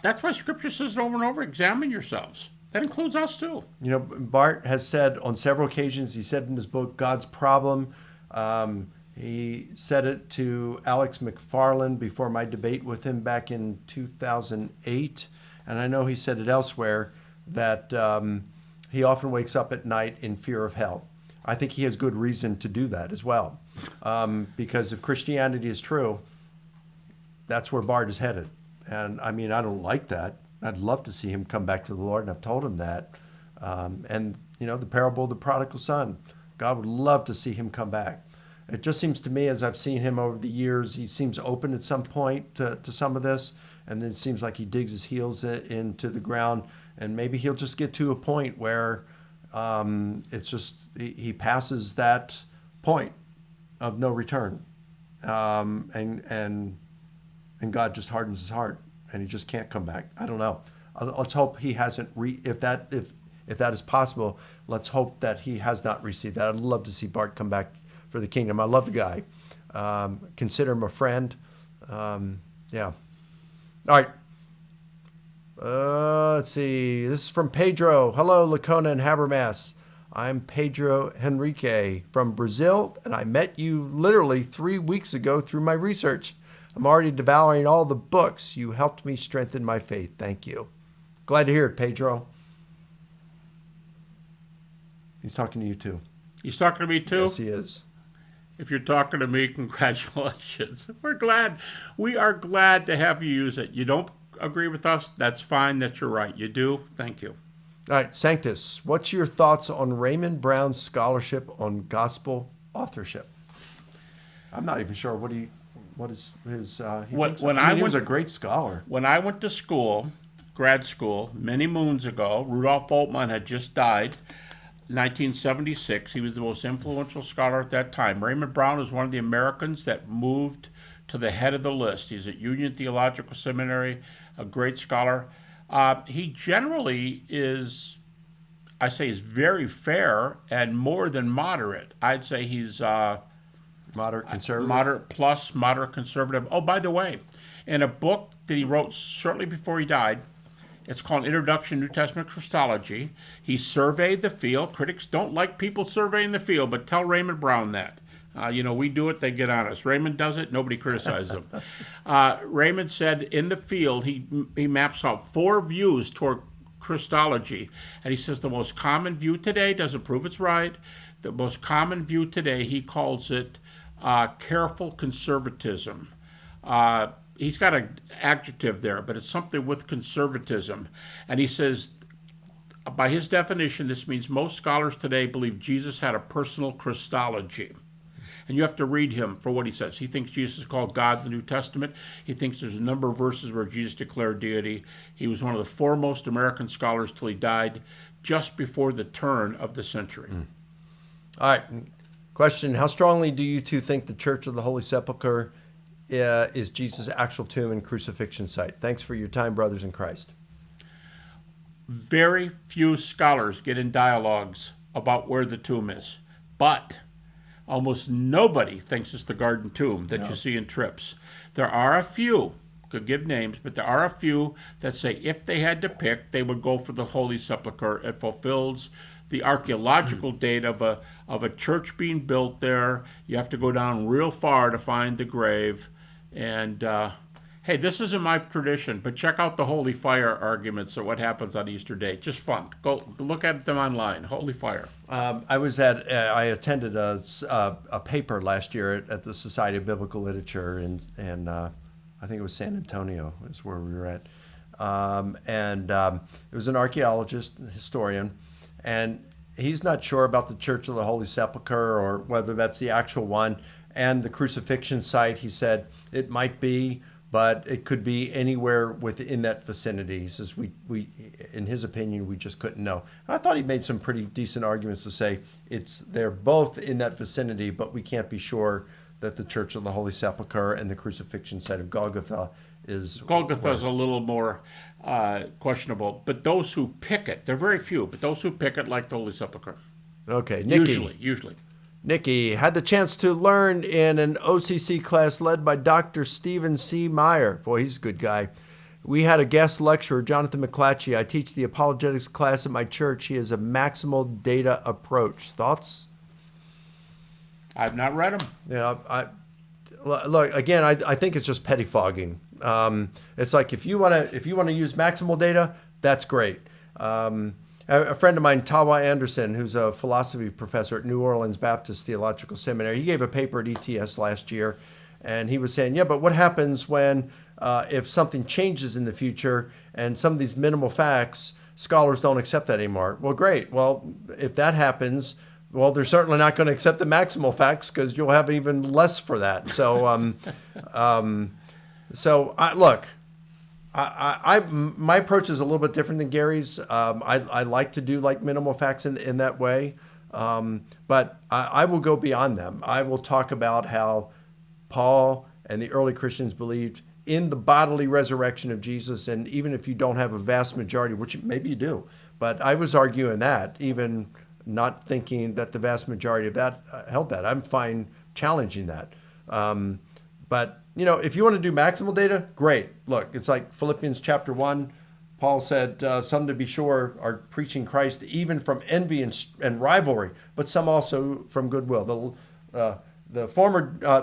That's why Scripture says over and over, examine yourselves. That includes us too. Bart has said on several occasions, he said in his book, God's Problem. He said it to Alex McFarland before my debate with him back in 2008. And I know he said it elsewhere that he often wakes up at night in fear of hell. I think he has good reason to do that as well. Because if Christianity is true, that's where Bart is headed. And I mean, I don't like that. I'd love to see him come back to the Lord, and I've told him that. And the parable of the prodigal son, God would love to see him come back. It just seems to me, as I've seen him over the years, he seems open at some point to some of this, and then it seems like he digs his heels into the ground, and maybe he'll just get to a point where it's just he passes that point of no return, and God just hardens his heart, and he just can't come back. I don't know. Let's hope he hasn't if that is possible. Let's hope that he has not received that. I'd love to see Bart come back for the kingdom. I love the guy. Consider him a friend. Yeah. All right. Let's see. This is from Pedro. Hello, Lacona and Habermas. I'm Pedro Henrique from Brazil, and I met you literally 3 weeks ago through my research. I'm already devouring all the books. You helped me strengthen my faith. Thank you. Glad to hear it, Pedro. He's talking to you too. He's talking to me too? Yes, he is. If you're talking to me, congratulations. We're glad. We are glad to have you use it. You don't agree with us? That's fine. That's your right. You do? Thank you. All right, Sanctus, what's your thoughts on Raymond Brown's scholarship on gospel authorship? I'm not even sure what is his. He was a great scholar. When I went to school, grad school, many moons ago, Rudolf Bultmann had just died. 1976. He was the most influential scholar at that time. Raymond Brown is one of the Americans that moved to the head of the list. He's at Union Theological Seminary, a great scholar. He generally is, I say, is very fair and more than moderate. I'd say he's moderate conservative. Moderate conservative. Oh, by the way, in a book that he wrote shortly before he died, it's called Introduction to New Testament Christology. He surveyed the field. Critics don't like people surveying the field, but tell Raymond Brown that. We do it, they get on us. Raymond does it, nobody criticizes him. Raymond said in the field, he maps out 4 views toward Christology. And he says the most common view today, doesn't prove it's right, the most common view today, he calls it careful conservatism. He's got an adjective there, but it's something with conservatism. And he says, by his definition, this means most scholars today believe Jesus had a personal Christology. And you have to read him for what he says. He thinks Jesus is called God in the New Testament. He thinks there's a number of verses where Jesus declared deity. He was one of the foremost American scholars till he died just before the turn of the century. All right. Question, how strongly do you two think the Church of the Holy Sepulchre is Jesus' actual tomb and crucifixion site? Thanks for your time, brothers in Christ. Very few scholars get in dialogues about where the tomb is, but almost nobody thinks it's the Garden Tomb that you see in trips. There are a few, could give names, but there are a few that say if they had to pick, they would go for the Holy Sepulchre. It fulfills the archaeological date of a church being built there. You have to go down real far to find the grave. And hey, this isn't my tradition, but check out the Holy Fire arguments of what happens on Easter Day. Just fun. Go look at them online. Holy Fire. I attended a paper last year at the Society of Biblical Literature, and I think it was San Antonio is where we were at. It was an archaeologist, historian, and he's not sure about the Church of the Holy Sepulchre or whether that's the actual one. And the crucifixion site, he said, it might be, but it could be anywhere within that vicinity. He says, we in his opinion, we just couldn't know. And I thought he made some pretty decent arguments to say they're both in that vicinity, but we can't be sure that the Church of the Holy Sepulchre and the crucifixion site of Golgotha is... Golgotha is a little more questionable, but those who pick it, they're very few, but those who pick it like the Holy Sepulchre. Okay, Nikki. Usually. Nikki had the chance to learn in an OCC class led by Dr. Stephen C. Meyer. Boy, he's a good guy. We had a guest lecturer, Jonathan McClatchy. I teach the apologetics class at my church. He has a maximal data approach. Thoughts? I've not read them. Yeah, look again. I think it's just pettifogging. It's like if you want to use maximal data, that's great. A friend of mine, Tawa Anderson, who's a philosophy professor at New Orleans Baptist Theological Seminary, he gave a paper at ETS last year, and he was saying, yeah, but what happens when if something changes in the future and some of these minimal facts, scholars don't accept that anymore? Well, great. Well, if that happens, well, they're certainly not going to accept the maximal facts because you'll have even less for that. So, look, my approach is a little bit different than Gary's. I like to do like minimal facts in that way, but I will go beyond them. I will talk about how Paul and the early Christians believed in the bodily resurrection of Jesus, and even if you don't have a vast majority, which maybe you do, but I was arguing that, even not thinking that the vast majority of that held that. I'm fine challenging that. But, if you want to do maximal data, great. Look, it's like Philippians chapter 1. Paul said, some to be sure are preaching Christ even from envy and rivalry, but some also from goodwill. The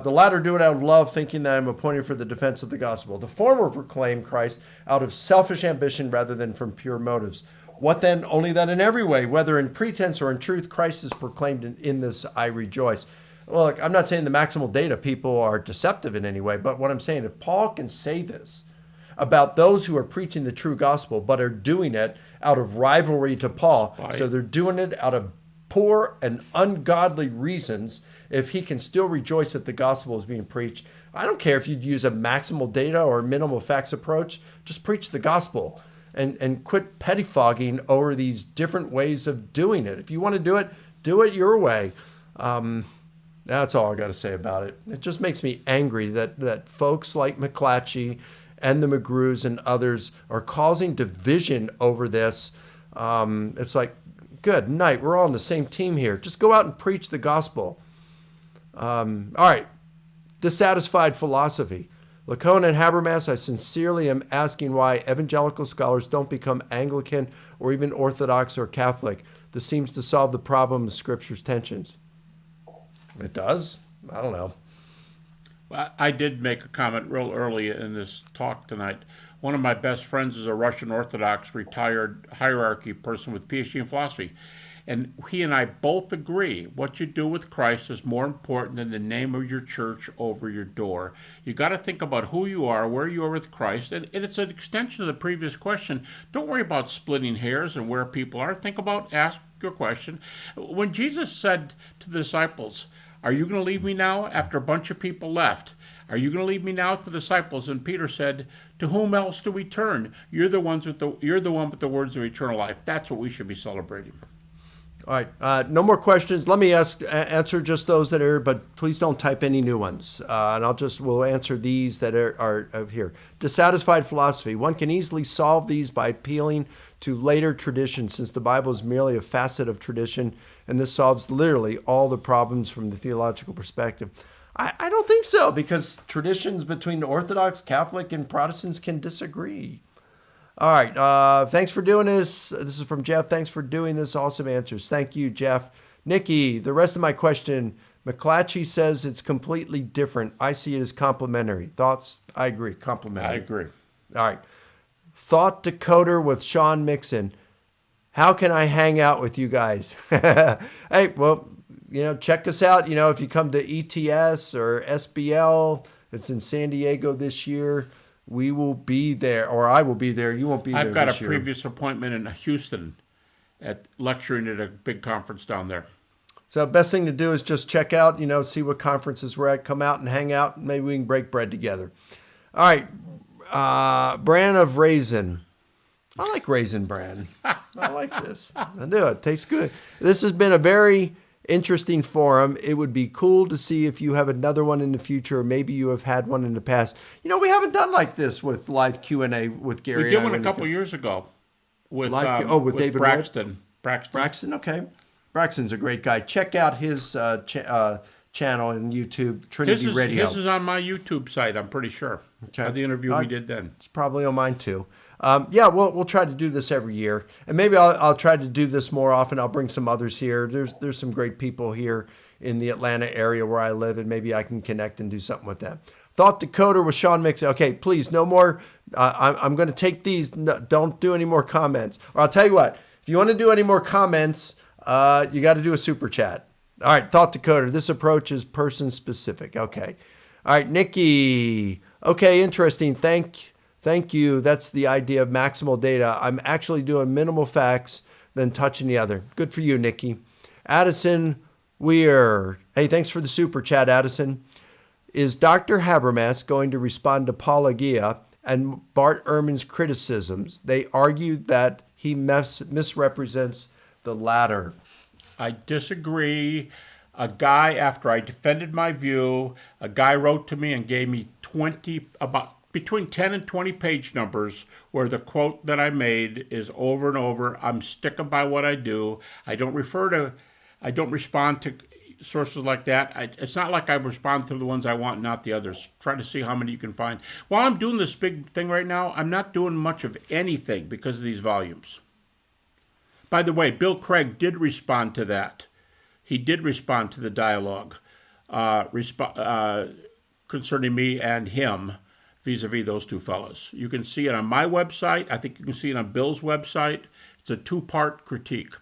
latter do it out of love, thinking that I'm appointed for the defense of the gospel. The former proclaim Christ out of selfish ambition rather than from pure motives. What then? Only that in every way, whether in pretense or in truth, Christ is proclaimed. In this I rejoice. Well, look, I'm not saying the maximal data people are deceptive in any way, but what I'm saying, if Paul can say this about those who are preaching the true gospel, but are doing it out of rivalry to Paul, so they're doing it out of poor and ungodly reasons, if he can still rejoice that the gospel is being preached, I don't care if you'd use a maximal data or minimal facts approach, just preach the gospel. And quit pettifogging over these different ways of doing it. If you want to do it your way. That's all I got to say about it. It just makes me angry that folks like McClatchy and the McGrews and others are causing division over this. It's like, good night. We're all on the same team here. Just go out and preach the gospel. All right. Dissatisfied philosophy. Lacone and Habermas, I sincerely am asking why evangelical scholars don't become Anglican or even Orthodox or Catholic. This seems to solve the problem of Scripture's tensions. It does? I don't know. I did make a comment real early in this talk tonight. One of my best friends is a Russian Orthodox retired hierarchy person with PhD in philosophy. And he and I both agree what you do with Christ is more important than the name of your church over your door. You got to think about who you are, where you are with Christ. And it's an extension of the previous question. Don't worry about splitting hairs and where people are. Ask your question. When Jesus said to the disciples, are you going to leave me now after a bunch of people left? Are you going to leave me now to the disciples? And Peter said, to whom else do we turn? You're the one with the words of eternal life. That's what we should be celebrating. All right. No more questions. Let me answer just those that are, but please don't type any new ones. And we'll answer these that are here. Dissatisfied philosophy. One can easily solve these by appealing to later tradition, since the Bible is merely a facet of tradition, and this solves literally all the problems from the theological perspective. I don't think so, because traditions between Orthodox, Catholic, and Protestants can disagree. All right. Thanks for doing this. This is from Jeff. Thanks for doing this. Awesome answers. Thank you, Jeff. Nikki, the rest of my question. McClatchy says it's completely different. I see it as complementary. Thoughts? I agree. Complementary. I agree. All right. Thought Decoder with Sean Mixon. How can I hang out with you guys? Hey, well, check us out. If you come to ETS or SBL, It's in San Diego this year. We will be there, or I will be there. You won't be there I've got this a year. previous appointment in Houston at lecturing at a big conference down there. So best thing to do is just check out, see what conferences we're at, come out and hang out, and maybe we can break bread together. All right. Bran of Raisin. I like Raisin Bran. I like this. I do. It tastes good. This has been a very interesting forum. It would be cool to see if you have another one in the future, or maybe you have had one in the past. We haven't done like this with live Q&A with Gary. We did one a couple years ago with with David Wood? Braxton. Braxton, okay. Braxton's a great guy. Check out his channel on YouTube, Trinity Radio. His is on my YouTube site, I'm pretty sure. Okay. The interview we did then. It's probably on mine too. We'll try to do this every year, and maybe I'll try to do this more often. I'll bring some others here. There's some great people here in the Atlanta area where I live, and maybe I can connect and do something with them. Thought Decoder with Sean Mix. Okay, please, no more. I'm going to take these. No, don't do any more comments. Or I'll tell you what. If you want to do any more comments, you got to do a super chat. All right, Thought Decoder. This approach is person specific. Okay. All right, Nikki. Okay, interesting. Thank you. That's the idea of maximal data. I'm actually doing minimal facts, then touching the other. Good for you, Nikki. Addison Weir. Hey, thanks for the super chat, Addison. Is Dr. Habermas going to respond to Apologia and Bart Ehrman's criticisms? They argue that he misrepresents the latter. I disagree. A guy, after I defended my view, a guy wrote to me and gave me between 10 and 20 page numbers where the quote that I made is over and over. I'm sticking by what I do. I don't respond to sources like that. It's not like I respond to the ones I want, not the others. Try to see how many you can find. While I'm doing this big thing right now, I'm not doing much of anything because of these volumes. By the way, Bill Craig did respond to that. He did respond to the dialogue concerning me and him vis-a-vis those two fellows. You can see it on my website. I think you can see it on Bill's website. It's a two-part critique.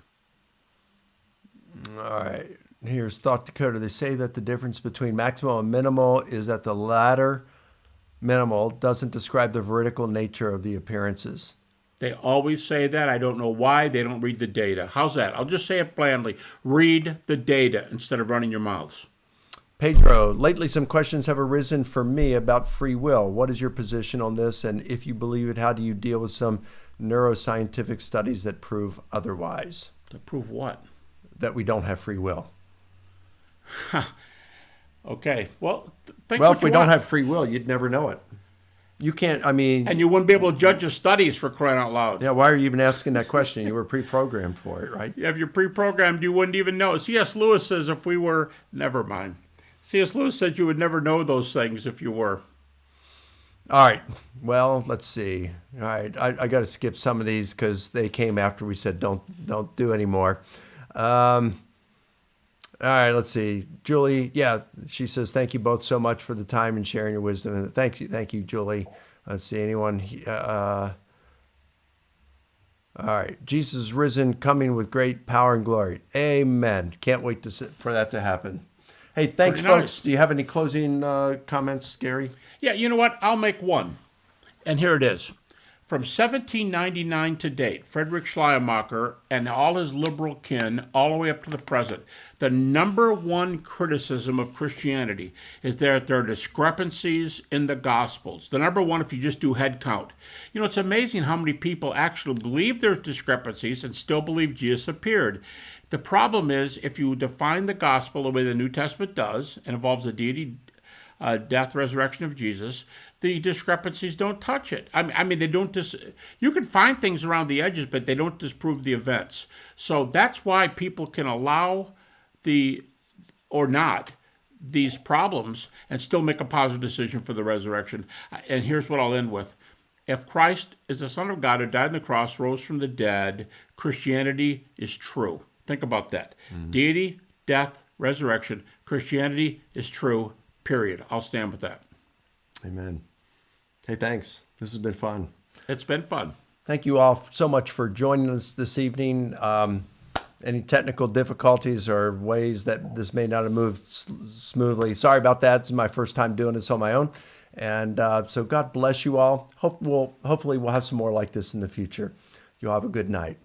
All right. Here's Thought Decoder. They say that the difference between maximal and minimal is that the latter, minimal, doesn't describe the veridical nature of the appearances. They always say that. I don't know why. They don't read the data. How's that? I'll just say it blandly. Read the data instead of running your mouths. Pedro, lately some questions have arisen for me about free will. What is your position on this? And if you believe it, how do you deal with some neuroscientific studies that prove otherwise? To prove what? That we don't have free will. Okay. Well, if we don't have free will, you'd never know it. You can't, And you wouldn't be able to judge your studies, for crying out loud. Yeah, why are you even asking that question? You were pre-programmed for it, right? Yeah, if you're pre-programmed, you wouldn't even know. C.S. Lewis says if we were, never mind. C.S. Lewis said you would never know those things if you were. All right. Well, let's see. All right. I got to skip some of these because they came after we said don't do any more. All right, let's see. Julie, she says, thank you both so much for the time and sharing your wisdom. And thank you, Julie. Let's see, anyone? All right, Jesus is risen, coming with great power and glory. Amen. Can't wait for that to happen. Hey, thanks, Pretty folks. nice. Do you have any closing comments, Gary? Yeah, you know what? I'll make one. And here it is. From 1799 to date, Friedrich Schleiermacher and all his liberal kin, all the way up to the present, the number one criticism of Christianity is that there are discrepancies in the Gospels. The number one, if you just do head count. You know, it's amazing how many people actually believe there's discrepancies and still believe Jesus appeared. The problem is, if you define the Gospel the way the New Testament does, and involves the deity, death, resurrection of Jesus, the discrepancies don't touch it. I mean, they don't you can find things around the edges, but they don't disprove the events. So that's why people can allow these problems and still make a positive decision for the resurrection. And here's what I'll end with. If Christ is the Son of God who died on the cross, rose from the dead, Christianity is true. Think about that. Mm-hmm. Deity, death, resurrection, Christianity is true, period. I'll stand with that. Amen. Hey, thanks. This has been fun. It's been fun. Thank you all so much for joining us this evening. any technical difficulties or ways that this may not have moved smoothly. Sorry about that. This is my first time doing this on my own. And so God bless you all. Hopefully we'll have some more like this in the future. You all have a good night.